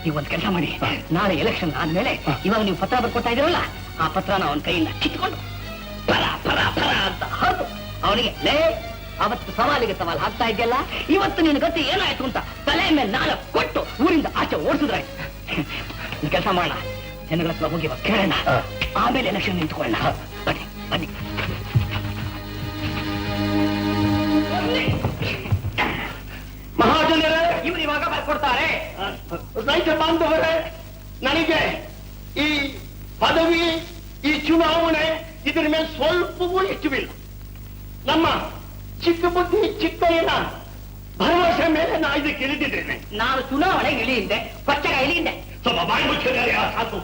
ನೀವೊಂದು ಕೆಲಸ ಮಾಡಿ, ನಾಳೆ ಎಲೆಕ್ಷನ್ ಆದ್ಮೇಲೆ ಇವಾಗ ನೀವು ಪತ್ರ ಬರ್ಕೊಡ್ತಾ ಇದ್ದೀರಲ್ಲ, ಆ ಪತ್ರನ ಅವನ ಕೈಯಿಂದ ಕಿತ್ಕೊಂಡು ಪರ ಪರ ಪರ ಅಂತ ಹೊರತು ಅವನಿಗೆ ಲೇ ಅವತ್ತು ಸವಾಲಿಗೆ ಸವಾಲ್ ಹಾಕ್ತಾ ಇದೆಯಲ್ಲ, ಇವತ್ತು ನಿನ್ನ ಗತಿ ಏನಾಯ್ತು ಅಂತ ತಲೆ ಮೇಲೆ 4 ಕೊಟ್ಟು ಊರಿಂದ ಆಚೆ ಓಡಿಸಿದ್ರಾಯ್ತು. ಕೆಲಸ ಮಾಡೋಣ, ಜನಗಳ ಹತ್ರ ಹೋಗಿ ಕೇಳೋಣ, ಆಮೇಲೆ ಎಲೆಕ್ಷನ್ ನಿಂತ್ಕೊಳ್ಳೋಣ. ಬನ್ನಿ ಬನ್ನಿ. ಮಹಾಜನರೇ, ಇವ್ರು ಇವಾಗ ಬರ್ಕೊಡ್ತಾರೆ. ರೈತ ಬಾಂಧವರೇ, ನನಗೆ ಈ ಪದವಿ, ಈ ಚುನಾವಣೆ ಇದರ ಮೇಲೆ ಸ್ವಲ್ಪವೂ ಇಷ್ಟವಿಲ್ಲ. ನಮ್ಮ ಚಿಕ್ಕ ಬುದ್ಧಿ ಚಿಕ್ಕಯ್ಯನ ಭರವಸೆ ಮೇಲೆ ನಾ ಇದಕ್ಕೆ ಇಳಿದಿದ್ದೇನೆ. ನಾನು ಚುನಾವಣೆಗೆ ಇಳಿಯಿಂದೆ, ಕೊಚ್ಚಗ ಇಳಿಯಿಂದೆ. ಸ್ವಲ್ಪ ಬಾಯಿ ಮುಚ್ಚಿದ್ದಾರೆ ಸಾಕು.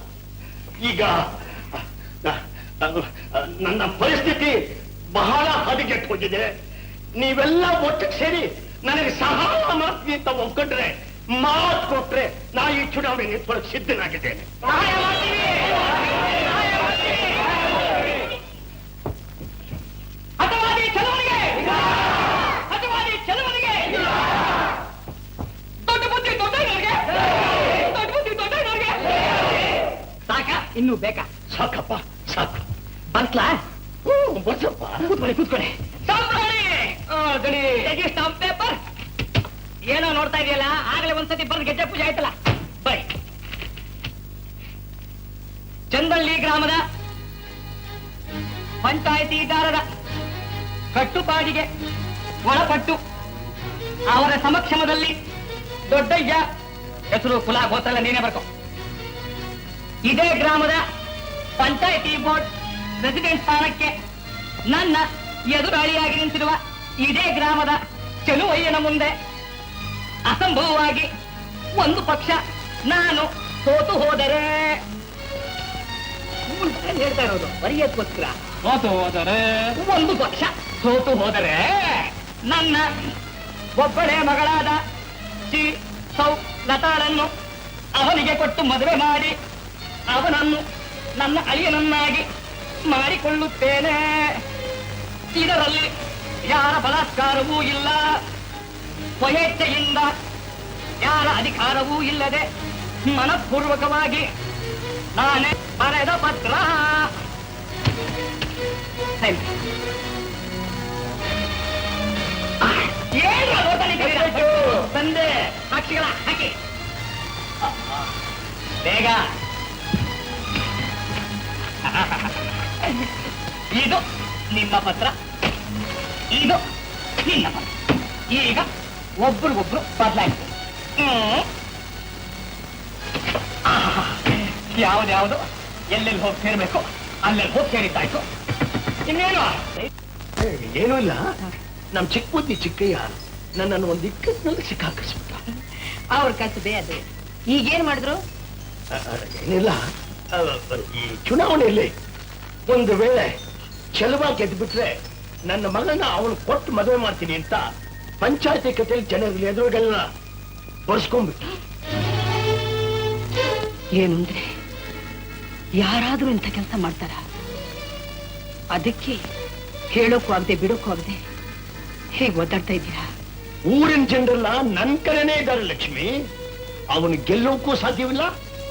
ಈಗ ನನ್ನ ಪರಿಸ್ಥಿತಿ ಬಹಳ ಹದಗೆಟ್ಟು ಹೋಗಿದೆ. ನೀವೆಲ್ಲ ಒಟ್ಟಿಗೆ ಸೇರಿ ನನಗೆ ಸಹಾಯ ಮಾಡ್ತೀನಿ ಅಂತ ಒಪ್ಕೊಂಡ್ರೆ, ಮಾತು ಕೊಟ್ರೆ ನಾ ಈ ಚುನಾವಣೆ ನಿಂತ್ಕೊಳ್ಳೋಕೆ ಸಿದ್ಧನಾಗಿದ್ದೇನೆ. ಹಠವಾದಿ ಚಲುವರಿಗೆ, ಹಠವಾದಿ ಚಲುವರಿಗೆ, ದೊಡ್ಡ ಬುದ್ಧಿ ದೊಡ್ಡವರಿಗೆ, ದೊಡ್ಡ ಬುದ್ಧಿ ದೊಡ್ಡವರಿಗೆ. ಸಾಕ? ಇನ್ನೂ ಬೇಕಾ? ಸಾಕಪ್ಪ, ಸಾಕು. ಬರ್ಸ್ಲಾ? ಬರ್ಸಪ್ಪ. ಕೂತ್ಕೊಳ್ಳಿ ಕೂತ್ಕೊಳ್ಳಿ. ಸ್ಟಾಂಪ್ ಪೇಪರ್ ಏನೋ ನೋಡ್ತಾ ಇದೆಯಲ್ಲ, ಆಗಲೇ ಒಂದ್ಸತಿ ಬರ್ದು ಗೆಜ್ಜೆ ಪೂಜೆ ಆಯ್ತಲ್ಲ. ಬರೀ ಚಂದಳ್ಳಿ ಗ್ರಾಮದ ಪಂಚಾಯಿತಿದಾರರ ಕಟ್ಟುಪಾಡಿಗೆ ಒಳಪಟ್ಟು ಅವರ ಸಮಕ್ಷಮದಲ್ಲಿ ದೊಡ್ಡಯ್ಯ, ಹೆಸರು ಕುಲ ಗೋತ್ರ ಎಲ್ಲ ನೀನೇ ಬರ್ಕೋ, ಇದೇ ಗ್ರಾಮದ ಪಂಚಾಯಿತಿ ಬೋರ್ಡ್ ಪ್ರೆಸಿಡೆಂಟ್ ಸ್ಥಾನಕ್ಕೆ ನನ್ನ ಎದುರಾಳಿಯಾಗಿ ನಿಂತಿರುವ ಇದೇ ಗ್ರಾಮದ ಚೆಲುವಯ್ಯನ ಮುಂದೆ ಅಸಂಭವವಾಗಿ ಒಂದು ಪಕ್ಷ ನಾನು ಸೋತು ಹೋದರೆ, ಹೇಳ್ತಾ ಇರೋದು ಬರೆಯೋದಕ್ಕೋಸ್ಕರ, ಸೋತು ಹೋದರೆ ಒಂದು ಪಕ್ಷ ಸೋತು ಹೋದರೆ ನನ್ನ ಒಬ್ಬಳೇ ಮಗಳಾದ ಶ್ರೀ ಸೌ ಲತಾಳನ್ನು ಅವನಿಗೆ ಕೊಟ್ಟು ಮದುವೆ ಮಾಡಿ ಅವನನ್ನು ನನ್ನ ಅಳಿಯನನ್ನಾಗಿ ಮಾಡಿಕೊಳ್ಳುತ್ತೇನೆ. ಇದರಲ್ಲಿ ಯಾರ ಬಲಾತ್ಕಾರವೂ ಇಲ್ಲ, ಸ್ವಯೇಚ್ಛೆಯಿಂದ ಯಾರ ಅಧಿಕಾರವೂ ಇಲ್ಲದೆ ಮನಪೂರ್ವಕವಾಗಿ ನಾನೇ ಬರೆದ ಪತ್ರ. ಏನು ತಂದೆ ಸಾಕ್ಷಿಗಳ ಹಾಕಿ ಬೇಗ. ಇದು ನಿಮ್ಮ ಪತ್ರ, ಇದು ನಿನ್ನ ಪತ್ರ. ಈಗ ಒಬ್ರಿಗೊಬ್ರು ಬದಲಾಯಿಸ್ತೀವಿ. ಯಾವ್ದ್ಯಾವ್ದು ಎಲ್ಲೆಲ್ಲಿ ಹೋಗಿ ಸೇರ್ಬೇಕು ಅಲ್ಲೆಲ್ಲಿ ಹೋಗಿ ಸೇರಿದ್ದಾಯ್ತು. ಇನ್ನೇನು ಏನೂ ಇಲ್ಲ, ನಮ್ ಚಿಕ್ಕ ಬುದ್ಧಿ ಚಿಕ್ಕಯ್ಯ ನನ್ನನ್ನು ಒಂದು ಇಕ್ಕಟ್ಟಿನಲ್ಲಿ ಸಿಕ್ಕಾಕಿಸ್ಬಿಟ್ಟ. ಅವ್ರ ಕಸಬೆ ಅದು. ಈಗೇನ್ ಮಾಡಿದ್ರು? ಏನಿಲ್ಲ, ಈ ಚುನಾವಣೆಯಲ್ಲಿ ಒಂದು ವೇಳೆ ಚೆಲುವ ಗೆದ್ಬಿಟ್ರೆ ನನ್ನ ಮಗನ ಅವನು ಕೊಟ್ಟು ಮದುವೆ ಮಾಡ್ತೀನಿ ಅಂತ ಪಂಚಾಯತಿ ಕಚೇರಿ ಜನರ ಎದುರುಗೆಲ್ಲ ಬರ್ಸ್ಕೊಂಡ್ಬಿಟ್ಟು. ಏನು ಅಂದ್ರೆ ಯಾರಾದ್ರೂ ಇಂಥ ಕೆಲಸ ಮಾಡ್ತಾರ? ಅದಕ್ಕೆ ಹೇಳೋಕ್ಕೂ ಆಗದೆ ಬಿಡೋಕ್ಕೂ ಆಗದೆ ಹೇಗೆ ಒದ್ದಾಡ್ತಾ ಇದ್ದೀರಾ? ಊರಿನ ಜನರೆಲ್ಲ ನನ್ ಕಡೆನೇ ಇದ್ದಾರೆ ಲಕ್ಷ್ಮಿ. ಅವನು ಗೆಲ್ಲೋಕ್ಕೂ ಸಾಧ್ಯವಿಲ್ಲ,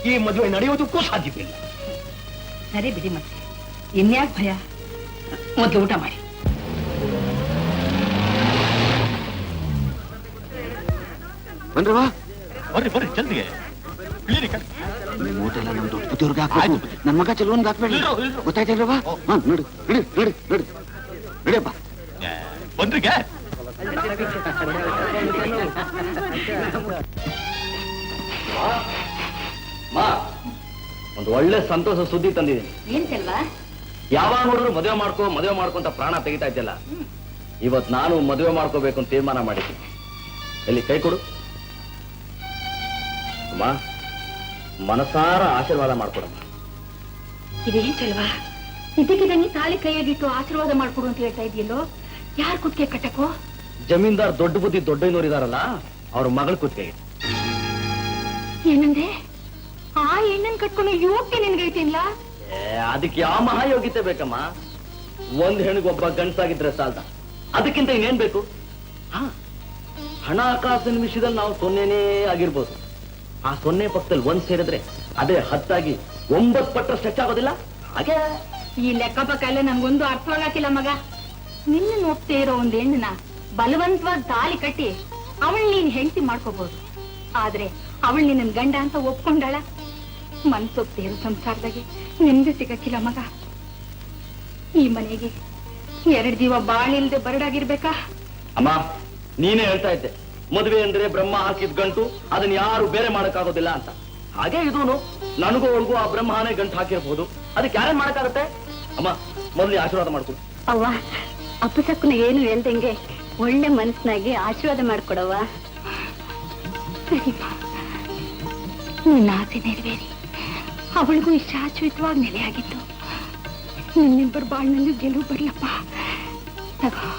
ಈ ಮದುವೆ ನಡೆಯೋದಕ್ಕೂ ಸಾಧ್ಯವಿಲ್ಲ. ಸರಿ ಬಿಡಿ, ಮತ್ತೆ ಇನ್ಯಾಕ್ ಭಯ? ಮೊದಲು ಊಟ ಮಾಡಿ. ಬಂದ್ರವಾ? ಬರ್ರಿ ಜಲ್ದಿಗೆ. ಊಟ ಎಲ್ಲ ನಮ್ ದೊಡ್ಡ ಬುದ್ಧಿಯವ್ರಿಗೆ ಹಾಕ್ಬೇಕು. ನನ್ ಮಗ ಚೆಲುವನ್ಗೆ ಹಾಕ್ಬೇಡಿ, ಗೊತ್ತಾಯ್ತಲ್ರವಾ? ನೋಡು ನಡಿ ನಡಿ ನಡಿ ನಡಿಯಪ್ಪ. ಬಂದ್ರಿಗೆ ಒಂದು ಒಳ್ಳೆ ಸಂತೋಷ ಸುದ್ದಿ ತಂದಿದ್ದೀನಿ. ಏನ್ ಚೆಲ್ವಾ? ಯಾವಾಗ ನೋಡಿದ್ರು ಮದುವೆ ಮಾಡ್ಕೊ ಅಂತ ಪ್ರಾಣ ತೆಗಿತಾ ಇದ್ದಲ್ಲ, ಇವತ್ ನಾನು ಮದುವೆ ಮಾಡ್ಕೋಬೇಕು ಅಂತ ತೀರ್ಮಾನ ಮಾಡಿದ್ದೀನಿ. ಎಲ್ಲಿ ಕೈ ಕೊಡು ಅಮ್ಮ, ಮನಸಾರ ಆಶೀರ್ವಾದ ಮಾಡ್ಕೊಡಮ್ಮ. ಇದೇನ್ ಚೆಲ್ವಾ? ಇದಕ್ಕಿದಂಗೆ ತಾಳಿ ಕೈಯಾಗಿಟ್ಟು ಆಶೀರ್ವಾದ ಮಾಡ್ಕೊಡು ಅಂತ ಹೇಳ್ತಾ ಇದೆಯಲ್ಲೋ? ಯಾರ್ ಕುತ್ತಿಗೆ ಕಟ್ಟಕೋ? ಜಮೀನ್ದಾರ್ ದೊಡ್ಡ ಬುದ್ಧಿ ದೊಡ್ಡನೂರು ಇದಾರಲ್ಲ, ಅವ್ರ ಮಗಳ ಕುತ್ತಿಗೆ. ಏನಂದ್ರೆ ಆ ಹೆಣ್ಣನ್ ಕಟ್ಕೊಂಡು ಯೋಗ್ಯ ನಿನ್ಗೈತಿಲ್ಲ? ಅದಕ್ಕೆ ಯಾವ ಮಹಾಯೋಗ್ಯತೆ ಬೇಕಮ್ಮ? ಒಂದ್ ಹೆಣ್ಗೊಬ್ಬ ಗಂಡಸಾಗಿದ್ರೆ ಸಾಲ್ದ, ಅದಕ್ಕಿಂತ ಇನ್ನೇನ್ ಬೇಕು? ಹಣಕಾಸಿನ ವಿಷಯದಲ್ಲಿ ನಾವು ಸೊನ್ನೆನೇ ಆಗಿರ್ಬೋದು, ಆ ಸೊನ್ನೆ ಪಕ್ಕದಲ್ಲಿ ಒಂದ್ ಸೇರಿದ್ರೆ ಅದೇ 10 ಆಗಿ 9 ಪಟ್ಟಷ್ಟು ಹೆಚ್ಚಾಗೋದಿಲ್ಲ. ಹಾಗೆ ಈ ಲೆಕ್ಕ ಪಕ್ಕ ಎಲ್ಲ ನನ್ಗೊಂದು ಅರ್ಥವಾಗಕ್ಕಿಲ್ಲ ಮಗ. ನಿನ್ನ ನೋಡ್ತೇ ಇರೋ ಒಂದ್ ಹೆಣ್ಣನ ಬಲವಂತವಾಗಿ ತಾಲಿ ಕಟ್ಟಿ ಅವಳು ನೀನ್ ಹೆಂಡತಿ ಮಾಡ್ಕೋಬಹುದು. ಆದ್ರೆ ಅವಳು ನಿನ್ನ ಗಂಡ ಅಂತ ಒಪ್ಕೊಂಡಾಳ? ಮನ್ಸೊಪ್ತೇ ಇರೋ ಸಂಸಾರದಾಗೆ ನಿಮ್ದು ಸಿಗಕ್ಕಿಲ್ಲ ಮಗ. ಈ ಮನೆಗೆ 2 ಜೀವ ಬಾಳಿಲ್ದೆ ಬರಡಾಗಿರ್ಬೇಕಾ? ಅಮ್ಮ, ನೀನೇ ಹೇಳ್ತಾ ಇದ್ದೆ ಮದುವೆ ಅಂದ್ರೆ ಬ್ರಹ್ಮ ಹಾಕಿದ್ ಗಂಟು, ಅದನ್ನ ಯಾರು ಬೇರೆ ಮಾಡಕ್ಕಾಗೋದಿಲ್ಲ ಅಂತ. ಹಾಗೆ ಇದೂನು ನನಗೂ ಅವಳಿಗೂ ಆ ಬ್ರಹ್ಮನೇ ಗಂಟು ಹಾಕಿರ್ಬೋದು, ಅದಕ್ಕೆ ಯಾರೇನ್ ಮಾಡಕ್ಕಾಗತ್ತೆ? ಅಮ್ಮ, ಮೊದಲು ಆಶೀರ್ವಾದ ಮಾಡ್ಕೊಡು. ಅವ್ವ, ಅಪ್ಪಸಕ್ಕನ ಏನು ಹೇಳ್ದಂಗೆ ಒಳ್ಳೆ ಮನಸ್ಸಿನಾಗಿ ಆಶೀರ್ವಾದ ಮಾಡ್ಕೊಡವ್ವ. ನಿನ್ನ ಆಸೆ ನೆರವೇರಿ ಅವಳಿಗೂ ಶಾಶ್ವತವಾಗಿ ನೆಲೆಯಾಗಿತ್ತು. ನಿನ್ನಿಬ್ಬರು ಬಾಳ್ನಲ್ಲೂ ಗೆಲುವು ಬರ್ಲಪ್ಪ. ತಗೋ.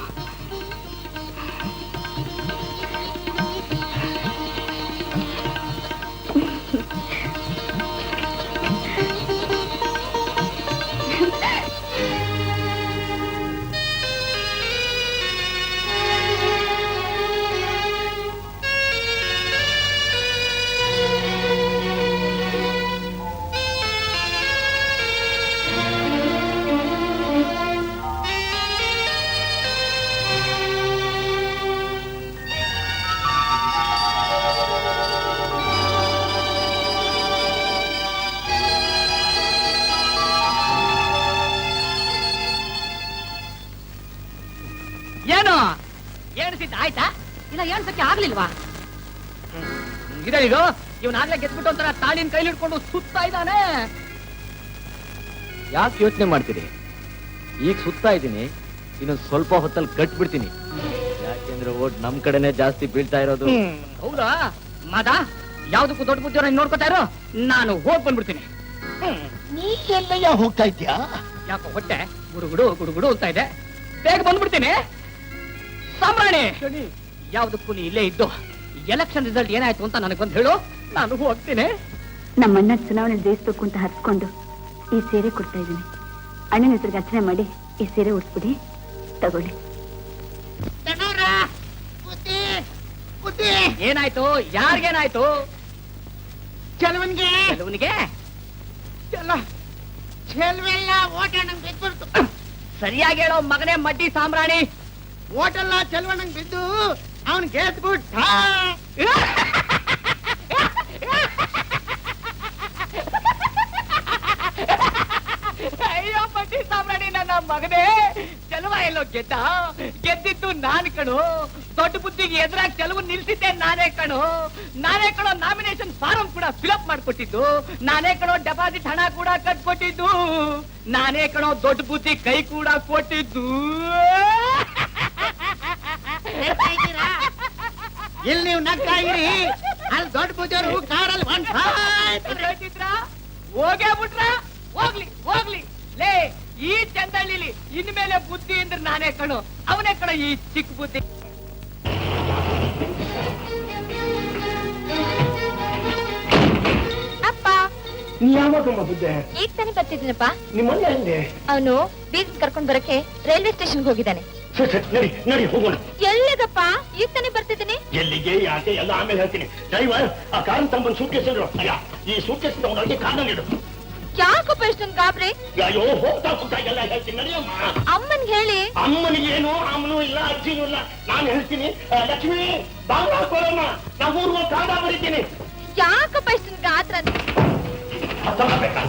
ಏನು ಏನ್ಸಿದ್ದ ಆಯ್ತಾ? ಇಲ್ಲ ಏನ್ಸಕ್ಕೆ ಆಗ್ಲಿಲ್ವಾ? ಇದೆ ಇದು, ಇವನಾಗ್ಲೇ ಗೆದ್ಬಿಟ್ಟು ಒಂಥರ ತಾಳಿನ ಕೈಲಿ ಹಿಡ್ಕೊಂಡು ಸುತ್ತಾ ಇದ್ದಾನೆ. ಯಾಕೆ ಯೋಚನೆ ಮಾಡ್ತೀರಿ? ಈಗ ಸುತ್ತಾ ಇದ್ದೀನಿ, ಇನ್ನೊಂದು ಸ್ವಲ್ಪ ಹೊತ್ತಲ್ಲಿ ಕಟ್ಬಿಡ್ತೀನಿ. ಯಾಕೆಂದ್ರೆ ಓಟ್ ನಮ್ ಕಡೆನೆ ಜಾಸ್ತಿ ಬೀಳ್ತಾ ಇರೋದು. ಹೌದಾ ಮಾದ? ಯಾವ್ದಕ್ಕೂ ದೊಡ್ಡ ಬುದ್ಧಿಯವ್ರ ನೋಡ್ಕೊತಾ ಇರೋ, ನಾನು ಹೋಗ್ ಬಂದ್ಬಿಡ್ತೀನಿ. ನೀ ಎಲ್ಲಯ್ಯ ಹೋಗ್ತಾ ಇದ್ಯಾ? ಯಾಕೋ ಹೊಟ್ಟೆ ಗುಡುಗುಡು ಗುಡುಗುಡು ಅಂತ ಇದೆ, ಬೇಗ ಬಂದ್ಬಿಡ್ತೀನಿ. ಸಾಂಬ್ರಾಣಿ, ಯಾವ್ದಕ್ಕೂ ನೀ ಇಲ್ಲೇ ಇದ್ದು ಎಲೆಕ್ಷನ್ ರಿಸಲ್ಟ್ ಏನಾಯ್ತು ಅಂತ ನನಗೊಂದು ಹೇಳು, ನಾನು ಹೋಗ್ತೀನಿ. ನಮ್ಮಣ್ಣ ಚುನಾವಣೆ ಜಯಿಸ್ಬೇಕು ಅಂತ ಹರ್ಸ್ಕೊಂಡು ಈ ಸೀರೆ ಕೊಡ್ತಾ ಇದ್ದೀನಿ. ಅಣ್ಣನ ಹೆಸರಿಗೆ ಅರ್ಚನೆ ಮಾಡಿ ಈ ಸೀರೆ ಉಡ್ಸ್ಬಿಡಿ, ತಗೊಳ್ಳಿ. ಏನಾಯ್ತು? ಯಾರಿಗೇನಾಯ್ತು? ಕೆಲವನ್ಗೆ ಕೆಲವನಿಗೆ ಚೆಲ್ವೆಲ್ಲ ಓಟಣ್ಣಂಗ್ ಬಿದ್ಬಿಡ್ತು. ಸರಿಯಾಗಿ ಹೇಳೋ ಮಗನೇ ಮಡ್ಡಿ ಸಾಂಬ್ರಾಣಿ. ಓಟೆಲ್ಲ ಚೆಲ್ವಣ್ಣಂಗ್ ಬಿದ್ದು ಅವನ್ ಗೆದ್ಬಿಟ್ಟ. ಅಯ್ಯೋ ಮಡ್ಡಿ ಸಾಂಬ್ರಾಣಿ, ಮಗನೇ, ಚೆಲುವ ಎಲ್ಲೋ ಗೆದ್ದಿದ್ದು ನಾನು ಕಣು. ದೊಡ್ಡ ಬುದ್ಧಿಗೆ ಎದುರಾಗಿ ಚೆಲುವು ನಿಲ್ಸಿದ್ದೆ ನಾನೇ ಕಣು. ನಾಮಿನೇಷನ್ ಫಾರಂ ಕೂಡ ಫಿಲಪ್ ಮಾಡ್ಕೊಟ್ಟಿದ್ದು ನಾನೇ ಕಣೋ. ಡೆಪಾಸಿಟ್ ಹಣ ಕೂಡ ಕಟ್ಕೊಟ್ಟಿದ್ದು ನಾನೇ ಕಣೋ. ದೊಡ್ಡ ಬುದ್ಧಿ ಕೈ ಕೂಡ ಕೊಟ್ಟಿದ್ದು. ಇಲ್ಲಿ ನೀವು ನಗ್ತಾ ಇರಿ, ಅಲ್ಲಿ ದೊಡ್ಡ ಬುದ್ಧಿಯವರು ಕಾರಲ್ಲಿ ಹೋಗೇ ಬಿಟ್ರ. ಹೋಗ್ಲಿ ಲೇ, ಈ ಚಂದಳ್ಳಿಲಿ ಇನ್ಮೇಲೆ ಬುದ್ಧಿ ಅಂದ್ರೆ ನಾನೇ ಕಣು. ಅವನೇ ಕಣೋ ಈ ಚಿಕ್ಕ ಬುದ್ಧಿ. ಅಪ್ಪ ಯಾವಾಗಮ್ಮ ಬುದ್ಧೆ? ಈಗ ತಾನೇ ಬರ್ತಿದ್ದೀನಪ್ಪ. ನಿಮ್ಮನೆ ಅಲ್ಲೇ? ಅವನು ಬೀಗ್ ಕರ್ಕೊಂಡ್ ಬರಕ್ಕೆ ರೈಲ್ವೆ ಸ್ಟೇಷನ್ ಹೋಗಿದ್ದಾನೆ. ನಡಿ ಹೋಗೋಣ. ಎಲ್ಲಿಗಪ್ಪ? ಈಗ ತಾನೇ ಬರ್ತಿದ್ದೀನಿ. ಎಲ್ಲಿಗೆ, ಯಾಕೆ ಎಲ್ಲ ಆಮೇಲೆ ಹೇಳ್ತೀನಿ. ಡ್ರೈವರ್, ಆ ಕಾರ್ ತಮ್ಮನ್ ಸೂಟ್ಕೇಸ್ ಈ ಸೂಟ್ಕೇಸ್ ತಗೊಂಡೋಗಿ ಕಾರ್ನಲ್ಲಿ ಇಡು. ಯಾಕಪ್ಪ ಇಷ್ಟೊಂದು ಗಾಬ್ರಿ? ಅಯ್ಯೋ, ಹೋಗ್ತಾ ಎಲ್ಲ ಹೇಳ್ತೀನಿ. ನಡಿಯಮ್ಮ. ಅಮ್ಮನ್ಗೆ ಹೇಳಿ. ಅಮ್ಮನಿಗೇನು ಅಮ್ಮನೂ ಇಲ್ಲ, ಅಜ್ಜಿನೂ ಇಲ್ಲ. ನಾನು ಹೇಳ್ತೀನಿ. ಲಕ್ಷ್ಮಿ, ಬಾಂಗ್ಲಾ ಕೊಡಮ್ಮ, ನಾವು ಊರ್ಗ ಕಾಡ ಬರೀತೀನಿ. ಯಾಕಪ್ಪ ಇಷ್ಟೊಂದು ಗಾತ್ರ? ಅರ್ಥ ಬೇಕಾ?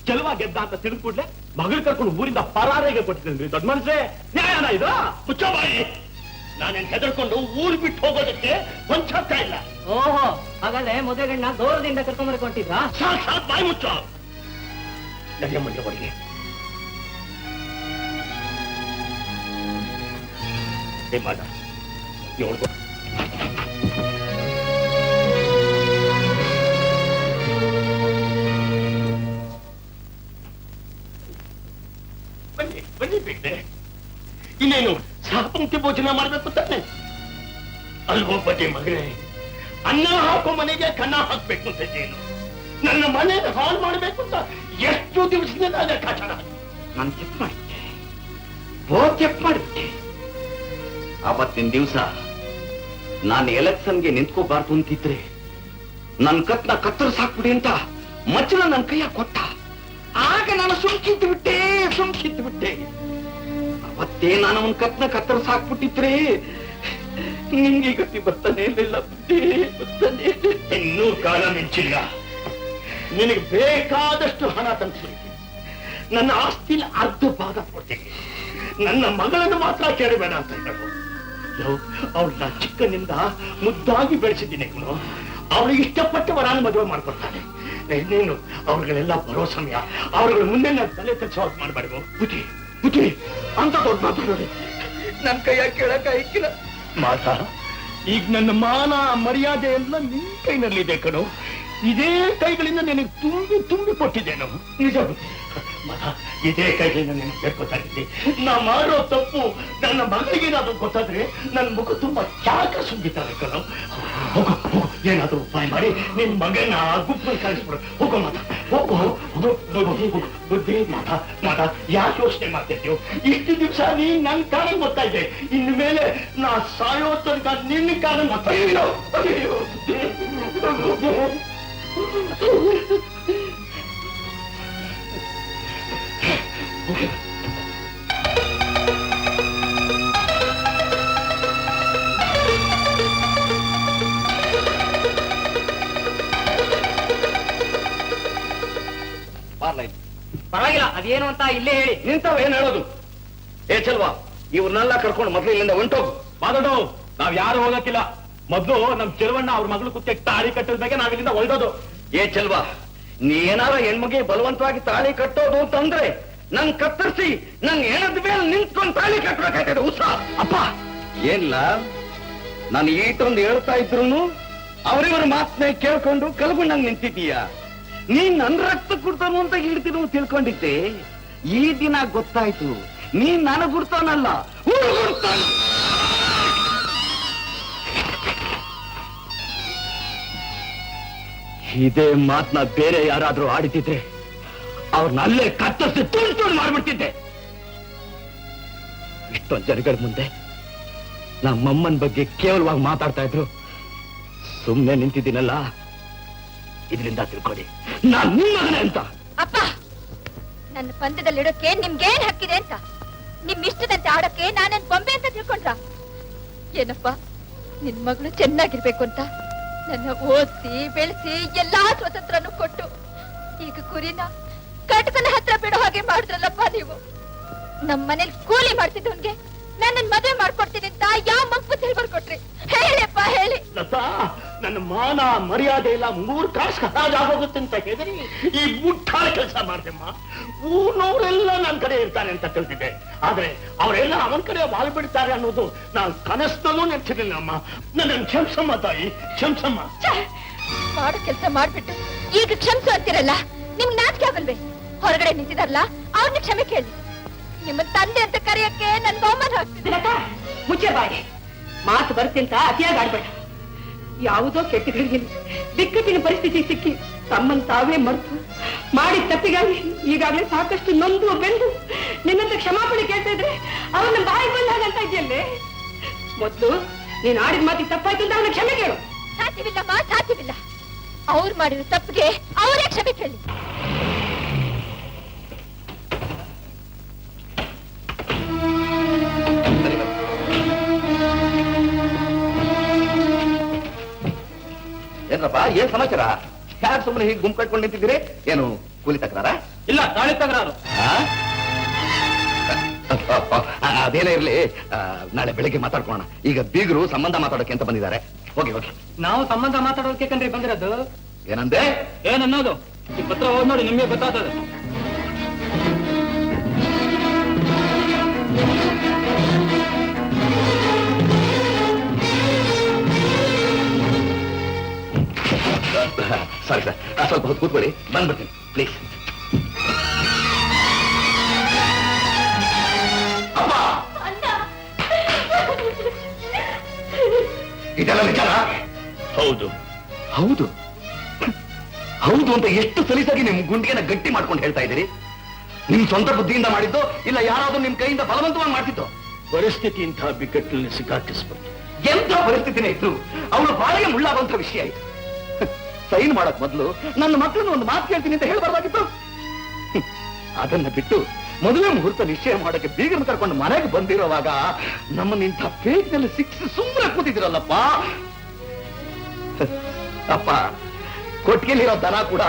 ಚೆಲುವ ಗೆದ್ದ ಅಂತ ತಿಳಿದ ಕೂಡ್ಲೆ ಮಗಳು ಕರ್ಕೊಂಡು ಊರಿಂದ ಪರಾರಿಗೆ ಕೊಟ್ಟಿದ್ದೀನಿ. ದೊಡ್ಡ ಮನುಷ್ಯ ನ್ಯಾಯನ ಇದು? ಮುಚ್ಚಬಾಯಿ. ನಾನೇನ್ ಹೆದರ್ಕೊಂಡು ಊರು ಬಿಟ್ಟು ಹೋಗೋದಕ್ಕೆ ವಂಚಾಗ್ತಾ ಇಲ್ಲ. ಓಹೋ, ಹಾಗಾದ್ರೆ ಮದುವೆಗಣ್ಣ ಗೌರವದಿಂದ ಕರ್ಕೊಂಡ್ ಬರ್ಕೊಂಡಿದ್ರ? ಸಾಕ್ಷಾತ್ ಬಾಯಿ ಮುಚ್ಚ. ನಡಿಯಮ್ಮನಿಗೆ ಹೊರಗೆ. ಮಗ ನೋಡ್ಕೊ. ಬನ್ನಿ ಬಿಟ್ಟೆ. ಇನ್ನೇನು ಸಾಪಂಕ್ತಿ ಭೋಜನ ಮಾಡ್ಬೇಕು ತಾನೆ? ಅಲ್ವೋ ಬಡ್ಡಿ ಮಗನೇ, ಅನ್ನ ಹಾಕೋ ಮನೆಗೆ ಕನ್ನ ಹಾಕ್ಬೇಕು ಅಂತ ಏನು? ನನ್ನ ಮನೆ ಹಾಳು ಮಾಡ್ಬೇಕು ಅಂತ ಎಷ್ಟು ದಿವಸದಿಂದ ಲೆಕ್ಕಾಚಾರ. ನಾನು ಚೆಕ್ ಮಾಡಿದ್ದೆ, ಚೆಕ್ ಮಾಡಿದ್ದೆ. ಅವತ್ತಿನ ದಿವಸ ನಾನು ಎಲೆಕ್ಷನ್ಗೆ ನಿಂತ್ಕೋಬಾರ್ದು ಅಂತಿದ್ರೆ ನನ್ ಕತ್ನ ಕತ್ತರಿಸಾಕ್ಬಿಡಿ ಅಂತ ಮಚ್ಚನ ನನ್ನ ಕೈಯ ಕೊಟ್ಟ. ಆಗ ನಾನು ಸುಮ್ಕಿದ್ದು ಬಿಟ್ಟೆ. ಅವತ್ತೇ ನಾನು ಅವನ್ ಕತ್ನ ಕತ್ತರಿಸಾಕ್ಬಿಟ್ಟಿದ್ರೆ ನಿಂಗೆ ಗತಿ ಬರ್ತಾನೆ ಇರಲಿಲ್ಲ. ಇನ್ನೂ ಕಾಲ ಮಿಂಚಿಲ್ಲ. ನಿನಗೆ ಬೇಕಾದಷ್ಟು ಹಣ ತಂದು ನನ್ನ ಆಸ್ತಿಲಿ ಅರ್ಧ ಭಾಗ ಕೊಡ್ತೀನಿ. ನನ್ನ ಮಗಳನ್ನು ಮಾತ್ರ ಕೇಳಬೇಡ ಅಂತ ಹೇಳು. ಅವಳನ್ನ ಚಿಕ್ಕನಿಂದ ಮುದ್ದಾಗಿ ಬೆಳೆಸಿದ್ದೀನಿ. ಅವಳಿಗೆ ಇಷ್ಟಪಟ್ಟು ವರಾನ ಮದುವೆ ಮಾಡ್ಕೊಡ್ತಾನೆ. ನೀನು ಅವ್ರಿಗಳೆಲ್ಲ ಬರೋ ಸಮಯ, ಅವ್ರಗಳ ಮುಂದೆ ನಾನು ತಲೆ ತೆಚ್ಚೋಕ್ ಮಾಡಬಾರ್ದು. ಬುದ್ಧಿ ಅಂತ ದೊಡ್ಡ ಮಾತಾಡೋದು ನನ್ನ ಕೈಯಾಗ ಕೇಳಕ್ ಆಯ್ಕಿಲ್ಲ. ಮಾತಾ, ಈಗ ನನ್ನ ಮಾನ ಮರ್ಯಾದೆ ಎಲ್ಲ ನಿನ್ ಕೈನಲ್ಲಿದೆ ಕಣೋ. ಇದೇ ಕೈಗಳಿಂದ ನಿನಗೆ ತುಂಬಿ ಕೊಟ್ಟಿದ್ದೇನು? ನಿಜ ಮಗ, ಇದೇ ಕೈಗಳಿಂದ ನಿನಗೆ ಬೇಡ್ಕೊತಾಗಿದ್ದೆ. ನಾ ಮಾಡೋ ತಪ್ಪು ನನ್ನ ಮಗಳಿಗೆ ಏನಾದ್ರು ಗೊತ್ತಾದ್ರೆ ನನ್ನ ಮುಖ ತುಂಬಾ ಚಾಕ ಸುಂದಿತಾರೆ ಕಣೋ. ಹೋಗೋ, ಏನಾದ್ರು ಉಪಾಯ ಮಾಡಿ ನಿನ್ ಮಗನ ಗುಪ್ಪಲ್ಲಿ ಕಳಿಸ್ಬಿಡು. ಹೋಗೋ ಮಾತಾ, ಹೋಗೋ. ಬುದ್ಧಿ ಮಾತಾ, ಯಾಕೆ ಯೋಚನೆ ಮಾಡ್ತಿದ್ಯೋ? ಇಷ್ಟು ದಿವಸ ನೀನ್ ನನ್ ಕಾರಣ ಗೊತ್ತಾ ಇದೆ. ಇನ್ನು ಮೇಲೆ ನಾ ಸಾಯೋ ತನಕ ನಿನ್ನ ಕಾರಣ ಮಾತಾಡ್ತೀಯೋ? ಪರವಾಗಿಲ್ಲ, ಅದೇನು ಅಂತ ಇಲ್ಲೇ ಹೇಳಿ. ನಿಂತವ ಏನ್ ಹೇಳೋದು? ಏ ಚೆಲ್ವಾ, ಇವ್ರನ್ನೆಲ್ಲ ಕರ್ಕೊಂಡು ಮೊದ್ಲು ಇಲ್ಲಿಂದ ಹೊಂಟೋಗು. ಮಾತಾಡೋ, ನಾವ್ ಯಾರು ಹೋಗಕ್ಕಿಲ್ಲ. ಮೊದ್ಲು ನಮ್ ಚೆಲುವಣ್ಣ ಅವ್ರ ಮಗಳು ಕುತ್ತೆ ತಾಳಿ ಕಟ್ಟದ ಬಗ್ಗೆ ನಾವ್ ಇಲ್ಲಿಂದ ಹೊರಡೋದು. ಏ ಚೆಲ್ವಾ, ನೀ ಏನಾರ ಹೆಣ್ಮಗೆ ಬಲವಂತವಾಗಿ ತಾಳಿ ಕಟ್ಟೋದು ಅಂತಂದ್ರೆ ನಂಗ್ ಕತ್ತರಿಸಿ ನಂಗ್ ಹೆಣದ ಮೇಲೆ ನಿಂತ್ಕೊಂಡು ತಾಳಿ ಕಟ್ಟಬೇಕಾಗ್ತದೆ. ಉತ್ಸ ಅಪ್ಪ ಏನಿಲ್ಲ, ನಾನು ಈಟೊಂದು ಹೇಳ್ತಾ ಇದ್ರು ಅವರಿವರ ಮಾತನ್ನೇ ಕೇಳ್ಕೊಂಡು ಕಲ್ಕೊಂಡಂಗ್ ನಿಂತಿದ್ದೀಯ. ನೀನ್ ನನ್ ರಕ್ತ ಕುಡ್ತಾನು ಅಂತ ಹಿಡ್ತೀನಿ ತಿಳ್ಕೊಂಡಿದ್ದೆ. ಈ ದಿನ ಗೊತ್ತಾಯ್ತು, ನೀನ್ ನನಗ್ ಗುಡ್ತಾನಲ್ಲ, ಊರು ಗುಡ್ತಾನ. ಇದೇ ಮಾತನ್ನ ಬೇರೆ ಯಾರಾದ್ರೂ ಆಡಿತಿದ್ರೆ ಅವ್ರನ್ನ ಅಲ್ಲೇ ಕತ್ತರಿಸಿ ತುಂಡು ತುಂಡು ಮಾಡ್ಬಿಡ್ತಿದ್ದೆ. ಇಷ್ಟೊಂದು ಜನಗಳ ಮುಂದೆ ನಮ್ಮಮ್ಮನ ಬಗ್ಗೆ ಕೇವಲವಾಗಿ ಮಾತಾಡ್ತಾ ಇದ್ರು. ಸುಮ್ಮನೆ ನಿಂತಿದ್ದೀನಲ್ಲ, ಇದರಿಂದ ತಿಳ್ಕೊಳ್ಳಿ ನಾನ್ ನಿಮ್ಮ ಮಗನೇ ಅಂತ. ಅಪ್ಪ, ನನ್ನ ಪಂದ್ಯದಲ್ಲಿಡೋಕೆ ನಿಮ್ಗೇನ್ ಹಕ್ಕಿದೆ ಅಂತ? ನಿಮ್ ಇಷ್ಟದಂತೆ ಆಡೋಕೆ ನಾನೇನ್ ಬೊಂಬೆ ಅಂತ ತಿಳ್ಕೊಂಡ್ರ? ಏನಪ್ಪ, ನಿನ್ ಮಗಳು ಚೆನ್ನಾಗಿರ್ಬೇಕು ಅಂತ ನನ್ನ ಓದಿಸಿ ಬೆಳೆಸಿ ಎಲ್ಲಾ ಸ್ವತಂತ್ರನೂ ಕೊಟ್ಟು ಈಗ ಕುರಿನ ಕಟಕನ ಹತ್ರ ಬಿಡೋ ಹಾಗೆ ಮಾಡಿದ್ರಲ್ಲಪ್ಪ ನೀವು. ನಮ್ ಮನೇಲಿ ಕೂಲಿ ಮಾಡ್ತಿದ್ದವನ್ಗೆ ನನ್ನ ಮದುವೆ ಮಾಡ್ಕೊಡ್ತೀನಿ ಅಂತ ಯಾವ ಮಗ್ಬತ್ ಹೇಳ್ಬರ್ಕೊಟ್ರಿ? ಹೇಳಿಯಪ್ಪ ಹೇಳಿ. ಲತಾ, ನನ್ನ ಮಾನ ಮರ್ಯಾದೆ ಇಲ್ಲ 3 ಕಾಸು ಹರಾಜಾಗೋಗುತ್ತೆ ಅಂತ ಹೇಳಿದ್ರಿ ಈ ಮುಟ್ಟಾಳ ಕೆಲಸ ಮಾಡ್ದೆಮ್ಮ. ಊರ್ನವರೆಲ್ಲ ನನ್ನ ಕಡೆ ಇರ್ತಾರೆ ಅಂತ ತಿಳ್ತಿದ್ದೆ. ಆದ್ರೆ ಅವರೆಲ್ಲ ಅವನ ಕಡೆ ವಾಲ್ ಬಿಡ್ತಾರೆ ಅನ್ನೋದು ನಾನು ಕನಸಲ್ಲೂ ನೆನ್ಸಿರ್ಲಿಲ್ಲ ಅಮ್ಮ. ನನ್ನ ಕ್ಷಮಿಸಮ್ಮ ತಾಯಿ, ಕ್ಷಮಿಸಮ್ಮ. ಮಾಡೋ ಕೆಲಸ ಮಾಡ್ಬಿಟ್ಟು ಈಗ ಕ್ಷಮಿಸು ಅಂತಿರಲ್ಲ, ನಿಮ್ಗೆ ನಾಚಿಕೆ ಆಗಲ್ವೇ? ಹೊರಗಡೆ ನಿಂತಿದಾರಲ್ಲ ಅವ್ರನ್ನ ಕ್ಷಮೆ ಕೇಳಿ. ನಿಮ್ಮ ತಂದೆ ಅಂತ ಕರೆಯಕ್ಕೆ ನನ್ಗೆ ಅವಮಾನ ಆಗ್ತಿದೆ. ಮುಚ್ಚೆ ಬಾಯಿ, ಮಾತು ಬರುತ್ತೆ ಅಂತ ಅತಿಯಾಗಿ ಆಡ್ಬೇಡ. ಯಾವುದೋ ಕೆಟ್ಟ ಘಳಿಗೆಯಲ್ಲಿ ಬಿಕ್ಕಟ್ಟಿನ ಪರಿಸ್ಥಿತಿ ಸಿಕ್ಕಿ ತಮ್ಮನ್ನು ತಾವೇ ಮರೆತು ಮಾಡಿದ ತಪ್ಪಿಗಾಗಿ ಈಗಾಗಲೇ ಸಾಕಷ್ಟು ನೊಂದು ಬೆಂದು ನಿನ್ನಂತ ಕ್ಷಮಾಪಣೆ ಕೇಳ್ತಾ ಇದ್ರೆ ಅವನ್ನ ಬಾಯಿ ಬಂದಾಗಂತ ಇದೆಯಲ್ಲೇ. ಮೊದ್ಲು ನೀನ್ ಆಡಿದ ಮಾತಿಗೆ ತಪ್ಪಾಯ್ತು ಅಂತ ಅವನ ಕ್ಷಮೆ ಕೇಳು. ಸಾಧ್ಯವಿಲ್ಲಮ್ಮ, ಸಾಧ್ಯವಿಲ್ಲ. ಅವ್ರು ಮಾಡಿದ ತಪ್ಪಿಗೆ ಅವರೇ ಕ್ಷಮೆ ಕೇಳಿ. ಏನಪ್ಪ, ಏನ್ ಸಮಾಚಾರ? ಯಾರು ಸುಮ್ಮನೆ ಹೀಗೆ ಗುಂಪು ಕಟ್ಕೊಂಡು ನಿಂತಿದ್ದೀರಿ? ಏನು ಕೂಲಿ ತಕರಾರ? ಇಲ್ಲ, ತಾಳಿ ತಕರಾರು. ಅದೇನೇ ಇರ್ಲಿ, ನಾಳೆ ಬೆಳಿಗ್ಗೆ ಮಾತಾಡ್ಕೋಣ. ಈಗ ಬೀಗರು ಸಂಬಂಧ ಮಾತಾಡೋಕೆ ಅಂತ ಬಂದಿದ್ದಾರೆ. ಹೋಗಿ ಹೋಗಿ. ನಾವು ಸಂಬಂಧ ಮಾತಾಡೋಕೆ ಕಂಡ್ರಿ ಬಂದಿರೋದು. ಏನಂದೆ? ಏನನ್ನೋದು ಈ ಪತ್ರ ಓದ್ ನೋಡಿ ನಿಮ್ಗೆ ಗೊತ್ತಾಗ್ತದೆ. ಸಾರಿ ಸರ್, ಸ್ವಲ್ಪ ಹೊತ್ತು ಕೂತ್ಕೊಳ್ಳಿ, ಬಂದ್ಬಿಡ್ತೀನಿ ಪ್ಲೀಸ್. ಅಪ್ಪ, ಇದೆಲ್ಲ ವಿಚಾರ? ಹೌದು ಹೌದು ಹೌದು ಅಂತ ಎಷ್ಟು ಸಲೀಸಾಗಿ ನಿಮ್ ಗುಂಡಿಗೆನ ಗಟ್ಟಿ ಮಾಡ್ಕೊಂಡು ಹೇಳ್ತಾ ಇದ್ದೀರಿ? ನಿಮ್ ಸ್ವಂತ ಬುದ್ಧಿಯಿಂದ ಮಾಡಿದ್ದು, ಇಲ್ಲ ಯಾರಾದ್ರೂ ನಿಮ್ ಕೈಯಿಂದ ಬಲವಂತವಾಗಿ ಮಾಡ್ತಿದ್ದು? ಪರಿಸ್ಥಿತಿ ಇಂತಹ ಬಿಕ್ಕಟ್ಟಿನಲ್ಲಿ ಸಿಕ್ಕಾಕಿಸ್ಬಿಟ್ಟು. ಎಂಥ ಪರಿಸ್ಥಿತಿನೇ ಇತ್ತು, ಅವಳು ಬಾಳಿಗೆ ಮುಳ್ಳಾಗುವಂತ ವಿಷಯ ಆಯ್ತು. ಸೈನ್ ಮಾಡಕ್ ಮೊದಲು ನನ್ನ ಮಕ್ಕಳನ್ನ ಒಂದು ಮಾತು ಕೇಳ್ತೀನಿ ಅಂತ ಹೇಳ್ಬಾರ್ದಾಗಿತ್ತು. ಅದನ್ನ ಬಿಟ್ಟು ಮದುವೆ ಮುಹೂರ್ತ ನಿಶ್ಚಯ ಮಾಡಕ್ಕೆ ಬೀಗರನ್ನು ಕರ್ಕೊಂಡು ಮನೆಗೆ ಬಂದಿರೋವಾಗ ನಮ್ಮನ್ನ ಇಂಥ ಪೇಜ್ನಲ್ಲಿ ಸಿಕ್ಸಿ ಸುಮ್ಮನೆ ಕೂತಿದ್ದೀರಲ್ಲಪ್ಪ. ಅಪ್ಪ, ಕೊಟ್ಟಿಗೆಲಿರೋ ದನ ಕೂಡ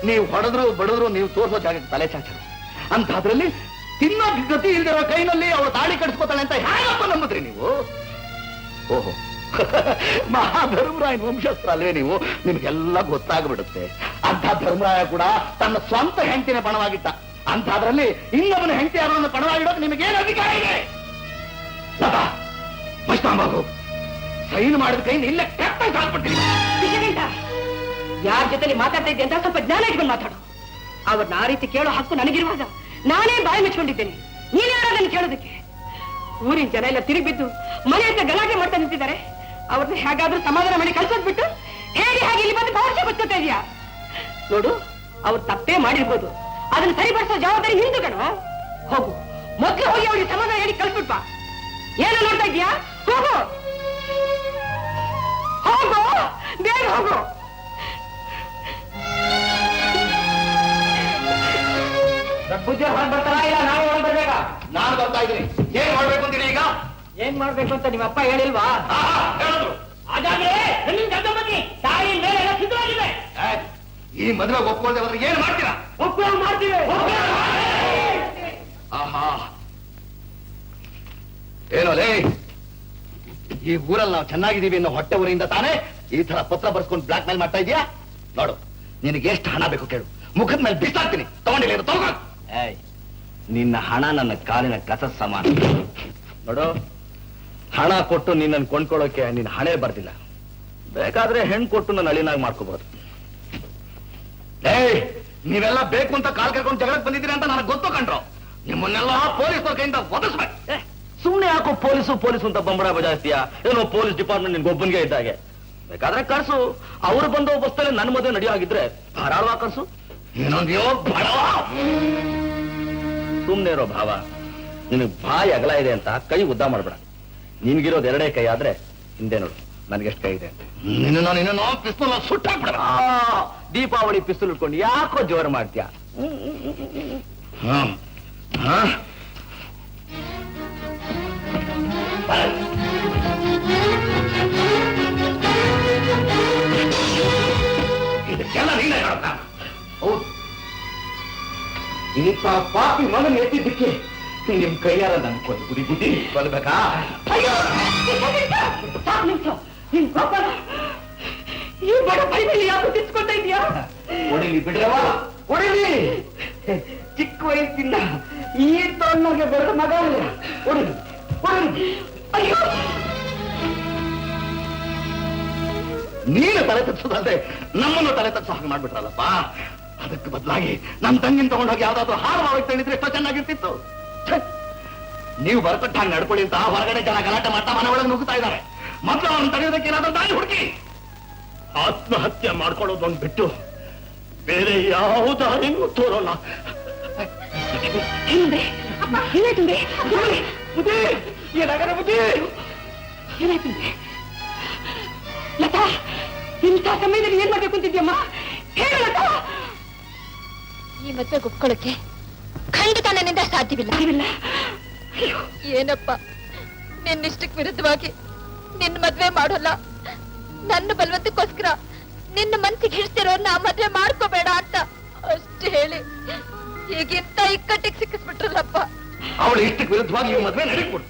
ನೀವು ಹೊಡೆದ್ರು ಬಡದ್ರು ನೀವು ತೋರಿಸೋ ಜಾಗಕ್ಕೆ ತಲೆ ಚಾಚರು. ಅಂತಾದ್ರಲ್ಲಿ ತಿನ್ನೋ ಗತಿ ಇಲ್ದಿರೋ ಕೈನಲ್ಲಿ ಅವಳು ತಾಳಿ ಕಟ್ಸ್ಕೊತಾಳೆ ಅಂತ ಹೇಗಪ್ಪ ನಂಬಿದ್ರಿ ನೀವು? ಓಹೋ, ಮಹಾಧರ್ಮರಾಯನ ವಂಶಸ್ತ್ರ ಅಲ್ವೇ ನೀವು? ನಿಮ್ಗೆಲ್ಲ ಗೊತ್ತಾಗ್ಬಿಡುತ್ತೆ. ಅಂಥ ಧರ್ಮರಾಯ ಕೂಡ ತನ್ನ ಸ್ವಂತ ಹೆಂಡತಿನ ಪಣವಾಗಿಟ್ಟ. ಅಂತಾದ್ರಲ್ಲಿ ಇನ್ನೊಬ್ಬನ ಹೆಂಡತಿ ಯಾರನ್ನ ಪಣವಾಗಿಡೋಕೆ ನಿಮಗೇನು ಅಧಿಕಾರ ಇದೆ? ಲತಾ, ಮಸ್ತಾಂಬಾಗು, ಸೈನ್ ಮಾಡಿದ ಕೈಯಿಂದ ಇಲ್ಲೇ ಕೆಟ್ಟ ಸಾಕ್ಬಿಡ್ತೀನಿ. ಯಾರ ಜೊತೆ ಮಾತಾಡ್ತಾ ಇದ್ದೆ ಅಂತ ಸ್ವಲ್ಪ ಜ್ಞಾನ ಇಟ್ಕೊಂಡು ಮಾತಾಡು. ಅವ್ರನ್ನ ಆ ರೀತಿ ಕೇಳೋ ಹಕ್ಕು ನನಗಿರುವಾಗ ನಾನೇ ಬಾಯಿ ಮುಚ್ಕೊಂಡಿದ್ದೇನೆ. ನೀನ್ ಯಾರ ನನ್ನ ಕೇಳೋದಕ್ಕೆ? ಊರಿನ ಜನ ಎಲ್ಲ ತಿರುಗಿಬಿದ್ದು ಮನೆಯಿಂದ ಗಲಾಟೆ ಮಾಡ್ತಾ ನಿಂತಿದ್ದಾರೆ. ಅವ್ರನ್ನ ಹೇಗಾದ್ರೂ ಸಮಾಧಾನ ಮಾಡಿ ಕಳ್ಸೋದ್ಬಿಟ್ಟು ಹೇಗೆ ಹಾಗೆ ಇಲ್ಲಿ ಬಂದು ಭವಿಷ್ಯ ಗೊತ್ತಾ ಇದೆಯಾ? ನೋಡು, ಅವ್ರು ತಪ್ಪೇ ಮಾಡಿರ್ಬೋದು, ಅದನ್ನ ಸರಿಪಡಿಸೋ ಜವಾಬ್ದಾರಿ ನಿಂದು ಕಣೋ. ಹೋಗು, ಮೊದ್ಲು ಹೋಗಿ ಅವ್ರಿಗೆ ಸಮಾಧಾನ ಹೇಳಿ ಕಳ್ಸ್ಬಿಟ್ಟ. ಏನು ನೋಡ್ತಾ ಇದೀಯಾ? ಹೋಗು ಹೋಗು, ಬೇಗ ಹೋಗು. ಪೂಜೆ ಹೊರಗೆ ಬರ್ತಾರಾ ಇಲ್ಲ ನಾವೇ ಹೊರಗೆ ಬರ್ಬೇಕಾ? ನಾನು ಬರ್ತಾ ಇದ್ದೀನಿ. ಏನ್ ಮಾಡ್ಬೇಕು ಅಂತೀರಿ ಈಗ? ಏನ್ ಮಾಡ್ಬೇಕು ಅಂತ ನಿಮ್ಮ ಅಪ್ಪ ಹೇಳಿಲ್ವಾ? ಹೇಳಿದ್ರು. ಹಾಗಾದ್ರೆ ತಾಯಿ ಮೇಲೆ ಎಲ್ಲ ಸಿದ್ಧವಾಗಿದೆ. ಈ ಮದುವೆ ಒಪ್ಕೊಳ್ದೆ ಹೋದ್ರೆ ಏನ್ ಮಾಡ್ತೀರಾ? ಮಾಡ್ತೀವಿ. ಆಹಾ, ಏನೋ ಲೇ, ಈ ಊರಲ್ಲಿ ನಾವು ಚೆನ್ನಾಗಿದ್ದೀವಿ ಅನ್ನೋ ಹೊಟ್ಟೆ ಊರಿಂದ ತಾನೇ ಈ ತರ ಪತ್ರ ಬರ್ಸ್ಕೊಂಡು ಬ್ಲಾಕ್ ಮೇಲ್ ಮಾಡ್ತಾ ಇದೀಯಾ? ನೋಡು, ನಿನಗೆ ಎಷ್ಟು ಹಣ ಬೇಕು ಕೇಳು, ಮುಖದ ಮೇಲೆ ಬಿಸಾಕ್ತೀನಿ, ತಗೊಂಡಿಲ್ಲ ತಗೋ. ಏಯ್, ನಿನ್ನ ಹಣ ನನ್ನ ಕಾಲಿನ ಕಸ ಸಮಾನ. ನೋಡು, ಹಣ ಕೊಟ್ಟು ನಿನ್ನನ್ನು ಕೊಂಡ್ಕೊಳ್ಳೋಕೆ ನಿನ್ನ ಹಣೆ ಬರ್ದಿಲ್ಲ. ಬೇಕಾದ್ರೆ ಹೆಣ್ಣು ಕೊಟ್ಟು ನನ್ನ ಅಳಿನಾಗಿ ಮಾಡ್ಕೋಬಹುದು. ಏಯ್, ನೀವೆಲ್ಲ ಬೇಕು ಅಂತ ಕಾಲ್ ಕರ್ಕೊಂಡು ಜಗಳಕ್ಕೆ ಬಂದಿದ್ದೀರಿ ಅಂತ ನನಗೆ ಗೊತ್ತು ಕಂಡ್ರು. ನಿಮ್ಮನ್ನೆಲ್ಲ ಪೊಲೀಸರ ಕೈಯಿಂದ ಒದಗಿಸ್ಬೇಕು. ಸುಮ್ನೆ ಯಾಕೋ ಪೊಲೀಸು ಅಂತ ಬಂಬಡ ಬಜಾಯಿಸ್ತೀಯ? ಏನೋ ಪೊಲೀಸ್ ಡಿಪಾರ್ಟ್ಮೆಂಟ್ ನಿನ್ಗೆ ಒಬ್ಬನಿಗೆ ಇದ್ದಾಗೆ. ಬೇಕಾದ್ರೆ ಕಳ್ಸು, ಅವ್ರು ಬಂದು ಬಸ್ತಲ್ಲಿ ನನ್ನ ಮದುವೆ ನಡೆಯೋಗಿದ್ರೆ ಧಾರಾಳವಾಗಿ ಕಳ್ಸು. ಏನಂದ್ಯೋ ಬಡವ? ಸುಮ್ನೆ ಇರೋ ಭಾವ, ನಿನಗೆ ಬಾಯಿ ಅಗಲ ಇದೆ ಅಂತ ಕೈ ಉದ್ದ ಮಾಡ್ಬೇಡ. ನಿನ್ಗಿರೋದು ಎರಡೇ ಕೈ ಆದ್ರೆ ಹಿಂದೆ ನೋಡು ನನಗೆಷ್ಟು ಕೈ ಇದೆ. ನಿನ್ನ ಪಿಸ್ತೂಲ್ ಸುಟ್ಟಾಕ್ಬಿಡ. ದೀಪಾವಳಿ ಪಿಸ್ತೂಲ್ ಇಟ್ಕೊಂಡು ಯಾಕೋ ಜೋರು ಮಾಡ್ತೀಯ? ಇದಕ್ಕೆಲ್ಲ ನೀನೇ ಹೇಳ್ತಾ? ಹೌದು, ಇಂಥ ಪಾಪಿ ಮಗನ ಎತ್ತಿದ್ದಕ್ಕೆ ನಿಮ್ ಕೈಯಾರ ನನ್ ಗುಡಿ ಬುದ್ಧಿ ಕೊಲ್ಬೇಕಾ? ನಿನ್ ಕೋಪನ ಈ ಬಡ ಬೈದಲ್ಲಿ ಯಾಕೆ ತಿರ್ಸ್ಕೊಳ್ತಾ ಇದೀಯಾ? ಹೊಡಿಲಿ ಬಿಡ್ರವ, ಹೊಡಿಲಿ. ಚಿಕ್ಕ ವಯಸ್ಸಿಂದ ಈ ತಣ್ಣಗೆ ಬೆಳೆದ ಮಗ ಹೊಡಿಲಿ ಹೊಡಿಲಿ. ಅಯ್ಯೋ, ನೀನು ತಲೆ ತಗ್ಸೋದಲ್ದೆ ನಮ್ಮನ್ನು ತಲೆ ತಗ್ಸೋ ಹಾಗೆ ಮಾಡ್ಬಿಟ್ರಲ್ಲಪ್ಪ. ಅದಕ್ಕೆ ಬದಲಾಗಿ ನನ್ನ ತಂಗಿನ ತಗೊಂಡೋಗಿ ಯಾವ್ದಾದ್ರು ಹಾಳು ಮಾಡೋಕೆ ಹೇಳಿದ್ರೆ ಎಷ್ಟೋ ಚೆನ್ನಾಗಿರ್ತಿತ್ತು. ನೀವು ಬರ್ಕೊಟ್ಟ ಹಾಗೆ ನಡ್ಕೊಳ್ಳಿ ಅಂತ ಹೊರಗಡೆ ಜನ ಗಲಾಟೆ ಮಾಡ್ತಾ ಮನೆ ಒಳಗೆ ನುಗ್ಗುತ್ತಾ ಇದ್ದಾರೆ. ಮೊದಲು ಅವನು ತಡೆಯೋದಕ್ಕೆ ಏನಾದ್ರೂ ದಾರಿ ಹುಡುಕಿ. ಆತ್ಮಹತ್ಯೆ ಮಾಡ್ಕೊಳ್ಳೋದೊಂದು ಬಿಟ್ಟು ಬೇರೆ ಯಾವ ದಾರಿನೂ ತೋರೋಲ್ಲ. ಏನಾಗರ ಬುದ್ಧಿ? ಏನಾಯ್ತು ಲತಾ? ಇಂಥ ಸಮಯದಲ್ಲಿ ಏನ್ ಮಾಡ್ಬೇಕು ಅಂತಿದ್ಯಮ್ಮ? ಹೇಳು ಲತಾ. ಈ ಮದ್ವೆ ಒಪ್ಕೊಳ್ಳೋಕೆ ಖಂಡಿತ ನನ್ನಿಂದ ಸಾಧ್ಯವಿಲ್ಲ. ಏನಪ್ಪ, ನಿನ್ನಿಷ್ಟಕ್ಕೆ ವಿರುದ್ಧವಾಗಿ ನಿನ್ನ ಮದ್ವೆ ಮಾಡೋಲ್ಲ, ನನ್ನ ಬಲವಂತಕ್ಕೋಸ್ಕರ ನಿನ್ನ ಮನ್ಸಿಗೆ ಹಿಡಿಸಿರೋರ್ನ ಮದ್ವೆ ಮಾಡ್ಕೋಬೇಡ ಅಂತ ಅಷ್ಟೇ ಹೇಳಿ ಈಗಿಂತ ಇಕ್ಕಟ್ಟಿಗೆ ಸಿಕ್ಕಿಸ್ಬಿಟ್ರಲ್ಲಪ್ಪ. ಅವಳು ಇಷ್ಟಕ್ಕೆ ವಿರುದ್ಧವಾಗಿ ಈ ಮದುವೆ ನಡೀಕೊಡು.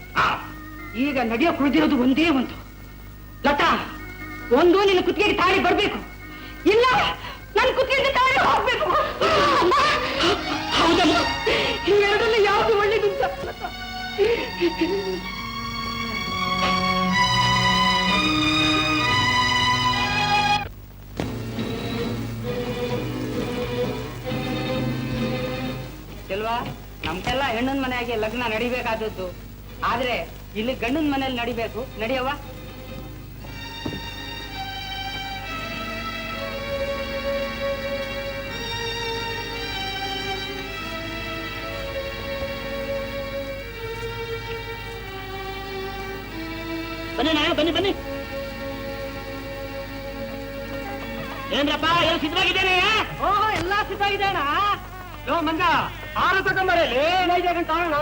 ಈಗ ನಡೆಯೋಕ್ ಉಳಿದಿರೋದು ಒಂದೇ ಒಂದು. ಲತಾ, ಒಂದು ನಿನ್ನ ಕುತ್ತಿಗೆಗೆ ತಾಳಿ ಬರ್ಬೇಕು, ಇಲ್ಲ ನನ್ನ ಕುತ್ತಿಗೆಗೆ ತಾಳಿ ಹೋಗ್ಬೇಕು. ಹೌದಮ್ಮ, ಇವೆರಡಲ್ಲಿ ಯಾವುದು ಒಳ್ಳೇದು ಅಂತ ಲತಾ. ಅಲ್ವಾ, ನಮ್ಗೆಲ್ಲ ಹೆಣ್ಣನ್ ಮನೆಯಾಗಿ ಲಗ್ನ ನಡಿಬೇಕಾದದ್ದು, ಆದ್ರೆ ಇಲ್ಲಿ ಗಂಡನ ಮನೇಲಿ ನಡಿಬೇಕು. ನಡಿಯವ್ವ. ಬನ್ನಿ ಬನ್ನಿ. ಏನ್ರಪ್ಪ, ಏನು ಸಿದ್ಧವಾಗಿದ್ದೇನೆ? ಓಹೋ, ಎಲ್ಲಾ ಸಿದ್ಧವಾಗಿದ್ದೇಣ. ಲೋ ಮಂಜ, ಆರು ತಗೊಂಬರಲ್ಲಿ ನೈಜ ಕಾರಣ.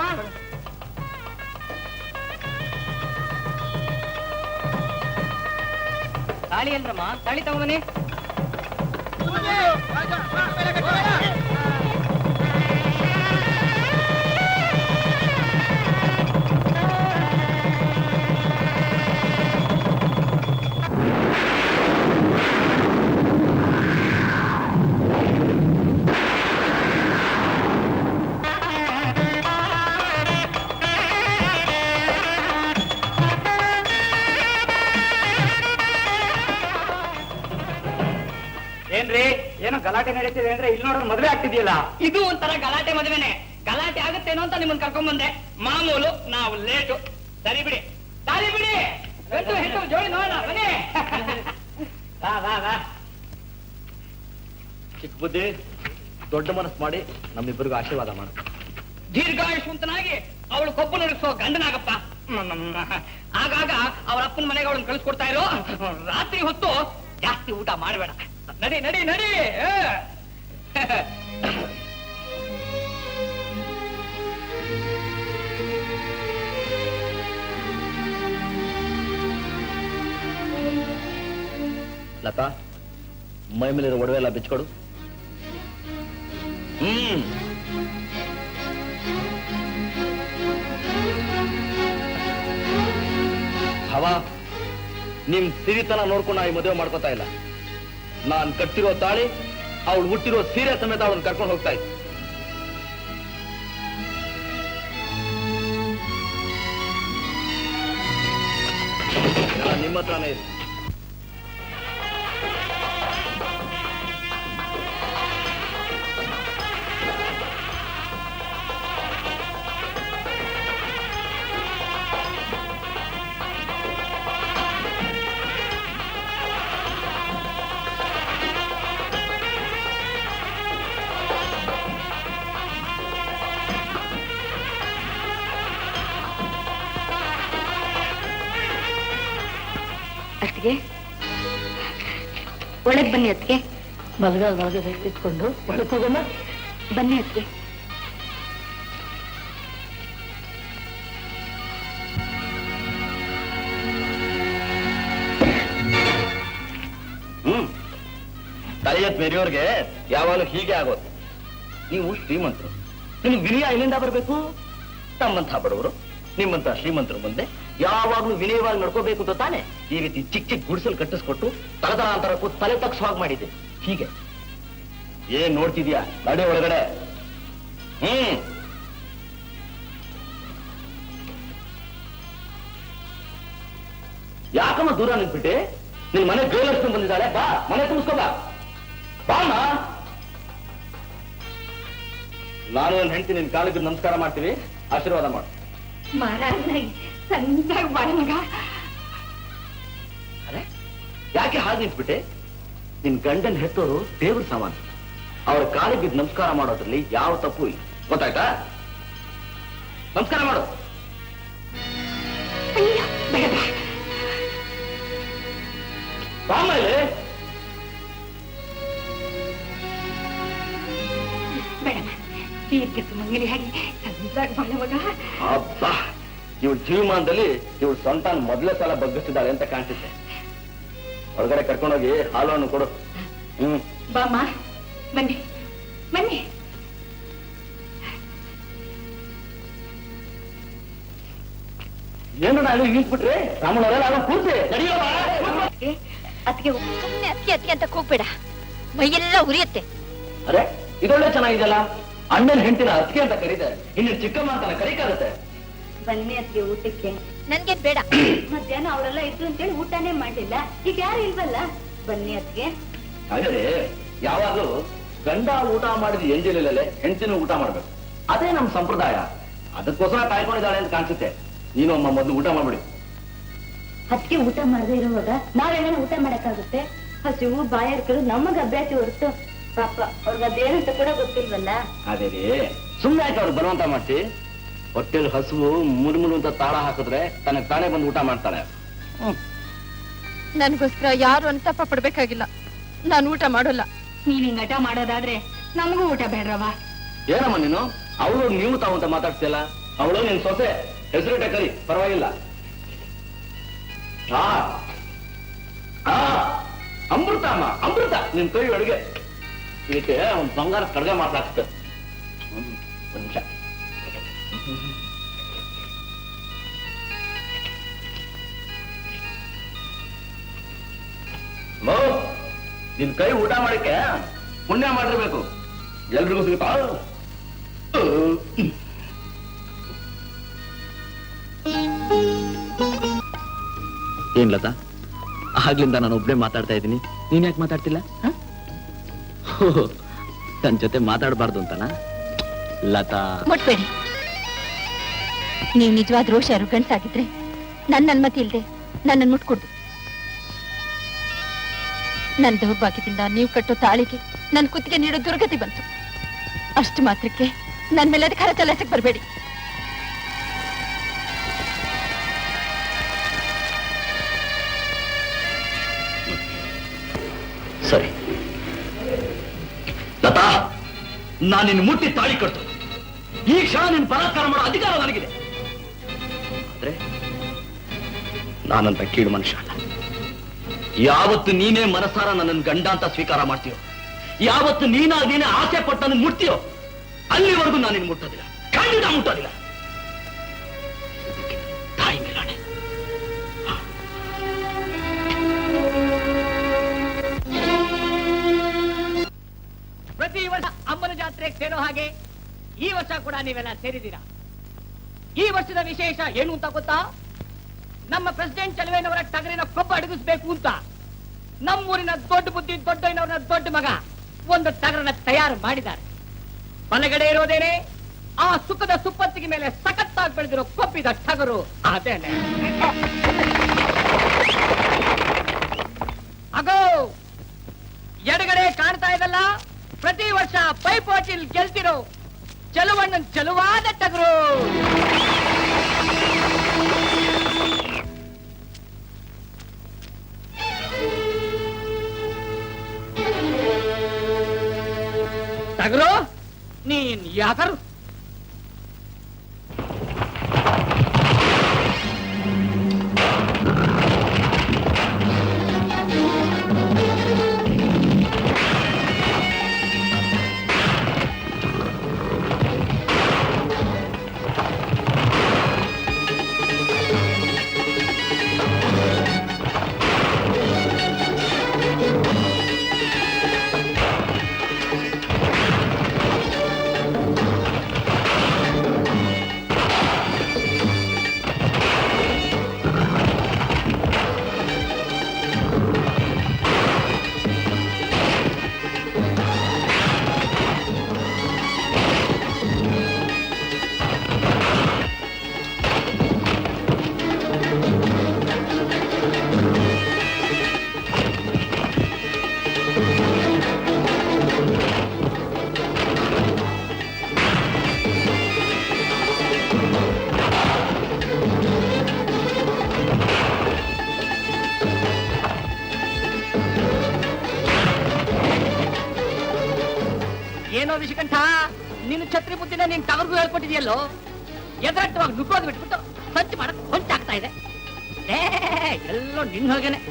ತಾಳಿ ಅಲ್ರಮ್ಮ, ತಾಳಿ ತಗೊಂಬನ್ನಿ. ಏನ್ರಿ, ಏನೋ ಗಲಾಟೆ ನಡೀತಿದೆ ಅಂದ್ರೆ ಇಲ್ಲಿ ನೋಡೋದು ಮದುವೆ ಆಗ್ತಿದೆಯಲ್ಲ? ಇದು ಒಂಥರ ಗಲಾಟೆ ಮದುವೆನೆ. ಗಲಾಟೆ ಆಗುತ್ತೇನೋ ಅಂತ ನಿಮ್ಮನ್ನ ಕರ್ಕೊಂಡ್ ಬಂದೆ. ಮಾಮೂಲು, ನಾವು ಲೇಟು. ಸರಿ ಬಿಡಿ, ದಾರಿ ಬಿಡಿ. ಜೋಡಿ ನೋಡೋಣ, ಬನ್ನಿ. ಚಿಕ್ಕ ಬುದ್ಧಿ, ದೊಡ್ಡ ಮನಸ್ಸು ಮಾಡಿ ನಮ್ಮಿಬ್ಬರಿಗೂ ಆಶೀರ್ವಾದ ಮಾಡು. ದೀರ್ಘಾಯುಷ್ಮಂತನಾಗಿ ಅವಳು ಕೊಬ್ಬು ನಡೆಸೋ ಗಂಡನಾಗಪ್ಪ. ಆಗಾಗ ಅವರ ಅಪ್ಪನ ಮನೆಗೆ ಅವಳನ್ನ ಕಳಿಸ್ಕೊಡ್ತಾ ಇರೋ. ರಾತ್ರಿ ಹೊತ್ತು ಜಾಸ್ತಿ ಊಟ ಮಾಡಬೇಡ. ನಡಿ ನಡಿ ನಡಿ. ಲತಾ, ಮೈ ಮೇಲಿರೋ ಒಡವೆ ಎಲ್ಲ ಬಿಚ್ಕೊಡು. ಭಾವ, ನಿಮ್ ಸಿರಿತನ ನೋಡ್ಕೊಂಡು ನಾ ಈ ಮದುವೆ ಮಾಡ್ಕೋತಾ ಇಲ್ಲ. ನಾನ್ ಕಟ್ಟಿರೋ ತಾಳಿ, ಅವಳು ಹುಟ್ಟಿರೋ ಸೀರೆ ಸಮೇತ ಅವಳನ್ನ ಕರ್ಕೊಂಡು ಹೋಗ್ತಾ ಇದ್ದೆ. ನಿಮ್ಮ ಹತ್ರನೇ ಇದೆ. ಅತ್ತಿಗೆ ಒಳಗ್ ಬನ್ನಿ ಅತ್ತಿಗೆ. ಮಲಗ ಇಟ್ಕೊಂಡು ಒಳಗೆ ಹೋಗೋಣ. ಬನ್ನಿ ಅತ್ತಿಗೆ. ತಲೆಯತ್ ಬೇರೆಯವ್ರಿಗೆ ಯಾವಾಗಲೂ ಹೀಗೆ ಆಗೋದು. ನೀವು ಶ್ರೀಮಂತರು, ನಿಮ್ಗೆ ವಿನಯ ಎಲ್ಲಿಂದ ಬರಬೇಕು? ತಮ್ಮಂತ ಬಡವರು ನಿಮ್ಮಂತ ಶ್ರೀಮಂತರು ಮುಂದೆ ಯಾವಾಗ್ಲೂ ವಿನಯವಾಗಿ ನಡ್ಕೋಬೇಕು ಅಂತ ತಾನೆ ಈ ರೀತಿ ಚಿಕ್ಕ ಚಿಕ್ಕ ಗುಡಿಸಲು ಕಟ್ಟಿಸ್ಕೊಟ್ಟು ತಲತಲಾಂತರ ಕೂತ್ ತಲೆ ತಗ್ಸುವಾಗ ಮಾಡಿದ್ದೆ. ಹೀಗೆ ಏನ್ ನೋಡ್ತಿದ್ಯಾ? ನಡೆ ಒಳಗಡೆ. ಯಾಕಮ್ಮ ದೂರ ನಿಂತ್ಬಿಟ್ಟೆ? ನಿನ್ ಮನೆ ಗೃಹಲಕ್ಷ್ಮಿ ಬಂದಿದ್ದಾಳೆ, ಬಾ ಮನೆ ತುಂಬಿಸ್ಕೋ. ಬಾಮ, ನಾನು ನನ್ನ ಹೆಂಡತಿ ನಿನ್ ಕಾಲಿಗೆ ನಮಸ್ಕಾರ ಮಾಡ್ತೀವಿ, ಆಶೀರ್ವಾದ ಮಾಡು. ಮಹಾರಾಜನಾಗಿ ಸಂಜಾಗ ಬಾಳ ಮಗ. ಅರೆ ಯಾಕೆ ಹಾಗೆ ನಿಂತ್ಬಿಟ್ಟೆ? ನಿನ್ ಗಂಡನ್ ಹೆತ್ತೋರು ದೇವ್ರ ಸಮಾನ, ಅವ್ರ ಕಾಲಿಗೆ ಬಿದ್ದು ನಮಸ್ಕಾರ ಮಾಡೋದ್ರಲ್ಲಿ ಯಾವ ತಪ್ಪು ಇಲ್ಲ, ಗೊತ್ತಾಯ್ತಾ? ನಮಸ್ಕಾರ ಮಾಡು. ಬೇಡ ಆಮೇಲೆ ಬೇಡ, ತೀರ್ಕೆ ಸುಮಂಗಲಿ ಹಾಗೆ ಸಂಜಾಗ ಬಾಳ ಮಗ. ಅಬ್ಬಾ, ಇವಳು ಜೀವಮಾನದಲ್ಲಿ ಇವಳು ಸ್ವಂತ ಮೊದಲೇ ಸಲ ಬಗ್ಗಿಸಿದ್ದಾಳೆ ಅಂತ ಕಾಣಿಸುತ್ತೆ. ಹೊರಗಡೆ ಕರ್ಕೊಂಡೋಗಿ ಹಾಲನ್ನು ಕೊಡು. ಬಾಮ್ಮ, ಬನ್ನಿ ಬನ್ನಿ. ಏನು ನಾನು ನಿಲ್ಸ್ಬಿಟ್ರೆ ರಾಮನವರೆಲ್ಲ ಅವನು ಕೂರ್ಸಿ ಅದಕ್ಕೆ ಸುಮ್ನೆ ಅತ್ತಿ ಅತ್ತಿ ಅಂತ ಕೂಗ್ಬೇಡ, ಮೈಯೆಲ್ಲ ಉರಿಯತ್ತೆ. ಅರೆ ಇದೊಳ್ಳೆ ಚೆನ್ನಾಗಿದೆಯಲ್ಲ, ಅಣ್ಣನ ಹೆಂಡತಿನ ಅತ್ತಿಗೆ ಅಂತ ಕರೀತಾರೆ, ಇನ್ನು ಚಿಕ್ಕಮ್ಮ ಅಂತ ಕರೀಕಾಗುತ್ತೆ. ಬನ್ನಿ ಅದಕ್ಕೆ ಊಟಕ್ಕೆ. ನನ್ಗೇನ್ ಬೇಡ. ಮಧ್ಯಾಹ್ನ ಅವರೆಲ್ಲ ಇದ್ರು ಅಂತೇಳಿ ಊಟನೇ ಮಾಡಿಲ್ಲ, ಈಗ ಯಾರು ಇಲ್ವಲ್ಲ. ಬನ್ನಿ ಅದಕ್ಕೆ. ಹಾಗಾದ್ರೆ ಯಾವಾಗ್ಲೂ ಗಂಡ ಊಟ ಮಾಡಿದ ಎಂಜಿಲಲ್ಲೇ ಹೆಂಡತಿನೂ ಊಟ ಮಾಡ್ಬೇಕು, ಅದೇ ನಮ್ ಸಂಪ್ರದಾಯ. ಅದಕ್ಕೋಸ್ಕರ ಕಾಯ್ಕೊಂಡಿದ್ದಾಳೆ ಅಂತ ಕಾಣಿಸುತ್ತೆ. ನೀನು ಅಮ್ಮ ಮೊದಲು ಊಟ ಮಾಡ್ಬಿಡಿ. ಅದಕ್ಕೆ ಊಟ ಮಾಡದೇ ಇರುವಾಗ ನಾವೇನ ಊಟ ಮಾಡಕ್ಕಾಗುತ್ತೆ? ಹಸಿವು ಬಾಯಾರಿಕೆಗಳು ನಮಗ ಅಭ್ಯಾಸ ಹೊರತು ಪಾಪ ಅವ್ರಿಗೆ ಅದೇನಂತ ಕೂಡ ಗೊತ್ತಿಲ್ವಲ್ಲ. ಅದೇ ರೀ, ಸುಮ್ಮನೆ ಆಯ್ತು ಅವ್ರು ಬರುವಂತ ಮಾಡ್ತಿ. ಹೊಟ್ಟೆಲ್ ಹಸುವು ಮುರುಮುರು ಅಂತ ತಾಳ ಹಾಕಿದ್ರೆ ತನಗೆ ತಾನೇ ಬಂದು ಊಟ ಮಾಡ್ತಾಳೆ. ನನ್ಗೋಸ್ಕರ ಯಾರು ಅಂತಪ್ಪ ಪಡ್ಬೇಕಾಗಿಲ್ಲ, ನಾನು ಊಟ ಮಾಡೋಲ್ಲ. ನೀನ್ ಹಿಂಗ್ ಹಠ ಮಾಡೋದಾದ್ರೆ ನಮಗೂ ಊಟ ಬೇಡ್ರವ. ಏನಮ್ಮ ನೀನು ಅವಳು ನೀವು ತಾವು ಅಂತ ಮಾತಾಡ್ತಿಯಲ್ಲ? ಅವಳು ನಿನ್ ಸೊಸೆ, ಹೆಸರಿಟ್ಟ ಕರಿ, ಪರವಾಗಿಲ್ಲ. ಅಮೃತ ಅಮ್ಮ, ಅಮೃತ ನಿನ್ ಕೈ ಅಡುಗೆ. ಇದಕ್ಕೆ ಒಂದು ಬಂಗಾರ ಕಡ್ಗೆ ಮಾತಾಡ್ತದೆ. ಒಂದು ನಿಮಿಷ. ನಿನ್ ಕೈ ಊಟ ಮಾಡಕ್ಕೆ ಪುಣ್ಯ ಮಾಡಿರ್ಬೇಕು. ಎಲ್ರಿಗೂ ಸಿಗುತ್ತಾ? ಏನ್ ಲತಾ, ಆಗ್ಲಿಂದ ನಾನು ಒಬ್ನೇ ಮಾತಾಡ್ತಾ ಇದ್ದೀನಿ, ನೀನ್ ಯಾಕೆ ಮಾತಾಡ್ತಿಲ್ಲ? ನನ್ ಜೊತೆ ಮಾತಾಡಬಾರ್ದು ಅಂತನಾ? ಲತಾ ಮುಟ್ಬೇಡಿ. ನೀವು ನಿಜವಾದ ರೋಷರು ಗಂಡ್ಸಾಗಿದ್ರೆ ನನ್ನ ಅನುಮತಿ ಇಲ್ದೆ ನನ್ನನ್ನು ಮುಟ್ಕೊಡ್ದು. ನನ್ನ ದೌರ್ಭಾಗ್ಯದಿಂದ ನೀವು ಕಟ್ಟೋ ತಾಳಿಗೆ ನನ್ನ ಕುತ್ತಿಗೆ ನೀಡೋ ದುರ್ಗತಿ ಬಂತು. ಅಷ್ಟು ಮಾತ್ರಕ್ಕೆ ನನ್ನ ಮೇಲೆ ಅಧಿಕಾರ ಚಲಾಯಿಸಕ್ ಬರಬೇಡಿ. ಸರಿ ಲತಾ, ನಾನು ನಿನ್ನ ಮುಟ್ಟಿ ತಾಳಿ ಕಟ್ಟು. ಈ ಕ್ಷಣ ನಿನ್ನ ಬಲಾತ್ಕಾರ ಮಾಡೋ ಅಧಿಕಾರ ನನಗಿದೆ. ಆದ್ರೆ ನಾನಂತ ಕೀಳು ಮನುಷ್ಯ ಅಲ್ಲ. ಯಾವತ್ತು ನೀನೇ ಮನಸಾರ ನನ್ನನ್ನು ಗಂಡ ಅಂತ ಸ್ವೀಕಾರ ಮಾಡ್ತೀಯೋ, ಯಾವತ್ತು ನೀನೇ ಆಸೆ ಪಟ್ಟು ನನ್ನ ಮುಟ್ತೀಯೋ, ಅಲ್ಲಿವರೆಗೂ ನಾನು ನಿನ್ನ ಮುಟ್ಟೋದಿಲ್ಲ, ಖಂಡಿತ ಮುಟ್ಟೋದಿಲ್ಲ. ತಾಯಿ ಮೇಲಾಣೆ. ಪ್ರತಿ ವರ್ಷ ಅಮ್ಮನ ಜಾತ್ರೆಗೆ ಸೇರೋ ಹಾಗೆ ಈ ವರ್ಷ ಕೂಡ ನೀವೆಲ್ಲ ಸೇರಿದ್ದೀರಾ. ಈ ವರ್ಷದ ವಿಶೇಷ ಏನು ಅಂತ ಗೊತ್ತಾ? ನಮ್ಮ ಪ್ರೆಸಿಡೆಂಟ್ ಚಲುವೇನವರ ಟಗರಿನ ಕೊಬ್ಬ ಅಡಗಿಸ್ಬೇಕು ಅಂತ ನಮ್ಮೂರಿನ ದೊಡ್ಡ ಬುದ್ಧಿ ದೊಡ್ಡಯ್ಯನವರ ದೊಡ್ಡ ಮಗ ಒಂದು ಟಗರನ್ನ ತಯಾರು ಮಾಡಿದ್ದಾರೆ. ಬಲಗಡೆ ಇರೋದೇನೆ ಆ ಸುಖದ ಸುಪ್ಪತ್ತಿಗೆ ಮೇಲೆ ಸಖತ್ತಾಗಿ ಬೆಳೆದಿರೋ ಕೊಬ್ಬಿದ ಟಗರು ಅದೇನೆ. ಅಗೋ ಎಡಗಡೆ ಕಾಣ್ತಾ ಇದಲ್ಲ, ಪ್ರತಿ ವರ್ಷ ಪೈಪೋಟಿಲ್ ಗೆಲ್ತಿರೋ ಚಲುವಣ್ಣನ್ ಚಲುವಾದ ಟಗರು. ಟಗರು ನೀನ್ ಯಾಕರು? ಏನೋ ವಿಷಕಂಠ, ನಿನ್ನ ಛತ್ರಿ ಬುದ್ಧಿನ ನೀನ್ ಟಗರ್ಗೂ ಹೇಳ್ಕೊಟ್ಟಿದ್ಯಲ್ಲೋ. ಎದರಟ್ಟವಾಗಿ ನುಗ್ಗೋದು ಬಿಟ್ಬಿಟ್ಟು ಸಂಚು ಮಾಡಕ್ ಹೊಂಚಾಗ್ತಾ ಇದೆ. ಎಲ್ಲೋ ನಿನ್ನ ಹೋಗೇನೆ.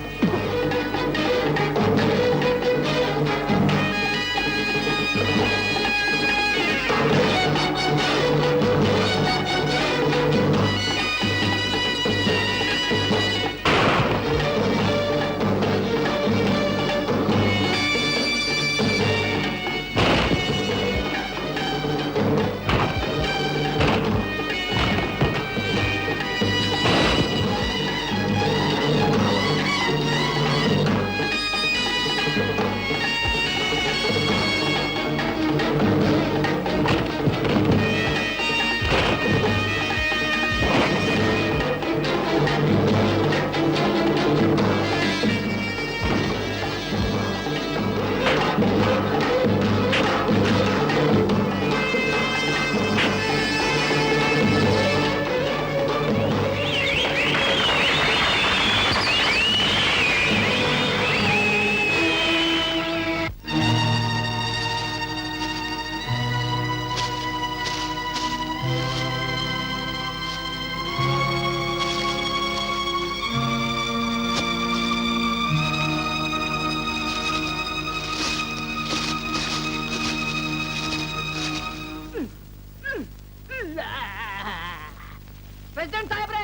ಪ್ರೆಸಿಡೆಂಟ್ ಸಾಹೇಬ್ರೆ,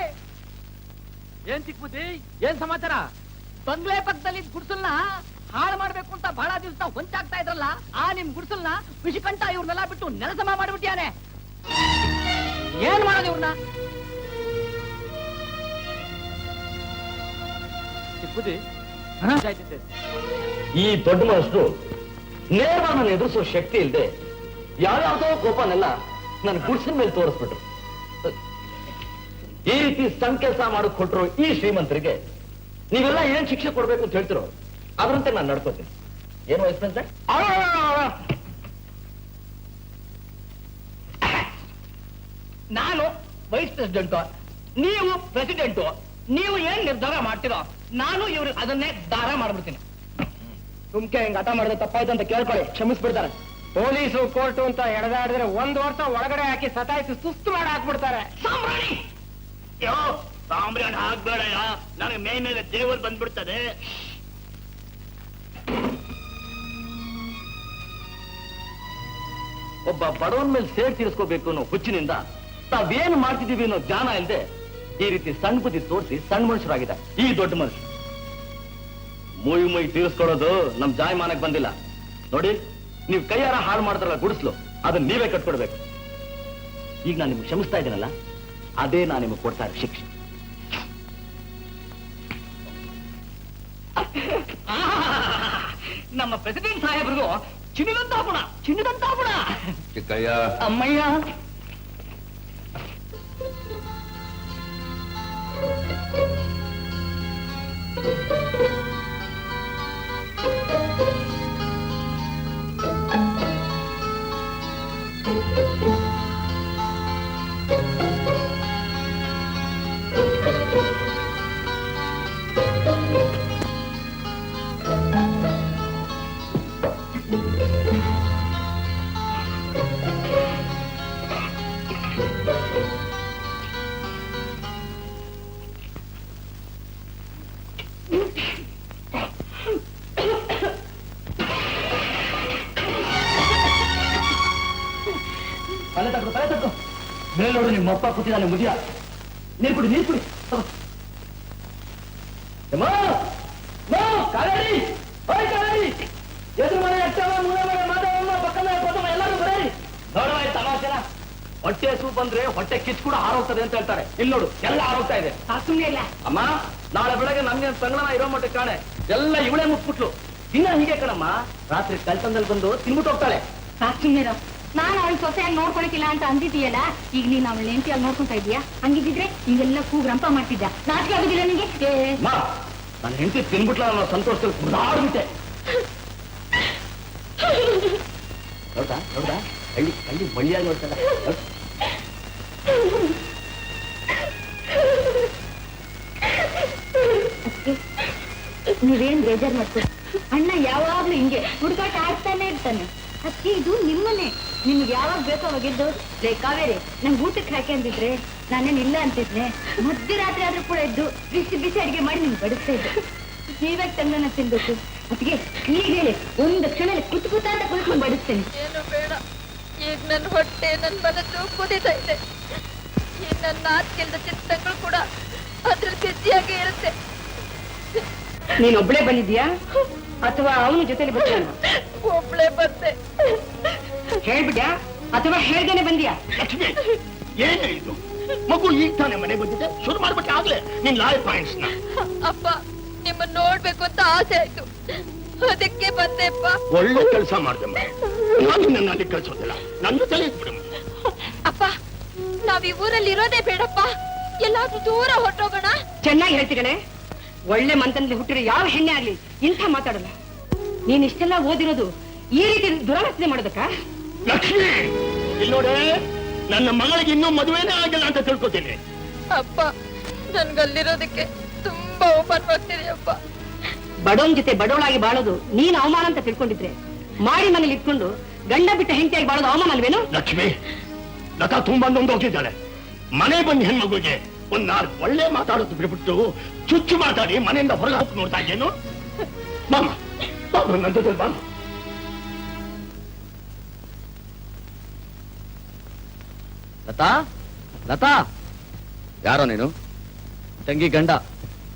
ಏನ್ ಚಿಕ್ಕ ಬುದ್ಧಿ, ಏನ್ ಸಮಾಚಾರ? ಬಂಗ್ಲೆ ಪಕ್ಕದಲ್ಲಿ ಗುಡ್ಸಲ್ನ ಹಾಳು ಮಾಡ್ಬೇಕು ಅಂತ ಬಹಳ ದಿವಸ ಹೊಂಚಾಗ್ತಾ ಇದ್ರಲ್ಲ, ಆ ನಿಮ್ ಗುಡ್ಸಲ್ನ ವಿಷಕಂಠ ಇವ್ರನ್ನೆಲ್ಲ ಬಿಟ್ಟು ನೆಲಸಮ ಮಾಡ್ಬಿಟ್ಟಿಯಾನೆ. ಏನ್ ಮಾಡೋದು ಇವ್ರನ್ನ? ಚಿಕ್ಕ ಬುದ್ಧಿ, ಈ ದೊಡ್ಡ ಮನಸ್ಸು ನೇರವಾಗಿ ನನ್ನ ಎದುರಿಸೋ ಶಕ್ತಿ ಇಲ್ಲದೆ ಯಾವ್ಯಾವ್ದೋ ಕೋಪನೆಲ್ಲ ನನ್ನ ಗುಡ್ಸಿನ ಮೇಲೆ ತೋರಿಸ್ಬಿಟ್ರು. ಈ ರೀತಿ ಸಣ್ಣ ಕೆಲಸ ಮಾಡಕ್ ಕೊಟ್ರು ಈ ಶ್ರೀಮಂತರಿಗೆ ನೀವೆಲ್ಲ ಏನ್ ಶಿಕ್ಷೆ ಕೊಡ್ಬೇಕು ಅಂತ ಹೇಳ್ತಿರೋ ಅದರಂತೆ ನಾನು ನಡ್ಕೋತೀನಿ. ಏನು ವೈಸ್ ಪ್ರೆಸಿಡೆಂಟ್? ನಾನು ವೈಸ್ ಪ್ರೆಸಿಡೆಂಟ್, ನೀವು ಪ್ರೆಸಿಡೆಂಟ್. ನೀವು ಏನ್ ನಿರ್ಧಾರ ಮಾಡ್ತೀರೋ ನಾನು ಇವ್ರಿಗೆ ಅದನ್ನೇ ದಾರ ಮಾಡ್ಬಿಡ್ತೀನಿ. ಸುಮ್ಕೆ ಹಿಂಗ್ ಹಠ ಮಾಡಿದ್ರೆ ತಪ್ಪಾಯ್ತು ಅಂತ ಕೇಳ್ಕೊಳ್ಳಿ, ಕ್ಷಮಿಸ್ಬಿಡ್ತಾರೆ. ಪೊಲೀಸು ಕೋರ್ಟು ಅಂತ ಎಳೆದಾಡಿದ್ರೆ 1 ವರ್ಷ ಒಳಗಡೆ ಹಾಕಿ ಸತಾಯಿಸಿ ಸುಸ್ತು ಮಾಡಿ ಹಾಕ್ಬಿಡ್ತಾರೆ. ಸಾಂಬ್ರಾಣಿ ಹಾಕ್ಬೇಡಯ್ಯ, ನನಗೆ ಮೈ ಮೇಲೆ ದೇವರು ಬಂದ್ಬಿಡ್ತದೆ. ಒಬ್ಬ ಬಡವನ ಮೇಲೆ ಸೇರ್ ತೀರಿಸ್ಕೋಬೇಕು ಅನ್ನೋ ಹುಚ್ಚಿನಿಂದ ತಾವೇನು ಮಾಡ್ತಿದೀವಿ ಅನ್ನೋ ಜ್ಞಾನ ಇಲ್ಲದೆ ಈ ರೀತಿ ಸಣ್ಣ ಬುದ್ಧಿ ತೋರಿಸಿ ಸಣ್ಣ ಮನುಷ್ಯರಾಗಿದೆ ಈ ದೊಡ್ಡ ಮನುಷ್ಯ. ಮೈ ತೀರಿಸ್ಕೊಳ್ಳೋದು ನಮ್ ಜಾಯಮಾನಕ್ಕೆ ಬಂದಿಲ್ಲ. ನೋಡಿ, ನೀವು ಕೈಯಾರ ಹಾಳು ಮಾಡಿದ್ರಲ್ಲ ಗುಡಿಸ್ಲು, ಅದನ್ನ ನೀವೇ ಕಟ್ಕೊಡ್ಬೇಕು. ಈಗ ನಾನು ನಿಮ್ಗೆ ಕ್ಷಮಿಸ್ತಾ ಇದ್ದೀನಲ್ಲ, ಅದೇ ನಾನು ನಿಮಗೆ ಕೊಡ್ತಾ ಇರೋ ಶಿಕ್ಷೆ. ನಮ್ಮ ಪ್ರೆಸಿಡೆಂಟ್ ಸಾಹೇಬ್ರಿಗೂ ಚಿನ್ನದಂತ ಗುಣ. ಚಿಕ್ಕಯ್ಯ, ಅಮ್ಮಯ್ಯ, ತಲೆ ತಟ್ಟು ಮೇಲೆ ನೋಡು, ನಿಮ್ಮ ಅಪ್ಪ ಕೂತಿದ್ದಾನೆ ಮುದಿಯ. ನೀರು ಕುಡಿ. ಎದುರು ಮನೆ ಅಟ್ಟವ, ಮೂಲ ಮನೆ ಮಾಧವಮ್ಮ, ಪಕ್ಕದ ಮನೆ ಎಲ್ಲರೂ ಬರೀ ನೋಡವಾಯ್ತು ತಮಾಷೆನ. ಹೊಟ್ಟೆ ಸೂಪ್ ಅಂದ್ರೆ ಹೊಟ್ಟೆ ಕಿಚ್ಚು ಕೂಡ ಹಾರೋಗ್ತದೆ ಅಂತ ಹೇಳ್ತಾರೆ. ಇಲ್ಲಿ ನೋಡು, ಎಲ್ಲ ಹಾರೋಗ್ತಾ ಇದೆ. ಸುಮ್ನೆ ಇಲ್ಲ. ಅಮ್ಮ, ನಾಳೆ ಬೆಳಗ್ಗೆ ನಮ್ಗೆ ಸಂಗಣ ಇರೋ ಮಟ್ಟ ಕಾಣೆ ಎಲ್ಲ ಇವಳೇ ಮುಟ್ಬಿಟ್ಲು. ದಿನ ಹೀಗೆ ಕಣಮ್ಮ, ರಾತ್ರಿ ಕಳ್ತನದಲ್ಲಿ ಬಂದು ತಿನ್ಬಿಟ್ಟು ಹೋಗ್ತಾಳೆ. ಸುಮ್ನಿರ, ನಾನು ಅವಳ ಸೊಸೆಯಾಗಿ ನೋಡ್ಕೊಳಕಿಲ್ಲ ಅಂತ ಅಂದಿದ್ದೀಯಲ್ಲ, ಈಗ ನೀನ್ ಅವಳ ನೆಂಟಿಯಾಗಿ ನೋಡ್ಕೊಂತಾ ಇದೀಯಾ? ಹಂಗಿದ್ರೆ ಹಿಂಗೆಲ್ಲ ಕೂಗ್ರಂಪ ಮಾಡ್ತಿದ್ದ. ನಾಚಿಕೆ ಆಗುದಿಲ್ಲ ನಿನಗೆ? ಅಮ್ಮ, ನನ್ನ ಹೆಂಡತಿ ತಿನ್ಬಿಟ್ಲ ಅನ್ನೋ ಸಂತೋಷದಲ್ಲಿ ಕುದಾಡ್ಬಿಟ್ಟೆ. ಹೌದಾ ಹಳ್ಳಿ ಬಳ್ಳಿಯಾಗಿ ನೋಡ್ತಾಳೆ. ನೀವೇನ್ ಬೇಜಾರ್ ಮಾಡ್ಕೊ, ಅಣ್ಣ ಯಾವಾಗ್ಲೂ ಹಿಂಗೆ ಹುಡುಗಾಟ ಆಡ್ತಾನೆ ಇರ್ತಾನೆ. ಅದಕ್ಕೆ ಇದು ನಿಮ್ಮನೆ, ನಿಮ್ಗೆ ಯಾವಾಗ ಬೇಕೋ ಅವಾಗಿದ್ದು. ರೇ ಕಾವೇರಿ, ನಂಗೆ ಊಟಕ್ಕೆ ಹಾಕಿ ಅಂದಿದ್ರೆ ನಾನೇನ್ ಇಲ್ಲ ಅಂತಿದ್ನೆ. ಮಧ್ಯರಾತ್ರಿ ಆದ್ರೂ ಕೂಡ ಇದ್ದು ಬಿಸಿ ಅಡಿಗೆ ಮಾಡಿ ನಿಮ್ಗೆ ಬಡಿಸ್ತಾ ಇದ್ದೆ. ನೀವಾಗ ತಂದನ ತಿನ್ಬೇಕು. ಅದಕ್ಕೆ ಈಗ ಹೇಳಿ, ಒಂದು ಕ್ಷಣದಲ್ಲಿ ಕೂತ ಅಂತ ಕುಳಿತು ಬಡಿಸ್ತೇನೆ. ಏನು ಬೇಡ, ಈಗ ನನ್ನ ಹೊಟ್ಟೆ ನನ್ನ ಮನಸ್ಸು ಕುದಿತಾ ಇದೆ. ಈ ನನ್ನ ಆತ್ಕೆಲ್ದ ಚಿಂತನೆಗಳು ಕೂಡ ಅದ್ರಲ್ಲಿ ಬಿಸಿಯಾಗಿ ಇರುತ್ತೆ. ನೀನೊಬ್ಳೆ ಬಂದಿದ್ಯಾ ಅಥವಾ ಅವನ ಜೊತೆಲಿ ಬರ್ತಾನ? ಒಬ್ಳೆ ಬಂದೆ. ಹೇಳ್ಬಿಟ್ಯಾ ಅಥವಾ ಹೇಳ್ದೇನೆ ಬಂದ್ಯಾ? ಲಕ್ಷ್ಮಿ, ಏನೇ ಇದು? ಮಗು ಈಗ ತಾನೇ ಮನೆ ಬಂದಿದೆ, ಶುರು ಮಾಡ್ಬಿಟ್ಟೆ ಆಗ್ಲೇ ನಿನ್ ಲಾಯ್ ಪಾಯಿಂಟ್ಸ್ ನ. ಅಪ್ಪ, ನಿಮ್ಮನ್ನ ನೋಡ್ಬೇಕು ಅಂತ ಆಸೆ ಆಯ್ತು, ಅದಕ್ಕೆ ಬಂದೆಪ್ಪ. ಒಳ್ಳೆ ಕೆಲಸ ಮಾಡ್ದಮ್ಮ. ನಾನು ನನ್ನ ಅಲ್ಲಿ ಕಳ್ಸೋದಿಲ್ಲ, ನನ್ನ ಜೊತೆ ಇದ್ಬಿಡಮ್ಮ. ಅಪ್ಪ, ನಾವ್ ಈ ಊರಲ್ಲಿ ಇರೋದೇ ಬೇಡಪ್ಪ, ಎಲ್ಲಾದ್ರೂ ದೂರ ಹೊರಟೋಗೋಣ. ಚೆನ್ನಾಗಿ ಹೇಳ್ತಿಗಳೇ. ಒಳ್ಳೆ ಮಂತನಲ್ಲಿ ಹುಟ್ಟಿರೋ ಯಾವ ಹೆಣ್ಣೆ ಆಗ್ಲಿ ಇಂಥ ಮಾತಾಡಲ್ಲ. ನೀನ್ ಇಷ್ಟೆಲ್ಲ ಓದಿರೋದು ಈ ರೀತಿ ದುರಾಲೋಚನೆ ಮಾಡೋದಕ್ಕ? ಲಕ್ಷ್ಮಿ, ಇಲ್ಲಿ ನೋಡೆ, ನನ್ನ ಮಗಳಿಗೆ ಇನ್ನೂ ಮದುವೆನೇ ಆಗಿಲ್ಲ ಅಂತ ತಿಳ್ಕೊತೀನಿ. ಅಪ್ಪ, ನನ್ಗಲ್ಲಿರೋದಕ್ಕೆ ತುಂಬಾ ಅವಮಾನವಾಗ್ತಿದೆ ಅಪ್ಪ. ಬಡವನ್ ಜೊತೆ ಬಡವಳಾಗಿ ಬಾಳೋದು ನೀನ್ ಅವಮಾನ ಅಂತ ತಿಳ್ಕೊಂಡಿದ್ರೆ, ಮಾಡಿ ಮನೇಲಿ ಇಟ್ಕೊಂಡು ಗಂಡ ಬಿಟ್ಟ ಹೆಂಡತಿಯಾಗಿ ಬಾಳೋದು ಅವಮಾನ ಅಲ್ವೇನು? ಲಕ್ಷ್ಮಿ, ಲತಾ ತುಂಬಾ ನೊಂದೋಗಿದ್ದಾಳೆ. ಮನೆ ಬಂದು ಹೆಣ್ಮಗುಗೆ ಒಂದ್ 4 ಒಳ್ಳೆ ಮಾತಾಡೋದು ಬಿಟ್ಬಿಟ್ಟು ಚುಚ್ಚು ಮಾತಾಡಿ ಮನೆಯಿಂದ ಹೊರಗೆ ಹಾಕಿ ನೋಡ್ತಾ ಇದ್ದೇನು? ಬಾಮ, ನನ್ನ ಜೊತೆ ಬಾಮ. ಲತಾ, ಯಾರೋ ನೀನು? ತಂಗಿ ಗಂಡ,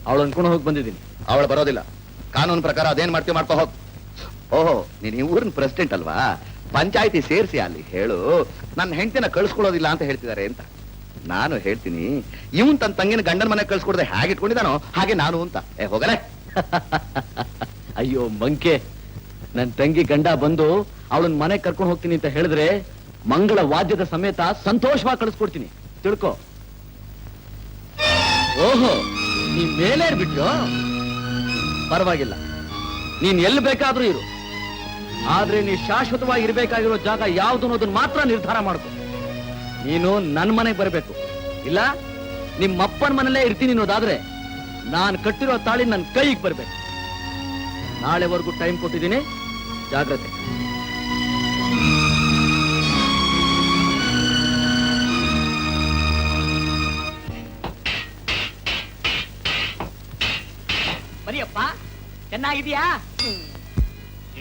ಅವಳು ಅನ್ಕೊಂಡು ಹೋಗಿ ಬಂದಿದ್ದೀನಿ. ಅವಳು ಬರೋದಿಲ್ಲ. ಕಾನೂನು ಪ್ರಕಾರ ಅದೇನ್ ಮಾಡ್ತೀವಿ ಮಾಡ್ಕೋ ಹೋಗ್. ಓಹೋ, ನೀನ್ ಈ ಊರಿನ ಪ್ರೆಸಿಡೆಂಟ್ ಅಲ್ವಾ? ಪಂಚಾಯಿತಿ ಸೇರಿಸಿ ಅಲ್ಲಿ ಹೇಳು, ನನ್ನ ಹೆಂಡತಿನ ಕಳ್ಸ್ಕೊಡೋದಿಲ್ಲ ಅಂತ ಹೇಳ್ತಿದ್ದಾರೆ ಅಂತ. ನಾನು ಹೇಳ್ತೀನಿ, ಇವನ್ ತನ್ನ ತಂಗಿನ ಗಂಡನ ಮನೆ ಕಳ್ಸ್ಕೊಡದೆ ಹೇಗೆ ಇಟ್ಕೊಂಡಿದಾನೋ ಹಾಗೆ ನಾನು ಅಂತ. ಹೋಗಲೇ. ಅಯ್ಯೋ ಮಂಕೆ, ನನ್ ತಂಗಿ ಗಂಡ ಬಂದು ಅವಳನ್ನ ಮನೆ ಕರ್ಕೊಂಡು ಹೋಗ್ತೀನಿ ಅಂತ ಹೇಳಿದ್ರೆ ಮಂಗಳ ವಾದ್ಯದ ಸಮೇತ ಸಂತೋಷವಾಗಿ ಕಳಿಸ್ಕೊಡ್ತೀನಿ, ತಿಳ್ಕೊ. ಓಹೋ, ನೀ ಮೇಲೆ ಬಿಟ್ಟು ಪರವಾಗಿಲ್ಲ, ನೀನ್ ಎಲ್ಲಿ ಬೇಕಾದ್ರೂ ಇರು. ಆದ್ರೆ ನೀ ಶಾಶ್ವತವಾಗಿ ಇರ್ಬೇಕಾಗಿರೋ ಜಾಗ ಯಾವ್ದು ಅನ್ನೋದನ್ನ ಮಾತ್ರ ನಿರ್ಧಾರ ಮಾಡ್ಕೊ. ನೀನು ನನ್ನ ಮನೆಗೆ ಬರಬೇಕು, ಇಲ್ಲ ನಿಮ್ಮಪ್ಪನ ಮನೆಯಲ್ಲೇ ಇರ್ತೀನಿ ಅನ್ನೋದಾದ್ರೆ ನಾನು ಕಟ್ಟಿರೋ ತಾಳಿ ನನ್ನ ಕೈಗೆ ಬರ್ಬೇಕು. ನಾಳೆವರೆಗೂ ಟೈಮ್ ಕೊಟ್ಟಿದ್ದೀನಿ, ಜಾಗ್ರತೆ. ಬರಿಯಪ್ಪ, ಚೆನ್ನಾಗಿದ್ಯಾ?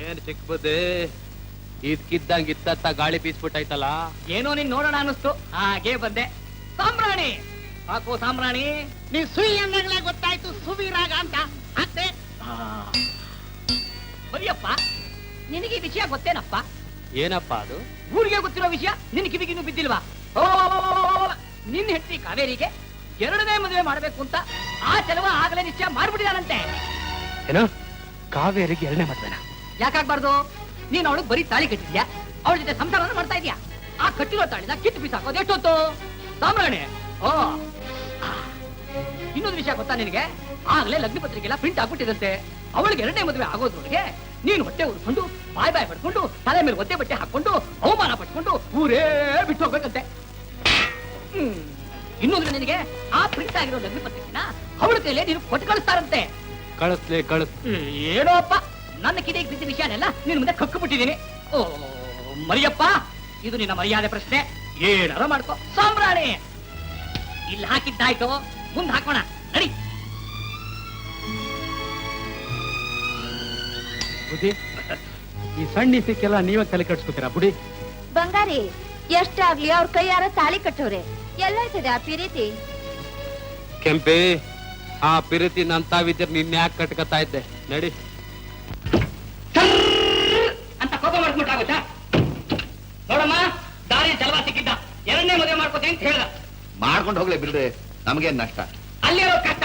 ಏನ್ ಚಿಕ್ಕ ಬುದ್ಧಿ, ಇದ್ಕಿದ್ದಂಗ್ ಇತ್ತ ಗಾಳಿ ಬೀಸ್ಬಿಟ್ಟೈತಲ್ಲ. ಏನೋ ನೀನ್ ನೋಡೋಣ ಅನ್ನಿಸ್ತು, ಹಾಗೆ ಬಂದೆ. ಸಾಂಬ್ರಾಣಿ ಹಾಕೋ ಸಾಂಬ್ರಾಣಿ. ನೀನ್ ಸುಯಿ ಅಂದಾಗಲೇ ಗೊತ್ತಾಯ್ತು ಸುವೀರಾಗ ಅಂತ. ಅತ್ತೆ ಬರಿಯಪ್ಪ, ನಿನಗೆ ಈ ವಿಷಯ ಗೊತ್ತೇನಪ್ಪ? ಏನಪ್ಪ ಅದು? ಊರಿಗೆ ಗೊತ್ತಿರೋ ವಿಷಯ ನಿನ್ ಕಿವಿಗಿನ್ನೂ ಬಿದ್ದಿಲ್ವಾ? ನಿನ್ ಹೆಂಡತಿ ಕಾವೇರಿಗೆ 2ನೇ ಮದುವೆ ಮಾಡ್ಬೇಕು ಅಂತ ಆ ಚೆಲುವ ಆಗಲೇ ನಿಶ್ಚಯ ಮಾಡ್ಬಿಟ್ಟಿದಾನಂತೆ. ಏನು ಕಾವೇರಿಗೆ 2ನೇ ಮದ್ವೆನಾ? ಯಾಕಾಗ್ಬಾರ್ದು? ನೀನ್ ಅವಳು ಬರೀ ತಾಳಿ ಕಟ್ಟಿದ್ಯಾ, ಅವಳ ಜೊತೆ ಸಂಸಾರ ಮಾಡ್ತಾ ಇದೀಯಾ. ಆ ಕಟ್ಟಿರೋ ತಾಳಿನ ಕಿತ್ತು ಬಿಸಾಕೋದು ಎಷ್ಟೊತ್ತು? ಸಾಮ್ರಾಣಿ, ಓ ಇನ್ನೊಂದು ವಿಷಯ ಗೊತ್ತಾ ನಿನಗೆ? ಆಗ್ಲೇ ಲಗ್ನ ಪತ್ರಿಕೆ ಎಲ್ಲ ಪ್ರಿಂಟ್ ಆಗ್ಬಿಟ್ಟಿದಂತೆ. ಅವಳಿಗೆ 2ನೇ ಮದುವೆ ಆಗೋದ್ರೊಳಗೆ ನೀನು ಹೊಟ್ಟೆ ಉರ್ಕೊಂಡು ಬಾಯ್ ಪಡ್ಕೊಂಡು ತಲೆ ಮೇಲೆ ಒದ್ದೆ ಬಟ್ಟೆ ಹಾಕೊಂಡು ಅವಮಾನ ಪಟ್ಕೊಂಡು ಊರೇ ಬಿಟ್ಟು ಹೋಗ್ಬೇಕಂತೆ. ಇನ್ನೊಂದು ನಿನಗೆ ಆ ಪ್ರಿಂಟ್ ಆಗಿರೋ ಲಗ್ನ ಪತ್ರಿಕೆನ ಅವಳ ಕೈಲೇ ನೀನು ಕೊಟ್ಟು ಕಳಿಸ್ತಾರಂತೆ. ಕಳಿಸ್ಲಿ ಏನೋ ಅಪ್ಪ, ನನ್ನ ಕಿಡಿಗೆ ಬಿದ್ದ ವಿಷಯನೆಲ್ಲ ನಿನ್ ಮುಂದೆ ಕಕ್ಕು ಬಿಟ್ಟಿದ್ದೀನಿ. ಓ ಮರಿಯಪ್ಪ, ಇದು ನಿನ್ನ ಮರ್ಯಾದೆ ಪ್ರಶ್ನೆ, ಏನಾರ ಮಾಡ್ಕೋ. ಸಾಂಬ್ರಾಣಿ ಇಲ್ಲಿ ಹಾಕಿದ್ದಾಯ್ತು, ಮುಂದೆ ಹಾಕೋಣ ನಡಿ. ಬುದ್ಧಿ, ಈ ಸಣ್ಣ ಸಿಕ್ಕೆಲ್ಲ ನೀವೇ ತಲೆ ಕಟ್ಸ್ಕೊತೀರಾ ಬುಡಿ? ಬಂಗಾರಿ ಎಷ್ಟಾಗ್ಲಿ ಅವ್ರ ಕೈ ಯಾರ ತಾಳಿ ಕಟ್ಟವ್ರೆ, ಎಲ್ಲಾಯ್ತದೆ ಆ ಪ್ರೀತಿ? ಕೆಂಪಿ, ಆ ಪಿರಿತಿ ನಂತಾವಿದ್ರೆ ನಿನ್ನ ಯಾಕೆ ಕಟ್ಕತಾ ಇದ್ದೆ? ನಡಿ. ಅಂತ ಕೋಪ ಮಾಡ್ಕೊಂಡಾಗುತ್ತಾ? ನೋಡಮ್ಮ, ದಾರಿ ಚಲವ ಸಿಕ್ಕಿದ್ದ, 2ನೇ ಮದುವೆ ಮಾಡ್ಕೋತೆ ಅಂತ ಹೇಳ್ದ. ಮಾಡ್ಕೊಂಡು ಹೋಗ್ಲಿ ಬಿಡ್ರಿ, ನಮಗೇನ್ ನಷ್ಟ? ಅಲ್ಲಿರೋ ಕಷ್ಟ.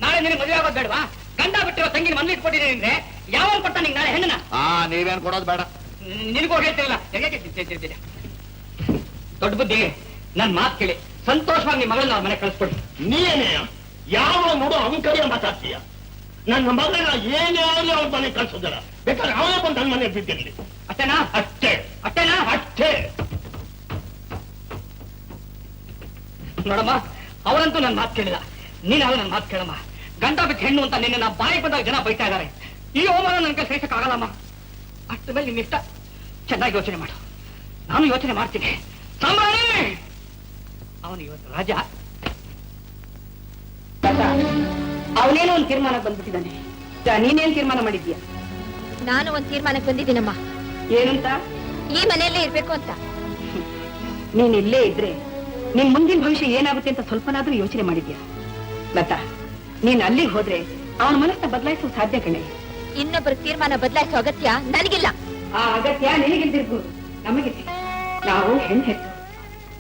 ನಾಳೆ ನಿನಗೆ ಮದುವೆ ಆಗೋದು ಬೇಡವಾ? ಗಂಡ ಬಿಟ್ಟಿರೋ ತಂಗಿನ ಮನೇಲಿ ಇಟ್ಕೊಂಡಿದ್ದೀನಿ ಅಂದ್ರೆ ಯಾವ ಕೊಟ್ಟ ನಿಂಗೆ ನಾಳೆ ಹೆಣ್ಣನ? ನೀವೇನ್ ಕೊಡೋದು ಬೇಡ. ನಿನಗೂ ಹೇಳ್ತಿರಲ್ಲ, ದೊಡ್ಡ ಬುದ್ಧಿ. ನನ್ ಮಾತು ಕೇಳಿ ಸಂತೋಷವಾಗಿ ನಿಮ್ಮ ಮಗಳನ್ನ ಅವ್ರ ಮನೆ ಕಳಿಸ್ಕೊಡಿ. ನೀನೇ ಯಾವ ನೋಡು ಅವನ ಕೈಯ ಮಾತಾಡ್ತೀಯ? ನನ್ನ ಮಗನ ಏನೇ ಆಗಲಿ ಅವ್ರ ಮನೆ ಕಳ್ಸೋದಿಲ್ಲ, ಬೇಕಾದ್ರೆ ಅವನೇ ಬಂದು ನನ್ನ ಮನೆ ಬಿದ್ದಿರಲಿ. ಅಷ್ಟೇನಾ? ಅಷ್ಟೇನಾ? ಅಷ್ಟೇ. ನೋಡಮ್ಮ, ಅವರಂತೂ ನನ್ನ ಮಾತು ಕೇಳಿಲ್ಲ, ನೀನ್ ಅವ್ರು ನನ್ನ ಮಾತು ಕೇಳಮ್ಮ. ಗಂಡ ಬಿಟ್ಟು ಹೆಣ್ಣು ಅಂತ ನಿನ್ನ ನಾ ಬಾಯಿ ಬಂದಾಗ ಜನ ಬೈತಾ ಇದ್ದಾರೆ. ಈ ಅವಮಾನ ನನಗೆ ಸಹಿಸಕ್ಕಾಗಲ್ಲಮ್ಮ. ಅಷ್ಟ ಮೇಲೆ ನಿನ್ನ ಇಷ್ಟ, ಚೆನ್ನಾಗಿ ಯೋಚನೆ ಮಾಡು. ನಾನು ಯೋಚನೆ ಮಾಡ್ತೀನಿ. ಸಾಂಬ್ರಾಣಿ, ಅವನು ಇವತ್ತು ರಾಜ. ಅವನೇನೋ ಒಂದು ತೀರ್ಮಾನಕ್ಕೆ ಬಂದ್ಬಿಟ್ಟಿದ್ದಾನೆ. ನೀನೇನ್ ತೀರ್ಮಾನ ಮಾಡಿದ್ಯಾ? ನಾನು ಒಂದ್ ತೀರ್ಮಾನಕ್ಕೆ ಬಂದಿದ್ದೀನಮ್ಮ. ಏನಂತ? ಈ ಮನೆಯಲ್ಲೇ ಇರ್ಬೇಕು ಅಂತ. ನೀನ್ ಇಲ್ಲೇ ಇದ್ರೆ ನಿನ್ ಮುಂದಿನ ಭವಿಷ್ಯ ಏನಾಗುತ್ತೆ ಅಂತ ಸ್ವಲ್ಪನಾದ್ರೂ ಯೋಚನೆ ಮಾಡಿದ್ಯಾ? ಲತಾ, ನೀನ್ ಅಲ್ಲಿಗೆ ಹೋದ್ರೆ ಅವನ ಮನಸ್ಸನ್ನ ಬದಲಾಯಿಸೋ ಸಾಧ್ಯ ಕಣೆ. ಇನ್ನೊಬ್ಬರ ತೀರ್ಮಾನ ಬದಲಾಯಿಸೋ ಅಗತ್ಯ ನನಗಿಲ್ಲ. ಆ ಅಗತ್ಯ ನಿನಗಿಲ್ದಿರ್ಬೋದು, ನಮಗಿದೆ. ನಾವು ಹೆಣ್ಣು ಹೆತ್ತು.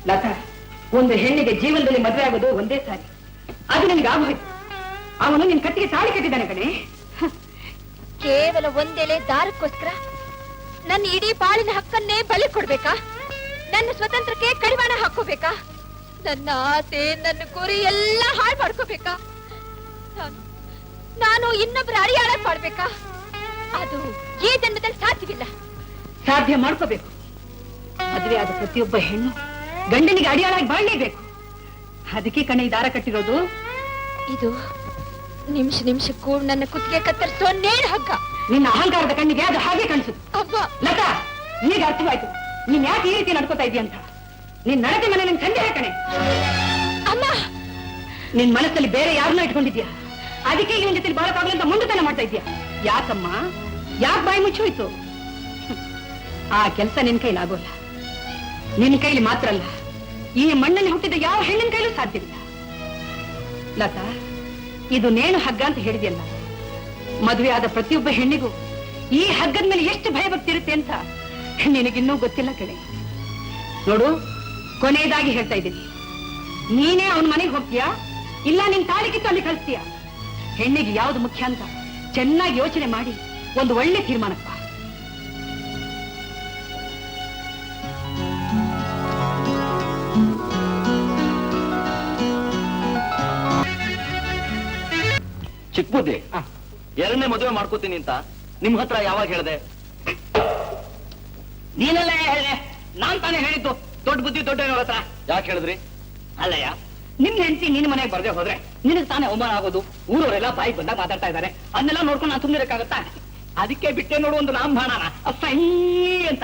ಲತಾ, ಒಂದು ಹೆಣ್ಣಿಗೆ ಜೀವನದಲ್ಲಿ ಮದುವೆ ಆಗೋದು ಒಂದೇ ಸಾರಿ. ಅದು ನಿನ್ಗೆ ಆಗೋಯ್ತು. ಅವನು ನಿನ್ ಕತ್ತಿಗೆ ತಾಳಿ ಕಟ್ಟಿದ್ದಾನೆ ಕಣೆ. ಕೇವಲ ಒಂದೆಲೆ ದಾರಕ್ಕೋಸ್ಕರ ನನ್ನ ಇಡೀ ಬಾಳಿನ ಹಕ್ಕನ್ನೇ ಬಲಿ ಕೊಡ್ಬೇಕಾ? ನನ್ನ ಸ್ವತಂತ್ರಕ್ಕೆ ಕಡಿವಾಣ ಹಾಕೋಬೇಕಾ? ನನ್ನ ಆಸೆ, ನನ್ನ ಗುರಿ ಎಲ್ಲ ಹಾಳು ಮಾಡ್ಕೋಬೇಕಾ? ನಾನು ಇನ್ನೊಬ್ಬರ ಅಡಿಯಾಳ ಮಾಡ್ಬೇಕಾ? ಅದು ಈ ಜನ್ಮದಲ್ಲಿ ಸಾಧ್ಯವಿಲ್ಲ. ಸಾಧ್ಯ ಮಾಡ್ಕೋಬೇಕು. ಮದುವೆ ಆದ ಪ್ರತಿಯೊಬ್ಬ ಹೆಣ್ಣು ಗಂಡನಿಗೆ ಅಡಿಯಾಳಾಗಿ ಬಾಳ್ಲೇಬೇಕು. ಅದಕ್ಕೆ ಕಣೆ ಈ ದಾರ ಕಟ್ಟಿರೋದು. ಇದು ನಿಮಿಷಕ್ಕೂ ನನ್ನ ಕುತ್ತಿಗೆ ಕತ್ತರಿಸೋ ನೇಣು ಹಗ್ಗ. ನಿನ್ನ ಅಹಂಕಾರದ ಕಣ್ಣಿಗೆ ಅದು ಹಾಗೆ ಕಾಣಿಸುತ್ತೆ. ಅಬ್ಬಾ, ಲತಾ, ಈಗ ಅರ್ಥವಾಯ್ತು ನೀನ್ ಯಾಕೆ ಈ ರೀತಿ ನಡ್ಕೋತಾ ಇದೀಯ ಅಂತ. ನಿನ್ ನಡತೆ ಮನೆ ನಿನ್ ಸಂದೇಹ ಕಣೆ. ಅಮ್ಮ, ನಿನ್ ಮನಸ್ಸಲ್ಲಿ ಬೇರೆ ಯಾರನ್ನೂ ಇಟ್ಕೊಂಡಿದ್ಯಾ. ಅದಕ್ಕೆ ಇವನ್ ಜೊತೆ ಬಾಳಕ್ಕಾಗಲ್ಲ ಅಂತ ಮುಂದತನ ಮಾಡ್ತಾ ಇದ್ಯಾ. ಯಾಕಮ್ಮ, ಯಾಕೆ ಬಾಯಿ ಮುಚ್ಚೋಯ್ತು? ಆ ಕೆಲಸ ನಿನ್ ಕೈಲಿ ಆಗೋಲ್ಲ. ನಿನ್ ಕೈಲಿ ಮಾತ್ರ ಅಲ್ಲ, ಈ ಮಣ್ಣಲ್ಲಿ ಹುಟ್ಟಿದ ಯಾವ ಹೆಣ್ಣಿನ ಕೈಲೂ ಸಾಧ್ಯವಿಲ್ಲ. ಲತಾ, ಇದು ನೇಣು ಹಗ್ಗ ಅಂತ ಹೇಳಿದೆಯಲ್ಲ, ಮದುವೆ ಆದ ಪ್ರತಿಯೊಬ್ಬ ಹೆಣ್ಣಿಗೂ ಈ ಹಗ್ಗದ ಮೇಲೆ ಎಷ್ಟು ಭಯ ಭಕ್ತಿರುತ್ತೆ ಅಂತ ನಿನಗಿನ್ನೂ ಗೊತ್ತಿಲ್ಲ ಕಣೆ. ನೋಡು, ಕೊನೆಯದಾಗಿ ಹೇಳ್ತಾ ಇದ್ದೀನಿ, ನೀನೇ ಅವನ ಮನೆಗೆ ಹೋಗ್ತೀಯಾ ಇಲ್ಲ ನಿನ್ ತಾಳಿ ಕಿತ್ತು ಅಲ್ಲಿ ಕಳಿಸ್ತೀಯಾ? ಹೆಣ್ಣಿಗೆ ಯಾವ್ದು ಮುಖ್ಯ ಅಂತ ಚೆನ್ನಾಗಿ ಯೋಚನೆ ಮಾಡಿ ಒಂದು ಒಳ್ಳೆ ತೀರ್ಮಾನಪ್ಪ. ಚಿಕ್ಕ ಬುದ್ಧಿ, 2ನೇ ಮದುವೆ ಮಾಡ್ಕೋತೀನಿ ಅಂತ ನಿಮ್ ಹತ್ರ ಯಾವಾಗ ಹೇಳ್ದೆ? ನೀನೆಲ್ಲ ಹೇಳಿದೆ, ನಾನ್ ತಾನೇ ಹೇಳಿದ್ದು. ದೊಡ್ಡ ಬುದ್ಧಿ ದೊಡ್ಡವರ ಹತ್ರ. ಯಾಕೆ ಹೇಳಿದ್ರಿ? ಅಲ್ಲಯ್ಯ, ನಿನ್ ಹೆಂಡತಿ ನಿನ್ನ ಮನೆಗೆ ಬರ್ದೆ ಹೋದ್ರೆ ನಿನಗೆ ತಾನೇ ಅವಮಾನ ಆಗೋದು. ಊರವರೆಲ್ಲ ಬಾಯಿಗೆ ಬಂದಾಗ ಮಾತಾಡ್ತಾ ಇದ್ದಾರೆ. ಅದನ್ನೆಲ್ಲ ನೋಡ್ಕೊಂಡು ನಾನು ಸುಮ್ಮನಿರಕ್ಕಾಗತ್ತಾ? ಅದಕ್ಕೆ ಬಿಟ್ಟೆ ನೋಡು ಒಂದು ನಾಮಧಾನ ಅಸೈ ಅಂತ.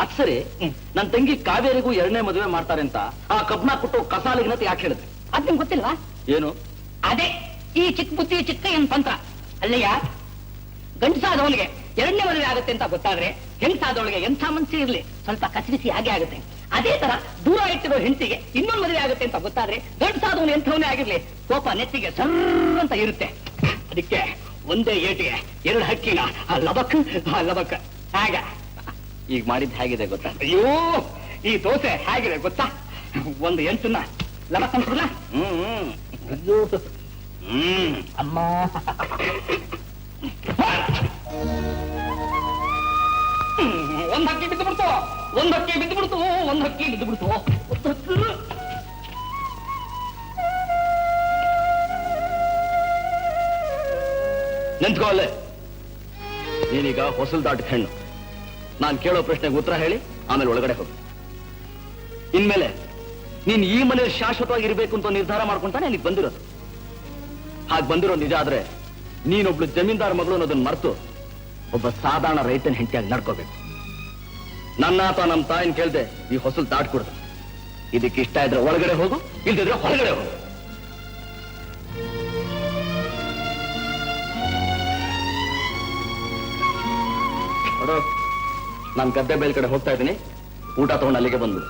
ಅದ್ ಸರಿ, ನನ್ ತಂಗಿ ಕಾವೇರಿಗೂ 2ನೇ ಮದುವೆ ಮಾಡ್ತಾರೆ ಅಂತ ಆ ಕಬ್ನ ಕೊಟ್ಟು ಕಸಾಲಿಗಿನಂತ ಯಾಕೆ ಹೇಳಿದ್ರಿ? ಅದ್ ನಿಮ್ಗೆ ಗೊತ್ತಿಲ್ವಾ? ಏನು? ಅದೇ ಈ ಚಿಕ್ಕ ಬುದ್ಧಿ ಚಿಕ್ಕ ಏನ್ ತಂತ್ರ. ಅಲ್ಲಯ್ಯ, ಗಂಡಸಾದವನಿಗೆ 2ನೇ ಮದುವೆ ಆಗುತ್ತೆ ಅಂತ ಗೊತ್ತಾದ್ರೆ ಹೆಂಗಸಾದೊಳಗೆ ಎಂಥ ಮನ್ಸಿ ಇರ್ಲಿ ಸ್ವಲ್ಪ ಕಸಿಬಿಸಿ ಆಗೇ ಆಗುತ್ತೆ. ಅದೇ ತರ ದೂರ ಇಟ್ಟಿರೋ ಹೆಂಡತಿಗೆ ಇನ್ನೊಂದು ಮದುವೆ ಆಗುತ್ತೆ ಅಂತ ಗೊತ್ತಾದ್ರೆ ಗಂಡಸಾದವನು ಎಂಥವನೇ ಆಗಿರ್ಲಿ ಕೋಪ ನೆತ್ತಿಗೆ ಸರ್ರ ಅಂತ ಇರುತ್ತೆ. ಅದಕ್ಕೆ ಒಂದೇ ಏಟಿಗೆ 2 ಹಕ್ಕಿನ ಆ ಲಬಕ್ ಹಾಗ. ಈಗ ಮಾಡಿದ್ದು ಹೇಗಿದೆ ಗೊತ್ತಾ? ಅಯ್ಯೋ ಈ ದೋಸೆ ಹೇಗಿದೆ ಗೊತ್ತಾ? ಒಂದು ಎಂಟನ್ನ ಲಬಕ್ ಅನ್ಸಲ್ಲ. ಅಮ್ಮ ಒಂದ್ ಹಕ್ಕಿ ಬಿದ್ದು ಬಿಡ್ತು, ಒಂದ್ ಹಕ್ಕಿ ಬಿದ್ದು ಬಿಡ್ತು, ಒಂದ್ ಹಕ್ಕಿ ಬಿದ್ದು ಬಿಡ್ತು. ನಿಂತ್ಕೋ ಅಲ್ಲೇ. ನೀನೀಗ ಹೊಸಲ್ ದಾಟ ಹೆಣ್ಣು. ನಾನು ಕೇಳೋ ಪ್ರಶ್ನೆಗೆ ಉತ್ತರ ಹೇಳಿ ಆಮೇಲೆ ಒಳಗಡೆ ಹೋಗು. ಇನ್ಮೇಲೆ ನೀನ್ ಈ ಮನೇಲಿ ಶಾಶ್ವತವಾಗಿರ್ಬೇಕು ಅಂತ ನಿರ್ಧಾರ ಮಾಡ್ಕೊಂತಾನೆ ಅಲ್ಲಿಗೆ ಬಂದಿರೋದು. ಹಾಗೆ ಬಂದಿರೋ ನಿಜ ಆದ್ರೆ ನೀನೊಬ್ಳು ಜಮೀನ್ದಾರ್ ಮಗಳು ಅನ್ನೋದನ್ನ ಮರೆತು ಒಬ್ಬ ಸಾಧಾರಣ ರೈತನ ಹೆಂಡತಿಯಾಗಿ ನಡ್ಕೋಬೇಕು. ನನ್ನ ಅಥವಾ ನಮ್ಮ ತಾಯಿನ ಕೇಳ್ದೆ ಈ ಹೊಸಲ್ ದಾಟ್ಕೊಡ್ದು. ಇದಕ್ಕೆ ಇಷ್ಟ ಇದ್ರೆ ಒಳಗಡೆ ಹೋಗು, ಇಲ್ದಿದ್ರೆ ಹೊರಗಡೆ ಹೋಗು. ನೋಡು, ನಾನು ಗದ್ದೆ ಬೇಲ್ ಕಡೆ ಹೋಗ್ತಾ ಇದ್ದೀನಿ. ಊಟ ತಗೊಂಡು ಅಲ್ಲಿಗೆ ಬಂದ್ಬಿಡು.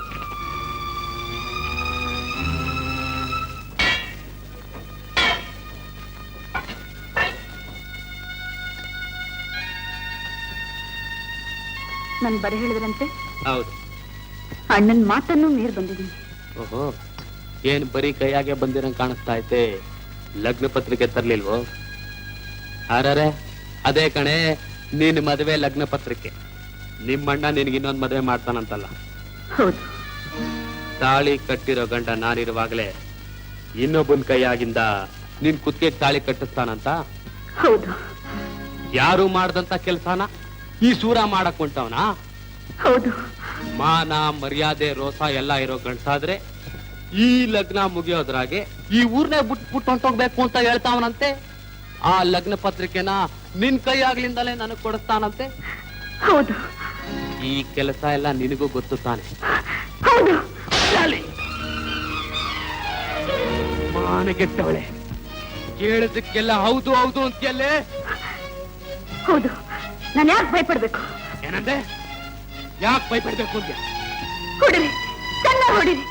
ನನ್ ಬರ ಹೇಳಿದ್ರಂತೆ ಹೌದು. ಅಣ್ಣನ್ ಮಾತನ್ನು ಮೀರ್ ಬಂದಿದ್ದೀನಿ. ಓಹೋ, ಏನ್ ಬರೀ ಕೈಯಾಗೆ ಬಂದಿರಂಗ್ ಕಾಣಿಸ್ತಾ ಐತೆ. ಲಗ್ನ ಪತ್ರಿಕೆ ತರ್ಲಿಲ್ವೋ? ಅರರೆ ಅದೇ ಕಣೆ ನಿನ್ ಮದುವೆ ಲಗ್ನ ಪತ್ರಿಕೆ. ನಿಮ್ಮಣ್ಣ ನಿನ್ಗೆ ಇನ್ನೊಂದ್ ಮದುವೆ ಮಾಡ್ತಾನಂತಲ್ಲ. ಹೌದು. ತಾಳಿ ಕಟ್ಟಿರೋ ಗಂಡ ನಾನಿರುವಾಗ್ಲೇ ಇನ್ನೊಬ್ಬನ್ ಕೈಯಾಗಿಂದ ನಿನ್ ಕುತ್ತಿಗೆ ತಾಳಿ ಕಟ್ಟಿಸ್ತಾನಂತ. ಹೌದು. ಯಾರು ಮಾಡ್ದಂತ ಕೆಲ್ಸನ ಈ ಸೂರ ಮಾಡಕ್ ಹೊಂಟವನ? ಹೌದು. ಮಾನ ಮರ್ಯಾದೆ ರೋಸ ಎಲ್ಲ ಇರೋ ಗಂಡ್ಸಾದ್ರೆ ಈ ಲಗ್ನ ಮುಗಿಯೋದ್ರಾಗೆ ಈ ಊರ್ನೇ ಬಿಟ್ಟು ಹೊಂಟೋಗ್ಬೇಕು ಅಂತ ಹೇಳ್ತಾವನಂತೆ. ಆ ಲಗ್ನ ಪತ್ರಿಕೆನ ನಿನ್ ಕೈಯಾಗ್ಲಿಂದಲೇ ನನಗ್ ಕೊಡಿಸ್ತಾನಂತೆ. ಹೌದು. ಈ ಕೆಲಸ ಎಲ್ಲ ನಿನಗೂ ಗೊತ್ತು ತಾನೆ? ಹೌದು. ಮಾನಗೆಟ್ಟವಳೆ, ಕೇಳಿದಕ್ಕೆಲ್ಲ ಹೌದು ಹೌದು ಅಂತೆಲ್ಲೇ. ಹೌದು. ನಾನು ಯಾಕೆ ಭಯಪಡ್ಬೇಕು? ಏನಂದೆ? ಯಾಕೆ ಭಯಪಡ್ಬೇಕು ಅಂತ? ಹೊಡಿರಿ, ಚೆನ್ನಾಗಿ ಹೊಡಿರಿ.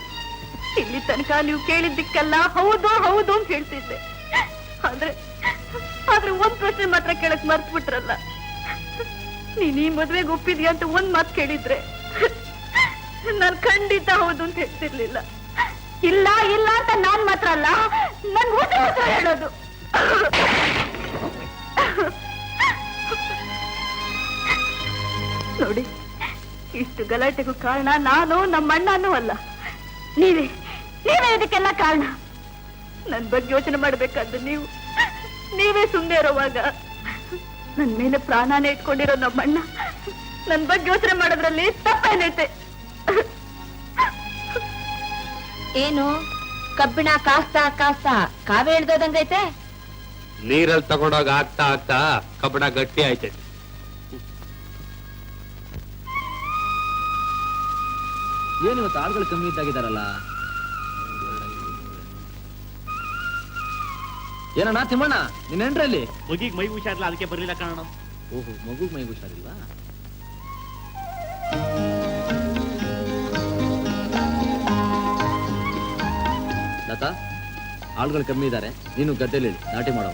ಇಲ್ಲಿ ತನಕ ನೀವು ಕೇಳಿದ್ದಕ್ಕೆಲ್ಲ ಹೌದು ಹೌದು ಅಂತ ಹೇಳ್ತಿದ್ದೆ. ಆದ್ರೆ ಒಂದ್ ಪ್ರಶ್ನೆ ಮಾತ್ರ ಕೇಳಕ್ ಮರ್ತ್ ಬಿಟ್ರಲ್ಲ. ನೀನ್ ಈ ಮದ್ವೆಗೆ ಒಪ್ಪಿದ್ಯಾ ಅಂತ ಒಂದ್ ಮಾತು ಕೇಳಿದ್ರೆ ನಾನ್ ಖಂಡಿತ ಹೌದು ಅಂತ ಹೇಳ್ತಿರ್ಲಿಲ್ಲ. ಇಲ್ಲ ಇಲ್ಲ ಅಂತ ನಾನ್ ಮಾತ್ರ ಅಲ್ಲ, ನನ್ ಊಟ ಹೇಳೋದು. ನೋಡಿ, ಇಷ್ಟು ಗಲಾಟೆಗೂ ಕಾರಣ ನಾನು, ನಮ್ಮ ಅಣ್ಣನೂ ಅಲ್ಲ, ನೀವೇ ಇದಕ್ಕೆಲ್ಲ ಕಾರಣ. ನನ್ ಬಗ್ಗೆ ಯೋಚನೆ ಮಾಡ್ಬೇಕಾದ್ದು ನೀವೇ ಸುಮ್ಮನೆ ಇರೋವಾಗ ನನ್ ಮೇಲೆ ಪ್ರಾಣಾನೇ ಇಟ್ಕೊಂಡಿರೋ ನಮ್ಮಣ್ಣ ನನ್ ಬಗ್ಗೆ ಯೋಚನೆ ಮಾಡೋದ್ರಲ್ಲಿ ತಪ್ಪೇನೈತೆ? ಏನು ಕಬ್ಬಿಣ ಕಾಸ್ತಾ ಕಾಸ್ತಾ ಕಾವೇ ಇಳ್ದೋದಂಗೈತೆ. ನೀರಲ್ಲಿ ತಗೊಂಡೋಗ ಆಗ್ತಾ ಆಗ್ತಾ ಕಬ್ಬಣ ಗಟ್ಟಿ ಆಯ್ತೈತೆ. ಏನು ಇವತ್ತು ಆಳುಗಳು ಕಮ್ಮಿ ಇದ್ದಾಗಿದ್ದಾರಲ್ಲ. ಏನಣ್ಣ ತಿಮ್ಮಣ್ಣ, ನಿನ್ನ ಹೆಂಡ್ರಲ್ಲಿ ಮುಗಿಗ್ ಮೈ ಹುಷಾರಿಲ್ಲ, ಅದಕ್ಕೆ ಬರ್ಲಿಲ್ಲ ಕಾರಣ. ಓಹೋ, ಮಗು ಮೈ ಹುಷಾರಿಲ್ವಾ? ಲತಾ, ಆಳುಗಳು ಕಮ್ಮಿ ಇದ್ದಾರೆ, ನೀನು ಗದ್ದೆಲಿ ನಾಟಿ ಮಾಡೋ.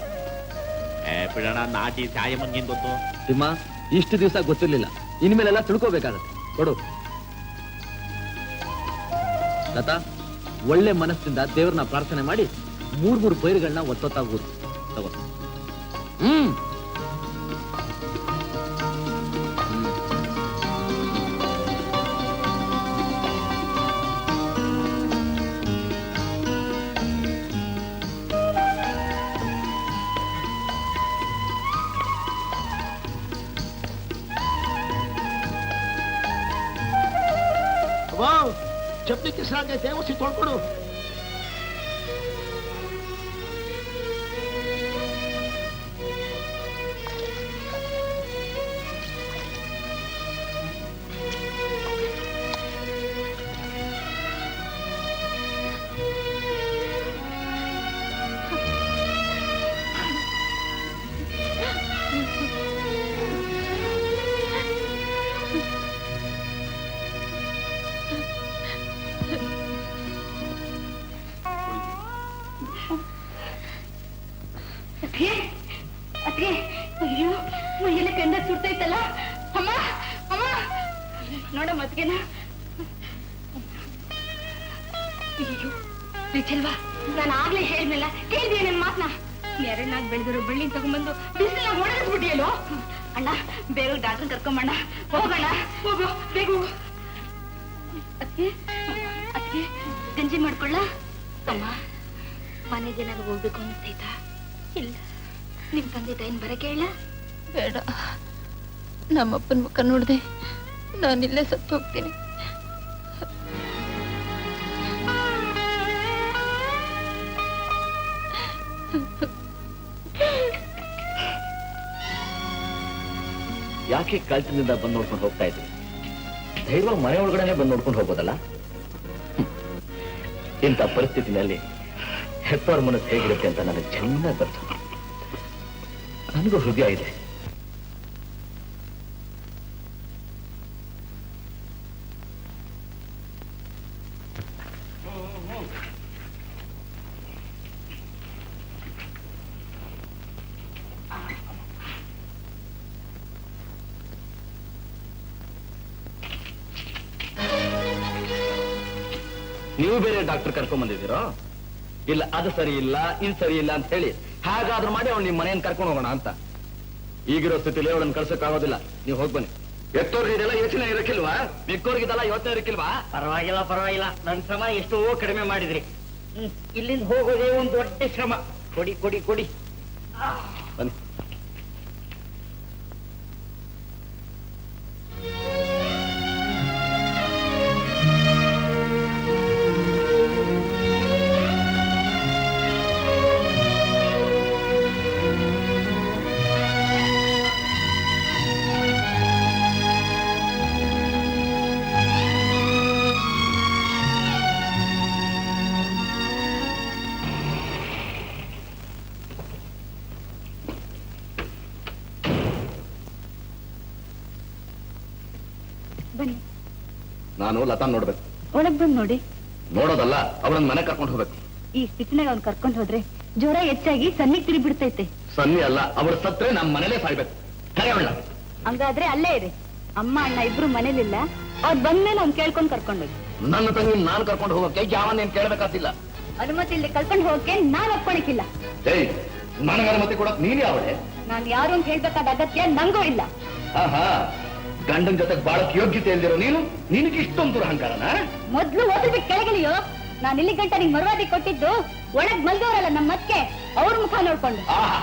ಬಿಡೋಣ, ನಾಟಿ ಸಾಯ ಮಂಗೇನ್ ಗೊತ್ತು? ತಿಮ್ಮ, ಇಷ್ಟು ದಿವಸ ಗೊತ್ತಿರ್ಲಿಲ್ಲ, ಇನ್ಮೇಲೆಲ್ಲ ತಿಳ್ಕೋಬೇಕಾಗತ್ತೆ. ಕೊಡು. ಲತಾ, ಒಳ್ಳೆ ಮನಸ್ಸಿಂದ ದೇವ್ರನ್ನ ಪ್ರಾರ್ಥನೆ ಮಾಡಿ 3 ಪೈರುಗಳನ್ನ ಒತ್ತೊತ್ತಾಗಿ ಊರು ತಗೋ. ಚಪ್ಲಿ ಕಿಸ್ರಾಗೈತೆ, ಉಸಿ ತೊಳ್ಕೊಡು. ಅದ್ಕೆ ಅದ್ಕೆ ಅಯ್ಯೋ ಮೈಯೆಲ್ಲ ಕೆಂಡ ಸುಡ್ತೈತಲ್ಲ. ಅಮ್ಮ ಅಮ್ಮ ನೋಡಮ್ಮ ಅದ್ಕೆನ. ಅಯ್ಯೋ ನಿಜಲ್ವಾ, ನಾನು ಆಗ್ಲೇ ಹೇಳಿದ್ನಲ್ಲ, ಕೇಳಿದ್ಯಾ ನನ್ನ ಮಾತನ್ನ? ಎರಡನಾಗ್ ಬೆಳೆದಿರೋ ಬಳ್ಳಿ ತಗೊಂಡ್ಬಂದು ಬಿಸಿಲಾಗ ಒಣಗಿಸ್ಬಿಟ್ಟಿಯಲ್ಲೋ. ಅಣ್ಣ ಬೇಗ ಡಾಕ್ಟರ್ ಕರ್ಕೊಂಬಣ್ಣ. ಹೋಗೋಣ, ಹೋಗು ಬೇಗ ಹೋಗು. ಅದ್ಕೆ ಅದ್ಕೆ ಗಂಜಿ ಮಾಡ್ಕೊಳ್ಳ. ಅಮ್ಮ ಮನೆಗೆ ಏನಾದ್ರು ಹೋಗ್ಬೇಕು ಅನಿಸ್ತೈತಾ? ಇಲ್ಲ. ನಿಮ್ ತಂದೆ ತಾಯಿನ ಬರಕ್ಕೆ ಹೇಳ. ಬೇಡ, ನಮ್ಮಪ್ಪನ ಮುಖ ನೋಡ್ದೆ ನಾನಿಲ್ಲೇ ಸತ್ತು ಹೋಗ್ತೀನಿ. ಯಾಕೆ ಕಳ್ತನದಿಂದ ಬಂದು ನೋಡ್ಕೊಂಡು ಹೋಗ್ತಾ ಇದ್ರಿ? ಧೈರ್ಯ ಮನೆ ಒಳಗಡೆ ಬಂದು ನೋಡ್ಕೊಂಡು ಹೋಗೋದಲ್ಲ. ಇಂಥ ಪರಿಸ್ಥಿತಿನಲ್ಲಿ ಹೆತ್ತವರ ಮನಸ್ಸು ಹೇಗಿರುತ್ತೆ ಅಂತ ನನಗೆ ಚೆನ್ನಾಗಿ ಗೊತ್ತು. ನನಗೂ ಹೃದಯ ಇದೆ. ನೀವು ಬೇರೆ ಡಾಕ್ಟರ್ ಕರ್ಕೊಂಡ್ ಬಂದಿದ್ದೀರೋ? ಇಲ್ಲ ಅದು ಸರಿ ಇಲ್ಲ ಇದು ಸರಿ ಇಲ್ಲ ಅಂತ ಹೇಳಿ ಹಾಗಾದ್ರೂ ಮಾಡಿ ಅವ್ನು ನಿಮ್ಮ ಮನೆಯನ್ನು ಕರ್ಕೊಂಡು ಹೋಗೋಣ ಅಂತ. ಈಗಿರೋ ಸ್ಥಿತಿಲಿ ಅವಳನ್ನು ಕಳ್ಸಕ್ಕಾಗೋದಿಲ್ಲ. ನೀವು ಹೋಗಿ ಬನ್ನಿ. ಎತ್ತೋರ್ಗೆ ಇದೆಲ್ಲ ಯೋಚನೆ ಇರಕ್ಕಿಲ್ವಾ? ಮಿಕ್ಕೋರ್ಗೆ ಇದೆಲ್ಲ ಯೋಚನೆ ಇರಕ್ಕಿಲ್ವಾ? ಪರವಾಗಿಲ್ಲ ಪರವಾಗಿಲ್ಲ, ನನ್ನ ಶ್ರಮ ಎಷ್ಟೋ ಕಡಿಮೆ ಮಾಡಿದ್ರಿ. ಇಲ್ಲಿಂದ ಹೋಗೋದೇ ಒಂದು ದೊಡ್ಡ ಶ್ರಮ. ಕೊಡಿ ಕೊಡಿ ಕೊಡಿ. ಬನ್ನಿ. ಬನ್ನಿ, ನಾನು ಲತಾ ನೋಡ್ಬೇಕು. ಒಳಗ್ ಬಂದ್ ನೋಡಿ. ನೋಡೋದಲ್ಲ, ಅವಳನ್ನ ಮನೆ ಕರ್ಕೊಂಡು ಹೋಗ್ಬೇಕು. ಈ ಸ್ಥಿತಿನಾಗ ಅವ್ನ್ ಕರ್ಕೊಂಡ್ ಹೋದ್ರೆ ಜ್ವರ ಹೆಚ್ಚಾಗಿ ಸನ್ನಿಗ್ ತಿರುಗಿಬಿಡ್ತೈತೆ. ಸನ್ನಿ ಅಲ್ಲ, ಅವಳು ಸತ್ರೆ ನಮ್ಮ ಮನೇಲೆ ಸಾಯ್ಬೇಕು. ಹಂಗಾದ್ರೆ ಅಲ್ಲೇ ಇರಿ. ಅಮ್ಮ ಅಣ್ಣ ಇಬ್ರು ಮನೇಲಿಲ್ಲ. ಅವ್ರು ಬಂದ್ಮೇಲೆ ಅವ್ನ್ ಕೇಳ್ಕೊಂಡ್ ಕರ್ಕೊಂಡೋಗಿ. ನನ್ನ ತಂಗಿ ನಾನು ಕರ್ಕೊಂಡು ಹೋಗೋಕೆ ಯಾವನ್ನೇನ್ ಕೇಳ್ಬೇಕಾತಿಲ್ಲ. ಅನುಮತಿ ಇಲ್ಲಿ ಕರ್ಕೊಂಡ್ ಹೋಗಕ್ಕೆ ನಾನ್ ಒಪ್ಕೊಳಕಿಲ್ಲ. ಏಯ್, ನನಗೆ ಅನುಮತಿ ಕೊಡಕ್ ನೀನೇ ಅವಳೆ. ನಾನ್ ಯಾರು ಅಂತ ಹೇಳ್ಬೇಕಾದ ಅಗತ್ಯ ನಂಗೂ ಇಲ್ಲ. ಆಹಾ, ಗಂಡನ ಜೊತೆ ಬಾಳಕ್ ಯೋಗ್ಯತೆ ಇಲ್ದಿರೋ ನೀನು, ನಿನಗೆ ಇಷ್ಟೊಂದು ಅಹಂಕಾರನ? ಮೊದ್ಲು ಓದ್ಬಿಟ್ಟು ಕೆಳಗಿಳಿಯೋ. ನಾನ್ ಇಲ್ಲಿ ಗಂಟ ನಿಂಗ್ ಮರವಾದಿ ಕೊಟ್ಟಿದ್ದು ಒಳಗ್ ಮಲ್ದವರಲ್ಲ ನಮ್ಮ ಮತ್ತೆ ಅವ್ರ ಮುಖ ನೋಡ್ಕೊಂಡು. ಆಹಾ,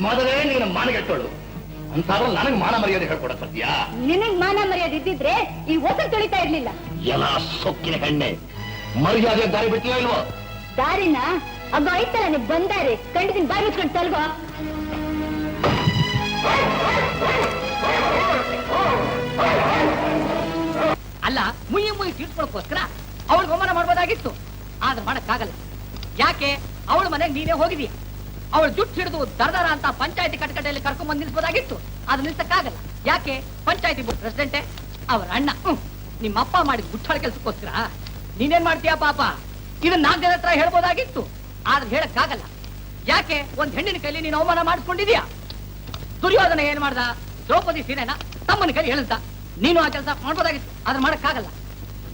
ಮೊದಲೇ ನೀನು ಮಾನಗೆಟ್ಟೋಳು ಅಂತಾದ್ರೂ ನನಗ್ ಮಾನ ಮರ್ಯಾದೆ ಹೇಳ್ಕೊಡಕ್ ಬರ್ತೀಯಾ? ನಿನಗ್ ಮಾನ ಮರ್ಯಾದೆ ಇದ್ದಿದ್ರೆ ಈ ಹೊಸಲ್ ತೊಳಿತಾ ಇರ್ಲಿಲ್ಲ. ಎಲ್ಲ ಸೊಕ್ಕಿನ ಹೆಣ್ಣೆ, ಮರ್ಯಾದೆ ದಾರಿ ಬಿಟ್ಟಿಲ್ಲ ಇಲ್ವೋ? ದಾರಿನ ಅಬ್ಬ ಐತಲ್ಲ, ನೀವ್ ಬಂದಾರೆ ಕಂಡಿದ್ದೀನಿ. ಬಾಯಿ ಮುಚ್ಕೊಂಡು ತಲ್ಗೋ. ಅಲ್ಲ, ಮುಯ್ಯಿ ಮುಯ್ಯಿ ತೀರ್ಸ್ಕೊಳಕ್ಕೋಸ್ಕರ ಅವಳಿಗೆ ಅವಮಾನ ಮಾಡ್ಬೋದಾಗಿತ್ತು. ಆದ್ರೆ ಮಾಡಕ್ಕಾಗಲ್ಲ. ಯಾಕೆ? ಅವಳ ಮನೆಗೆ ನೀನೇ ಹೋಗಿದೀಯ. ಅವಳು ಜುಟ್ಟು ಹಿಡಿದು ದರದರ ಅಂತ ಪಂಚಾಯತಿ ಕಟಕಟೆಯಲ್ಲಿ ಕರ್ಕೊಂಡ್ ಬಂದ್ ನಿಲ್ಸ್ಬೋದಾಗಿತ್ತು. ಅದು ನಿಲ್ಸಕ್ಕಾಗಲ್ಲ. ಯಾಕೆ? ಪಂಚಾಯತಿ ಬೋರ್ಡ್ ಪ್ರೆಸಿಡೆಂಟೆ ಅವ್ರ ಅಣ್ಣ. ನಿಮ್ಮ ಅಪ್ಪ ಮಾಡಿದ ಗುಟ್ಟಾಳ ಕೆಲ್ಸಕ್ಕೋಸ್ಕರ ನೀನೇನ್ ಮಾಡ್ತೀಯ ಪಾಪ? ಇದನ್ನ 4 ಜನ ಹತ್ರ ಹೇಳ್ಬೋದಾಗಿತ್ತು. ಆದ್ರೆ ಹೇಳಕ್ಕಾಗಲ್ಲ. ಯಾಕೆ? ಒಂದ್ ಹೆಣ್ಣಿನ ಕೈಲಿ ನೀನು ಅವಮಾನ ಮಾಡಿಸ್ಕೊಂಡಿದ್ಯಾ. ದುರ್ಯೋಧನ ಏನ್ ಮಾಡ್ದ? ದ್ರೌಪದಿ ಸೀರೆನ ತಮ್ಮನ ಕೈಲಿ ಹೇಳ್ದ. ನೀನು ಆ ಕೆಲಸ ಮಾಡ್ಬೋದಾಗಿತ್ತು. ಆದ್ರೆ ಮಾಡಕ್ಕಾಗಲ್ಲ.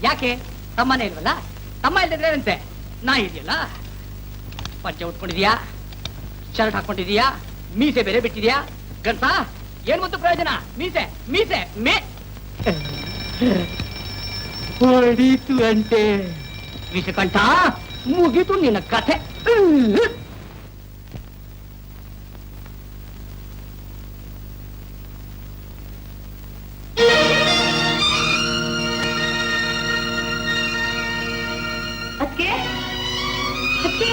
ಯಾಕೆ? ತಮ್ಮನೇ ಇಲ್ವಲ್ಲ. ತಮ್ಮ ಇಲ್ದಿದ್ರೇನಂತೆ, ನಾ ಇದೆಯಲ್ಲ. ಪಂಚೆ ಉಟ್ಕೊಂಡಿದ್ಯಾ, ಶರ್ಟ್ ಹಾಕೊಂಡಿದ್ಯಾ, ಮೀಸೆ ಬೇರೆ ಬಿಟ್ಟಿದ್ಯಾ. ಗಂಟ ಏನ್ ಮತ್ತು ಪ್ರಯೋಜನ? ಮೀಸೆ ಮೀಸೆ ಮೇ ಹೊಡೀತು ಅಂತೆ. ಮೀಸೆ ಕಂಠ ಮುಗೀತು ನಿನ್ನ ಕಥೆ. ಅದ್ಕೆ ಅದ್ಕೆ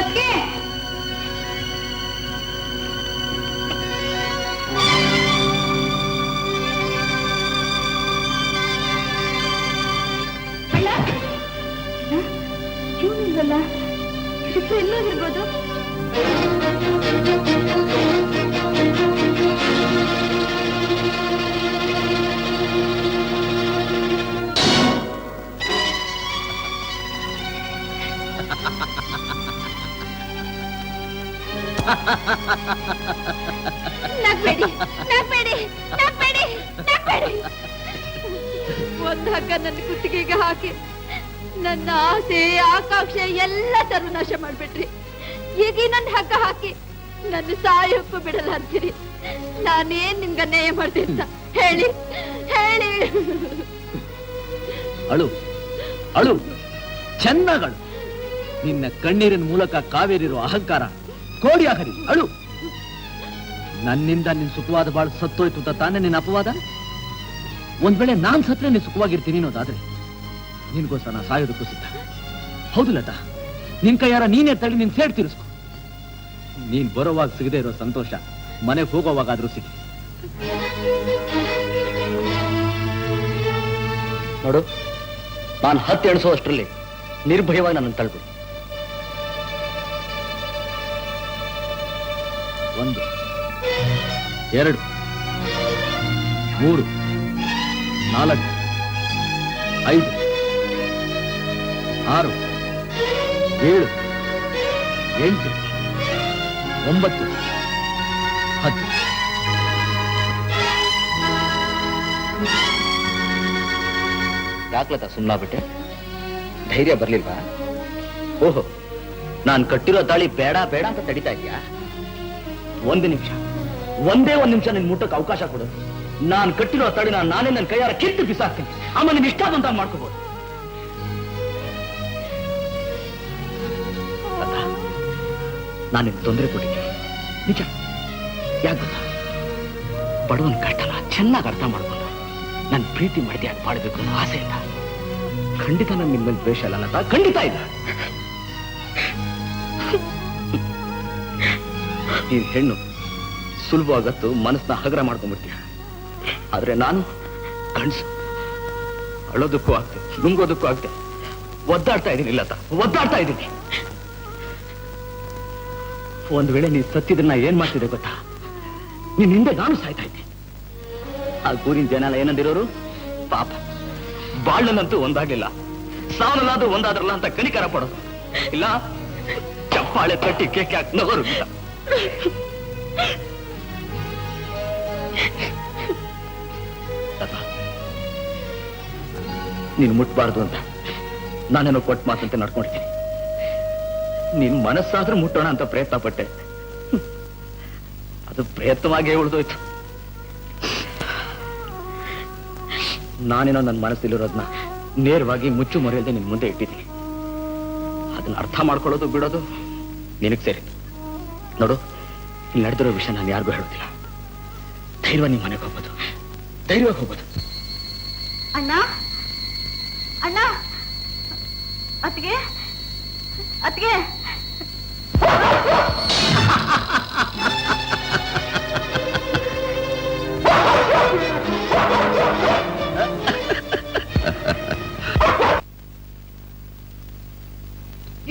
ಅದ್ಕೆ ಅಲ್ಲ, ಇವನಿಲ್ವಲ್ಲ, ಶಿಕ್ಷೆ ಎಲ್ಲೋಗಿರ್ಬೋದು? ನಗ್ಬೇಡಿ ನಗ್ಬೇಡಿ ನಗ್ಬೇಡಿ ನಗ್ಬೇಡಿ. ಒಂದ್ ಹಗ್ಗ ನನ್ನ ಕುತ್ತಿಗೆಗೆ ಹಾಕಿ ನನ್ನ ಆಸೆ ಆಕಾಂಕ್ಷೆ ಎಲ್ಲ ಸರ್ವನಾಶ ಮಾಡ್ಬಿಟ್ರಿ. ಈಗ ನನ್ನ ಹಗ್ಗ ಹಾಕಿ ನನ್ನ ಸಾಯೋಕ್ಕೂ ಬಿಡಲ್ಲ ಅಂತೀರಿ. ನಾನೇನ್ ನಿಮ್ಗೆ ಅನ್ಯಾಯ ಮಾಡ್ದೆ ಅಂತ ಹೇಳಿ ಹೇಳಿ. ಅಳು ಅಳು, ಚೆನ್ನಾಗಳು. ನಿನ್ನ ಕಣ್ಣೀರಿನ ಮೂಲಕ ಕಾವೇರಿರೋ ಅಹಂಕಾರ ಕೋಡಿಯಾಗಲಿ. ಅಳು. ನನ್ನಿಂದ ನಿನ್ ಸುಖವಾದ ಬಾಳು ಸತ್ತೋಯ್ತು ಅಂತ ತಾನೇ ನಿನ್ನ ಅಪವಾದ. ಒಂದ್ ವೇಳೆ ನಾನ್ ಸತ್ರೆ ನೀನ್ ಸುಖವಾಗಿರ್ತೀನಿ ಅನ್ನೋದಾದ್ರೆ ನಿನ್ಗೋಸ್ಕರ ನಾ ಸಾಯೋದಕ್ಕೂ ಸಿದ್ಧ. ಹೌದು ಲತಾ, ನಿನ್ ಕೈಯಾರ ನೀನೇ ತಳಿ ನಿನ್ ಸೇಡ್ ತೀರಿಸ್ಕೊ. ನೀನ್ ಬರೋವಾಗ ಸಿಗದೆ ಇರೋ ಸಂತೋಷ ಮನೆಗೆ ಹೋಗೋವಾಗಾದ್ರೂ ಸಿಗಿ. ನೋಡು, ನಾನು 10 ಎಣಿಸೋಷ್ಟರಲ್ಲಿ ನಿರ್ಭಯವಾಗಿ ನನ್ನ ತಳ್ಬಿಡು. 1 2 3 4 5 6 7 8 9 10. ಯಾಕ್ಲತ್ತ ಸುಮ್ಮನಾಗ್ಬಿಟ್ಟೆ? ಧೈರ್ಯ ಬರ್ಲಿಲ್ವಾ? ಓಹೋ, ನಾನ್ ಕಟ್ಟಿರೋ ತಾಳಿ ಬೇಡ ಬೇಡ ಅಂತ ತಡಿತಾ ಇದೀಯಾ? 1 ನಿಮಿಷ, ಒಂದೇ 1 ನಿಮಿಷ ನಿನ್ ಮುಟ್ಟಕ್ಕೆ ಅವಕಾಶ ಕೊಡು. ನಾನ್ ಕಟ್ಟಿರೋ ತಾಳಿನ ನಾನೇ ನನ್ನ ಕೈಯಾರ ಕಿತ್ತು ಬಿಸಾಕ್ತೀನಿ. ಆಮೇಲೆ ನಿನ್ ಇಷ್ಟ ಬಂತ ಮಾಡ್ಕೋಬಹುದು. ನಾನು ನಿನ್ ತೊಂದರೆ ಕೊಟ್ಟಿದ್ದೀನಿ ನಿಜ. ಯಾಕೆ ಗೊತ್ತಾ? ಬಡವನ ಕಷ್ಟನ ಚೆನ್ನಾಗಿ ಅರ್ಥ ಮಾಡ್ಕೊಂಡು ನನ್ ಪ್ರೀತಿ ಮಾಡಿದೆ ಅದು ಮಾಡಬೇಕು ಅನ್ನೋ ಆಸೆಯಿಂದ. ಖಂಡಿತ ನನ್ ನಿಮ್ ಮೇಲೆ ದ್ವೇಷ ಅಲ್ಲ ಲತಾ, ಖಂಡಿತ ಇಲ್ಲ. ಈ ಹೆಣ್ಣು ಸುಲಭವಾಗತ್ತು ಮನಸ್ಸನ್ನ ಹಗರ ಮಾಡ್ಕೊಂಡ್ಬಿಡ್ತೀಯ. ಆದ್ರೆ ನಾನು ಕಣ್ಸು, ಅಳೋದಕ್ಕೂ ಆಗ್ತದೆ, ನುಂಗೋದಕ್ಕೂ ಆಗ್ತದೆ. ಒದ್ದಾಡ್ತಾ ಇದ್ದೀನಿ ಲತಾ, ಒದ್ದಾಡ್ತಾ ಇದ್ದೀನಿ. ಒಂದ್ ವೇಳೆ ನೀನ್ ಸತ್ತಿದ್ರನ್ನ ಏನ್ ಮಾಡ್ತಿದ್ದೆ ಗೊತ್ತಾ? ನಿನ್ ಹಿಂದೆ ನಾನು ಸಾಯ್ತಾ ಇದ್ದೆ. ಆ ಊರಿನ ಜನ ಎಲ್ಲ ಏನಂದಿರೋರು? ಪಾಪ ಬಾಳನಂತೂ ಒಂದಾಗ್ಲಿಲ್ಲ, ಸಾವನಲ್ಲಾದ್ರೂ ಒಂದಾದ್ರಲ್ಲ ಅಂತ ಕನಿಕರ ಪಡೋದು. ಇಲ್ಲ ಚಪ್ಪಾಳೆ ತಟ್ಟಿ ಕೇಕ್ ಹಾಕಿ ನಗೋರು. ನೀನು ಮುಟ್ಬಾರ್ದು ಅಂತ ನಾನೇನೋ ಕೊಟ್ಟು ಮಾತಂತೆ ನಡ್ಕೊಂಡಿದ್ದೀನಿ. ನಿನ್ ಮನಸ್ಸಾದ್ರೂ ಮುಟ್ಟೋಣ ಅಂತ ಪ್ರಯತ್ನ ಪಟ್ಟೆ. ಅದು ಪ್ರಯತ್ನವಾಗೇ ಉಳಿದೋಯ್ತು. ನಾನೇನೋ ನನ್ನ ಮನಸ್ಸಲ್ಲಿರೋದನ್ನ ನೇರವಾಗಿ ಮುಚ್ಚು ಮರೆಯದೆ ನಿನ್ ಮುಂದೆ ಇಟ್ಟಿದ್ದೀನಿ. ಅದನ್ನ ಅರ್ಥ ಮಾಡ್ಕೊಳ್ಳೋದು ಬಿಡೋದು ನಿನಗ್ ಸೇರಿತ್ತು. ನೋಡು, ಇಲ್ಲಿ ನಡೆದಿರೋ ವಿಷಯ ನಾನು ಯಾರಿಗೂ ಹೇಳೋದಿಲ್ಲ. ಧೈರ್ಯವಾಗಿ ನಿಮ್ಮ ಮನೆಗೆ ಹೋಗ್ಬೋದು, ಧೈರ್ಯವಾಗಿ ಹೋಗ್ಬೋದು. ಅಣ್ಣ ಅಣ್ಣ, ಅತ್ತಿಗೆ ಅತ್ತಿಗೆ.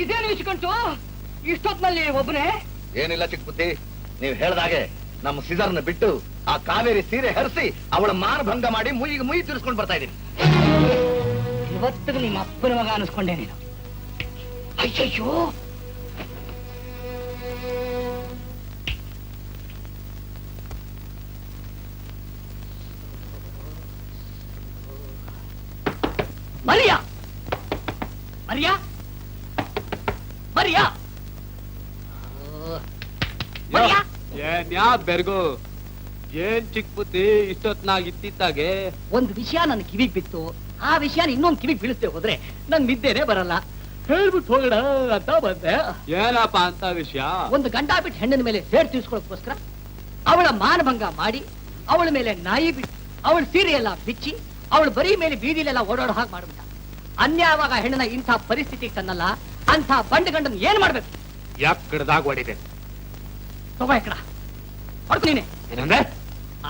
ಇದೇನು ಇಸ್ಕೊಂಟು ಇಷ್ಟೊತ್ನಲ್ಲಿ ಒಬ್ಬನೇ? ಏನಿಲ್ಲ ಚಿಕ್ಕ ಬುದ್ಧಿ, ನೀವು ಹೇಳ್ದಾಗೆ ನಮ್ಮ ಸಿಜರ್ನ ಬಿಟ್ಟು ಆ ಕಾವೇರಿ ಸೀರೆ ಹರಿಸಿ ಅವಳ ಮಾನಭಂಗ ಮಾಡಿ ಮುಯಿ ತಿರ್ಸ್ಕೊಂಡು ಬರ್ತಾ ಇದ್ದೀನಿ. ಇವತ್ತಿಗೆ ನಿಮ್ಮ ಅಪ್ಪನ ಮಗ ಅನಿಸ್ಕೊಂಡೆ ನೀನು. ಅಯ್ಯಯ್ಯೋ, ಮರಿಯಾ ಮರಿಯಾ ಮರಿಯಾ ಮರಿಯಾ. ಏನ್ಯಾ ಬೆರ್ಗು, ಏನ್ ಚಿಕ್ಕ ಬುದ್ಧಿ ಇಷ್ಟೊತ್ನಾಗ ಇತ್ತಿತ್ತಾಗೆ? ಒಂದು ವಿಷಯ ನನ್ನ ಕಿವಿಗೆ ಬಿತ್ತು. ಆ ವಿಷಯ ಇನ್ನೊಂದು ಕಿವಿಗೆ ಬೀಳಿಸ್ತೇ ಹೋದ್ರೆ ನನ್ ನಿದ್ದೆನೆ ಬರಲ್ಲ. ಹೇಳ್ಬಿಟ್ಟು ಹೋಗೋಣ ಅಂತ ಬಂದೆ. ಏನಪ್ಪ ಅಂತ ವಿಷಯ? ಒಂದು ಗಂಡ ಬಿಟ್ಟು ಹೆಣ್ಣಿನ ಮೇಲೆ ಸೇರ್ ತೀರ್ಸ್ಕೊಳ್ಳೋಕ್ಕೋಸ್ಕರ ಅವಳ ಮಾನಭಂಗ ಮಾಡಿ ಅವಳ ಮೇಲೆ ನಾಯಿ ಬಿಟ್ಟು ಅವಳ ಸೀರೆ ಎಲ್ಲ ಬಿಚ್ಚಿ ಅವಳ ಬರೀ ಮೇಲೆ ಬೀದಿಲೆಲ್ಲ ಓಡಾಡೋ ಹಾಗೆ ಮಾಡ್ಬಿಟ್ಟ. ಅನ್ಯಾಯವಾಗ ಹೆಣ್ಣನ ಇಂಥ ಪರಿಸ್ಥಿತಿಗೆ ತನ್ನಲ್ಲ. ಅಂಥ ಬಂಡ ಗಂಡನ್ ಏನ್ ಮಾಡ್ಬೇಕು? ಯಾಕಡ್ದಾಗ ಹೊಡಿದೆ ತಗೋ ಎಕ್ಕಡ ಹೊಡ್ತು ನೀನೆ. ಏನಂದ್ರೆ?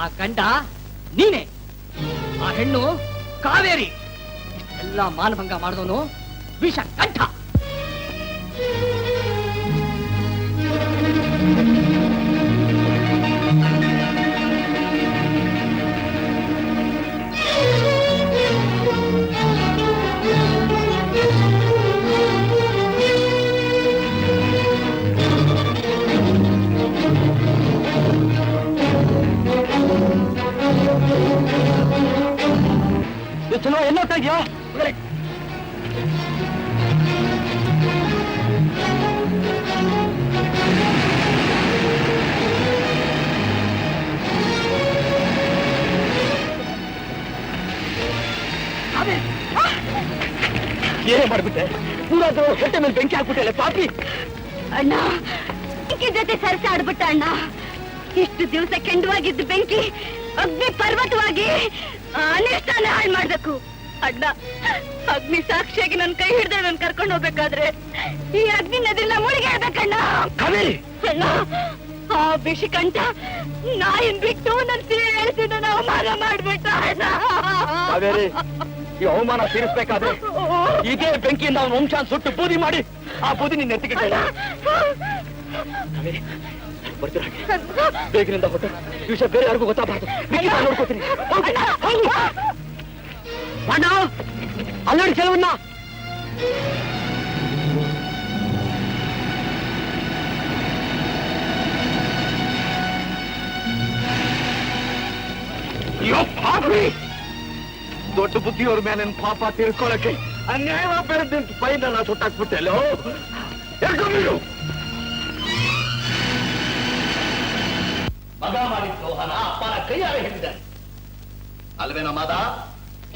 ಆ ಗಂಡ ನೀನೆ, ಆ ಹೆಣ್ಣು ಕಾವೇರಿ. ಎಲ್ಲ ಮಾನಭಂಗ ಮಾಡಿದವನು ವಿಷ ಕಂಠ. ಏನೇ ಮಾಡ್ಬಿಟ್ಟೆ ಪೂರಾದ ಹೊಟ್ಟೆ ಮೇಲೆ ಬೆಂಕಿ ಹಾಕ್ಬಿಟ್ಟೆ ಪಾಪಿ. ಅಣ್ಣ ಬೆಂಕಿ ಜೊತೆ ಸರಸಾಡ್ಬಿಟ್ಟ ಅಣ್ಣ. ಇಷ್ಟು ದಿವಸ ಕೆಂಡವಾಗಿದ್ದ ಬೆಂಕಿ ಅಗ್ನಿ ಪರ್ವತವಾಗಿ ಅನಿಷ್ಟಾನ ಹಾಳು ಮಾಡ್ಬೇಕು. ಅಣ್ಣ ಅಗ್ನಿ ಸಾಕ್ಷಿಯಾಗಿ ನನ್ ಕೈ ಹಿಡ್ದೆ ನನ್ ಕರ್ಕೊಂಡು ಹೋಗ್ಬೇಕಾದ್ರೆ ಈ ಅಗ್ನಿ ನದಿನ ಮುಳುಗಿ ಹೇಳ್ಬೇಕಣ್ಣ. ಅಣ್ಣ ಆ ವಿಷಿಕಂಠ ನಾಯಿನ್ ಬಿಟ್ಟು ನನ್ ಹೇಳ್ತಿ ನನ್ನ ಅವಮಾನ ಮಾಡ್ಬಿಟ್ಟ ಅಣ್ಣ. ಈ ಅವಮಾನ ತೀರಿಸ್ಬೇಕಾದ್ರೆ ಇದೇ ಬೆಂಕಿಯಿಂದ ಅವನ ವಂಶ ಸುಟ್ಟು ಬೂದಿ ಮಾಡಿ ಆ ಬೂದಿ ನಿನ್ನ ಎತ್ತಿக்கிட்ட ಬೇಗನಿಂದ ಹೊಟ್ಟು ವಿಷಯ ಬೇರೆ ಯಾರಿಗೂ ಗೊತ್ತಾಗಬಾರ್ದು. ನೋಡ್ಕೋತೀನಿ ಅಣ್ಣ. ಅಲ್ಲಡಿ ಕೆಲವನ್ನ ದೊಡ್ಡ ಬುದ್ಧಿಯವ್ರ ಮೇಲೆ ಪಾಪ ತಿಳ್ಕೊಳಕ್ಕೆ ಅನ್ಯಾಯ ಬೆಳೆದಂತ ಪೈನ ಸುಟ್ಟಾಕ್ಬಿಟ್ಟೆ ಅಲ್ಲೋ. ಮಗ ಮಾಡಿದ್ದು ಹಣ ಅಪ್ಪನ ಕೈಯಾರೆ ಹೇಳಿದ್ದಾರೆ ಅಲ್ವೇನ ಮಾದ?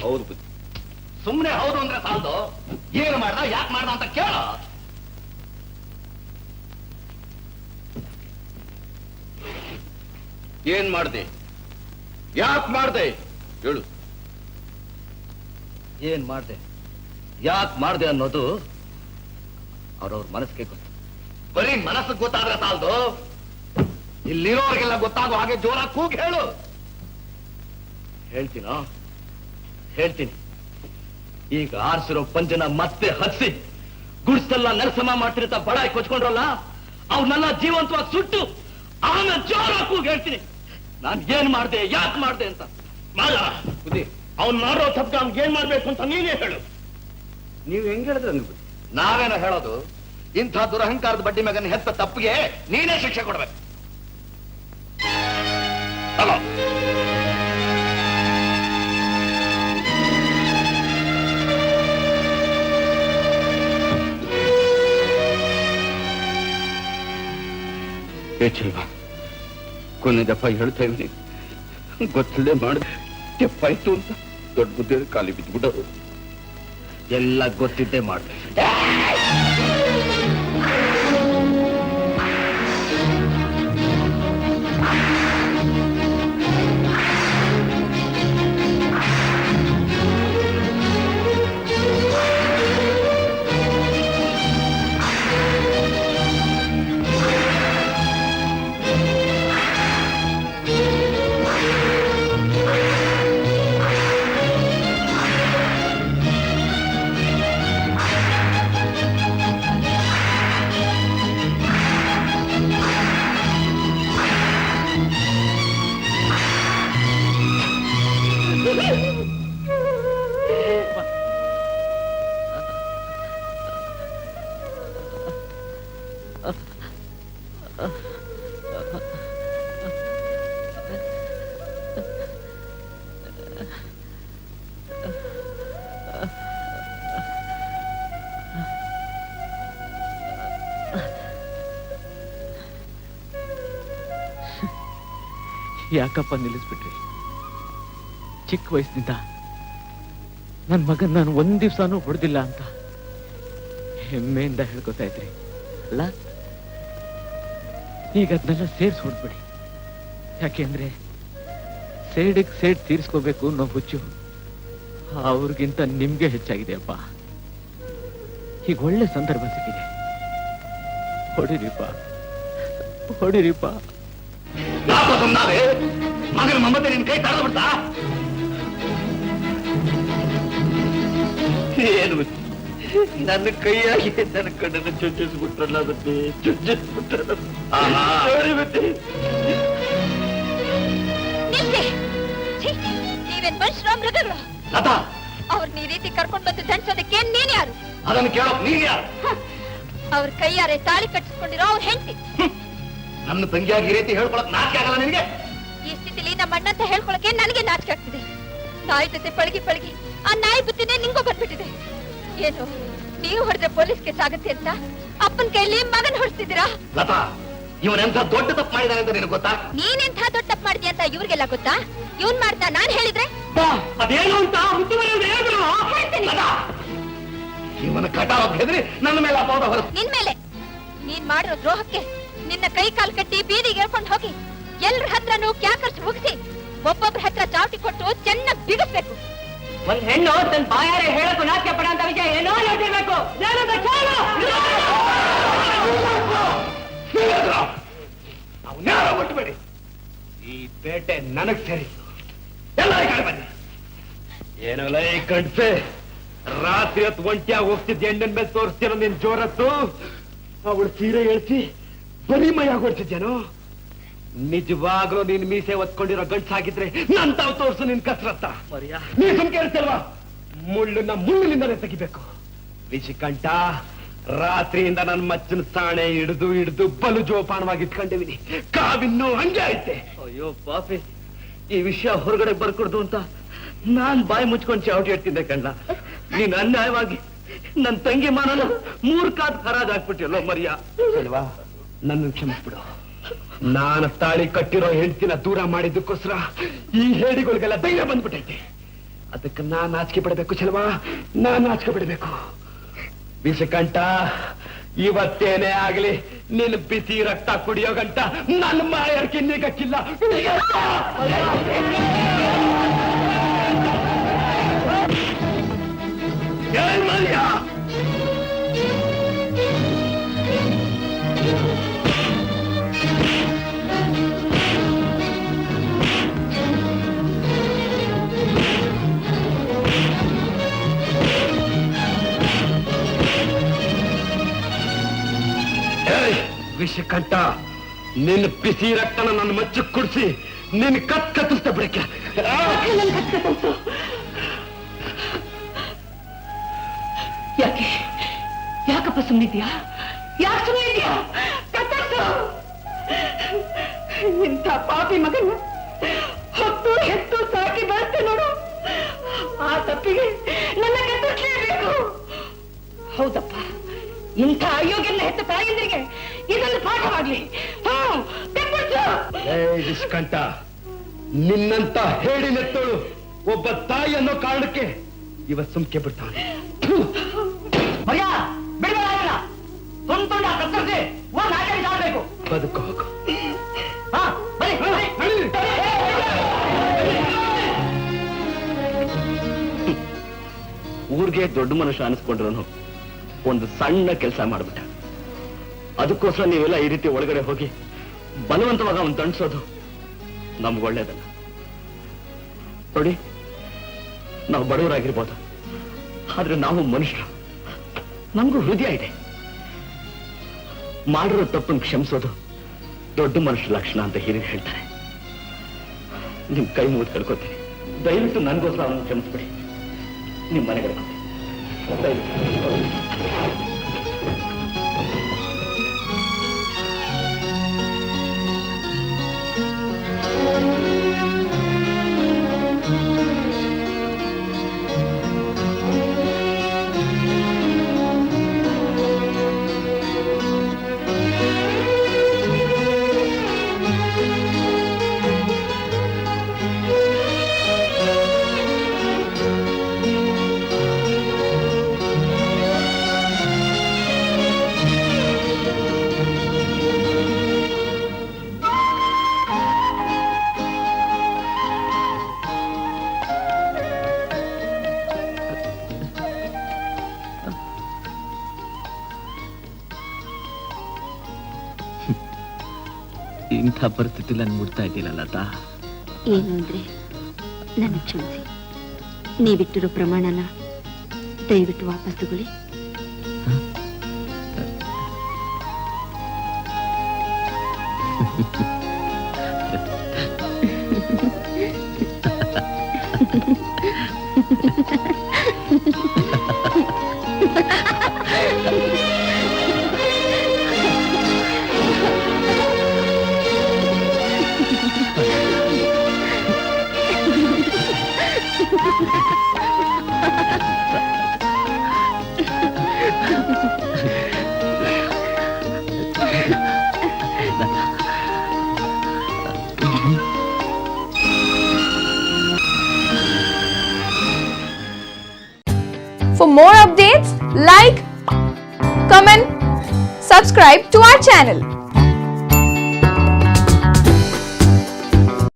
ಹೌದು ಬುದ್ಧಿ. ಸುಮ್ನೆ ಹೌದು ಅಂದ್ರೆ ಸಾಲದು, ಏನು ಮಾಡ್ದ ಯಾಕೆ ಮಾಡ್ದ ಅಂತ ಕೇಳ. ಏನ್ ಮಾಡ್ದೆ, ಯಾಕೆ ಮಾಡ್ದೆ ಹೇಳು. ಏನ್ ಮಾಡ್ದೆ ಯಾಕೆ ಮಾಡ್ದೆ ಅನ್ನೋದು ಅವ್ರವ್ರ ಮನಸ್ಸಿಗೆ ಗೊತ್ತು. ಬರೀ ಮನಸ್ಸಿಗೆ ಗೊತ್ತಾದ್ರೆ ಸಾಲದು, ಇಲ್ಲಿರೋರಿಗೆಲ್ಲ ಗೊತ್ತಾಗೋ ಹಾಗೆ ಜೋರಾಗಿ ಕೂಗಿ ಹೇಳು. ಹೇಳ್ತೀನೋ? ಹೇಳ್ತೀನಿ. ಈಗ ಆರಿಸಿರೋ ಪಂಜನ ಮತ್ತೆ ಹಚ್ಚಿ ಗುಡ್ಸೆಲ್ಲ ನೆಲಸಮ ಮಾಡ್ತಿರ್ತ ಬಡಾಯಿ ಕೊಚ್ಕೊಂಡ್ರಲ್ಲ, ಅವ್ರನ್ನೆಲ್ಲ ಜೀವಂತವಾಗಿ ಸುಟ್ಟು ಆಮೇಲೆ ಜೋರಾಗಿ ಕೂಗಿ ಹೇಳ್ತೀನಿ ನಾನ್ ಏನ್ ಮಾಡ್ದೆ ಯಾಕೆ ಮಾಡ್ದೆ ಅಂತ. ಅವ್ನ್ ಮಾಡೋ ತಪ್ಪ ಅವ್ನಿಗೆ ಏನ್ ಮಾಡ್ಬೇಕು ಅಂತ ನೀನೇ ಹೇಳು. ನೀವು ಹೆಂಗ್ ಹೇಳಿದ್ರೆ ನಾವೇನೋ ಹೇಳೋದು? ಇಂಥ ದುರಹಂಕಾರದ ಬಡ್ಡಿ ಮಗನ ಹೆತ್ತ ತಪ್ಪಿಗೆ ನೀನೇ ಶಿಕ್ಷೆ ಕೊಡ್ಬೇಕು. ಅಲ್ಲ ಚಿಲ್ವಾ, ಕೊನೆ ದಫಾ ಹೇಳ್ತಾ ಇದ್ದೀನಿ, ಗೊತ್ತಿಲ್ಲದೆ ಮಾಡಿದೆ ತಪ್ಪಾಯ್ತು ಅಂತ ದೊಡ್ಡ ಬುದ್ಧಿ ಕಾಲಿ ಬಿದ್ದುಬಿಟ್ಟರು. ಎಲ್ಲ ಗೊತ್ತಿದ್ದೇ ಮಾಡ್ದೆ. ಯಾಕಪ್ಪ ನಿಲ್ಲಿಸ್ಬಿಟ್ರಿ? ಚಿಕ್ಕ ವಯಸ್ಸಿನಿಂದ ನನ್ನ ಮಗನ್ ನಾನು ಒಂದ್ ದಿವ್ಸನೂ ಹೊಡೆದಿಲ್ಲ ಅಂತ ಹೆಮ್ಮೆಯಿಂದ ಹೇಳ್ಕೊತಾ ಇದ್ರಿ ಅಲ್ಲ? ಈಗ ಅದನ್ನೆಲ್ಲ ಸೇರ್ಸಿ ಹೊಡ್ಬಿಡಿ. ಯಾಕೆಂದ್ರೆ ಸೇಡಿಗೆ ಸೇಡ್ ತೀರ್ಸ್ಕೋಬೇಕು ಅನ್ನೋ ಹುಚ್ಚು ಅವ್ರಿಗಿಂತ ನಿಮ್ಗೆ ಹೆಚ್ಚಾಗಿದೆ ಅಪ್ಪ. ಈಗ ಒಳ್ಳೆ ಸಂದರ್ಭ ಸಿಕ್ಕಿದೆ, ಹೊಡಿರಿಪ್ಪ ಹೊಡಿರಿಪ್ಪ. ಮಗನ ಮಮತೆ ನಿನ್ ಕೈ ತಡೆದು ಬಿಡ್ತಾ? ಏನು ನನ್ನ ಕೈಯಾಗಿ ನನ್ನ ಕಣ್ಣನ್ನು ಚುಚ್ಚಿಸ್ಬಿಟ್ರಲ್ಲ, ಮತ್ತೆ ಚುಚ್ಚಿಸ್ಬಿಟ್ರಲ್ಲ. ನೀವೇನ್ ಮನುಷ್ಯರ ಮೃಗಗಳು? ಅವ್ರನ್ನ ಈ ರೀತಿ ಕರ್ಕೊಂಡ್ ಬಂದು ದಂಡ್ಸೋದಕ್ಕೆ ನೀನ್ ಯಾರು? ಅದನ್ನು ಕೇಳೋಕ್ ನೀನ್ ಯಾರು? ಅವ್ರ ಕೈಯಾರೆ ತಾಳಿ ಕಟ್ಟಿಸ್ಕೊಂಡಿರೋ ಅವ್ರ ಹೆಂಡತಿ. ನನ್ನ ತಂಗಿಯಾಗಿ ಈ ರೀತಿ ಹೇಳ್ಕೊಳಕ್ ನಾಚಿಕೆ ಆಗಲ್ಲ ನಿನಗೆ? ಈ ಸ್ಥಿತಿಲಿ ನಮ್ಮ ಅಣ್ಣ ಅಂತ ಹೇಳ್ಕೊಳಕ್ಕೆ ನನಗೆ ನಾಚಿಕೆ ಆಗ್ತಿದೆ. ನಾಯಿ ಜೊತೆ ಪಳಗಿ ಪಳಗಿ ಆ ನಾಯಿ ಬುದ್ಧಿನೇ ನಿಂಗೂ ಬಂದ್ಬಿಟ್ಟಿದೆ. ಏನು ನೀವು ಹೊಡೆದ್ರೆ ಪೊಲೀಸ್ ಕೇಸ್ ಆಗುತ್ತೆ ಅಂತ ಅಪ್ಪನ ಕೈಲಿ ಮಗನ್ ಹೊಡ್ತಿದ್ದೀರಾ? ಲತಾ, ಇವನೆಂಥ ದೊಡ್ಡ ತಪ್ಪು ಮಾಡಿದಾನೆ ಅಂತ ನಿನಗೆ ಗೊತ್ತಾ? ನೀನೆಂಥ ದೊಡ್ಡ ತಪ್ಪು ಮಾಡಿದ್ಯಾ ಅಂತ ಇವ್ರಿಗೆಲ್ಲ ಗೊತ್ತಾ? ಇವನ್ ಮಾಡ್ತಾ ನಾನ್ ಹೇಳಿದ್ರೆ ಅದೇನು ಅಂತ ಜೀವನ ಕಟಾವ್ ಹೆದರಿ ನನ್ನ ಮೇಲೆ ಅಪವಾದ ಹೊರ ನಿನ್ ಮೇಲೆ ನೀನ್ ಮಾಡಿರೋ ದ್ರೋಹಕ್ಕೆ ನಿನ್ನ ಕೈ ಕಾಲು ಕಟ್ಟಿ ಬೀದಿಗೆ ಎಳ್ಕೊಂಡು ಹೋಗಿ ಎಲ್ರ ಹತ್ರನೂ ಕ್ಯಾಕರ್ಸ್ ಮುಗಿಸಿ ಒಬ್ಬೊಬ್ರ ಹತ್ರ ಚಾವಟಿ ಕೊಟ್ಟು ಚೆನ್ನಾಗಿ ಬಿಡಿಸ್ಬೇಕು. ಒಂದ್ ಹೆಣ್ಣು ತನ್ನ ಬಾಯಾರೆ ಹೇಳಕ್ಕೂ ನಾಟ್ಯ ಪಡ ಅಂತ ವಿಷಯ ಏನೋ ನೋಡಿರ್ಬೇಕು. ಅವನ್ಯಾರ ಬಿಟ್ಬೇಡಿ. ಈ ಬೇಟೆ ನನಗ್ ಸೇರಿದ್ದು. ಎಲ್ಲ ಈ ಕಡೆ ಬನ್ನಿ. ಏನಲ್ಲ ಈ ಕಣ್ಸೆ ರಾತ್ರಿ ಹೊತ್ತು ಒಂಟಿಯಾಗಿ ಹೋಗ್ತಿದ್ದ ಹೆಣ್ಣಿನ ಮೇಲೆ ತೋರಿಸ್ತೀರ ನಿನ್ ಜೋರತ್ತು. ಅವಳು ಸೀರೆ ಹೇಳ್ತಿ ಬರೀ ಮೈಯಾಗಿ ಹೊಡ್ತಿದ್ದೇನು? ನಿಜವಾಗ್ಲೂ ನೀನ್ ಮೀಸೆ ಒತ್ಕೊಂಡಿರೋ ಗಂಟ್ಸಾಗಿದ್ರೆ ನನ್ ತಾವು ತೋರ್ಸು ನಿನ್ ಕಸ್ರತ್ತ. ನೀ ಸುಮ್ಕೆ ಇರ್ತಿಲ್ವಾ? ಮುಳ್ಳುನ್ನ ಮುಳ್ಳಿನಿಂದಲೇ ತೆಗಿಬೇಕು. ವಿಷಿಕಂಠ ರಾತ್ರಿಯಿಂದ ನನ್ನ ಮಚ್ಚನ ಸಾಣೆ ಹಿಡಿದು ಬಲು ಜೋಪಾನವಾಗಿ ಇಟ್ಕೊಂಡಿದೀನಿ. ಕಾವಿನ್ನೂ ಹಂಗೆ ಐತೆ. ಅಯ್ಯೋ ಪಾಪಿ, ಈ ವಿಷಯ ಹೊರಗಡೆ ಬರ್ಕೊಡ್ದು ಅಂತ ನಾನ್ ಬಾಯಿ ಮುಚ್ಕೊಂಡು ಚಾವಟಿ ಇಡ್ತಿದ್ದೆ ಕಂಡ. ನೀನ್ ಅನ್ಯಾಯವಾಗಿ ನನ್ ತಂಗಿ ಮಾನನ ಮೂರ್ಖಾದ್ ಹರಾಜ್ ಹಾಕ್ಬಿಟ್ಟಿಯಲ್ಲೋ ಮರ್ಯ. ಅಲ್ವಾ, ನನ್ನ ಕ್ಷಮಿಸ್ಬಿಡು. ನಾನು ತಾಳಿ ಕಟ್ಟಿರೋ ಹೆಂಡತಿನ ದೂರ ಮಾಡಿದ್ದಕ್ಕೋಸ್ಕರ ಈ ಹೇಡಿಗಳಿಗೆಲ್ಲ ಧೈರ್ಯ ಬಂದ್ಬಿಟ್ಟೈತೆ. ಅದಕ್ಕೆ ನಾನ್ ನಾಚಿಕೆ ಪಡಬೇಕು ಚೆಲವಾ, ನಾನ್ ನಾಚಿಕೆ ಬಿಡಬೇಕು. ವಿಷಕಂಠ, ಇವತ್ತೇನೇ ಆಗ್ಲಿ ನಿನ್ ಬಿಸಿ ರಕ್ತ ಕುಡಿಯೋ ಗಂಟ ನನ್ನ ಮಾಯರ್ ಕಿನ್ನಿಗಕ್ಕಿಲ್ಲ. ವಿಷಕಂಠ, ನಿನ್ನ ಬಿಸಿ ರಕ್ತನ ನನ್ನ ಮಚ್ಚಕ್ಕೆ ಕುಡಿಸಿ ನಿನ್ ಕತ್ತಿಸ್ತ ಬಿಡಕ್ಕೆ. ಯಾಕೆ ಯಾಕಪ್ಪ ಸುಮ್ಮನಿದ್ಯಾ? ಯಾಕೆ ಸುಮ್ಮನಿದ್ಯಾ? ಇಂಥ ಪಾಪಿ ಮಗನ ಹೊತ್ತು ಹೆತ್ತು ಸಾಕಿ ಬರುತ್ತೆ ನೋಡು, ಆ ತಪ್ಪಿಗೆ ನನ್ನ ಕತ್ತರಿಸಲೇಬೇಕು. ಹೌದಪ್ಪ, ಇಂಥ ಅಯೋಗ್ಯನ ಹೆತ್ತ ತಾಯಂದಿರಿಗೆ ಇದೊಂದು ಪಾಠವಾಗ್ಲಿ. ವಿಷಕಂಠ, ನಿನ್ನಂತ ಹೇಳಿ ನೆತ್ತೋಳು ಒಬ್ಬ ತಾಯಿ ಅನ್ನೋ ಕಾರಣಕ್ಕೆ ಇವತ್ ಸುಮ್ಕೆ ಬಿಡ್ತಾನೆ. ಬದುಕು ಹೋಗು. ಊರ್ಗೆ ದೊಡ್ಡ ಮನುಷ್ಯ ಅನಿಸ್ಕೊಂಡ್ರು ಒಂದು ಸಣ್ಣ ಕೆಲಸ ಮಾಡ್ಬಿಟ್ಟ. ಅದಕ್ಕೋಸ್ಕರ ನೀವೆಲ್ಲ ಈ ರೀತಿ ಒಳಗಡೆ ಹೋಗಿ ಬಲವಂತವಾಗ ಅವನು ದಂಡಿಸೋದು ನಮ್ಗೊಳ್ಳೇದಲ್ಲ. ನೋಡಿ, ನಾವು ಬಡವರಾಗಿರ್ಬೋದು, ಆದ್ರೆ ನಾವು ಮನುಷ್ಯರು, ನಮಗೂ ಹೃದಯ ಇದೆ. ಮಾಡಿರೋ ತಪ್ಪನ್ನು ಕ್ಷಮಿಸೋದು ದೊಡ್ಡ ಮನುಷ್ಯ ಲಕ್ಷಣ ಅಂತ ಹಿರಿಯರು ಹೇಳ್ತಾರೆ. ನಿಮ್ ಕೈ ಮುಗಿದು ಕಳ್ಕೊತೀನಿ. ದಯವಿಟ್ಟು ನನ್ಗೋಸ್ಕರ ಅವನು ಕ್ಷಮಿಸ್ಬಿಡಿ. ನಿಮ್ ಮನೆಗೆ ಇಂಥ ಪರಿಸ್ಥಿತಿ ನನ್ ಮುಡ್ತಾ ಇದ್ದಿಲ್ಲ ಲತಾ. ಏನು ಅಂದ್ರೆ ನನ್ನ ಕ್ಷಮಿಸಿ. ನೀವಿಟ್ಟಿರೋ ಪ್ರಮಾಣನ ದಯವಿಟ್ಟು ವಾಪಸ್ ತಗೊಳ್ಳಿ. For more updates, like, comment, subscribe to our channel.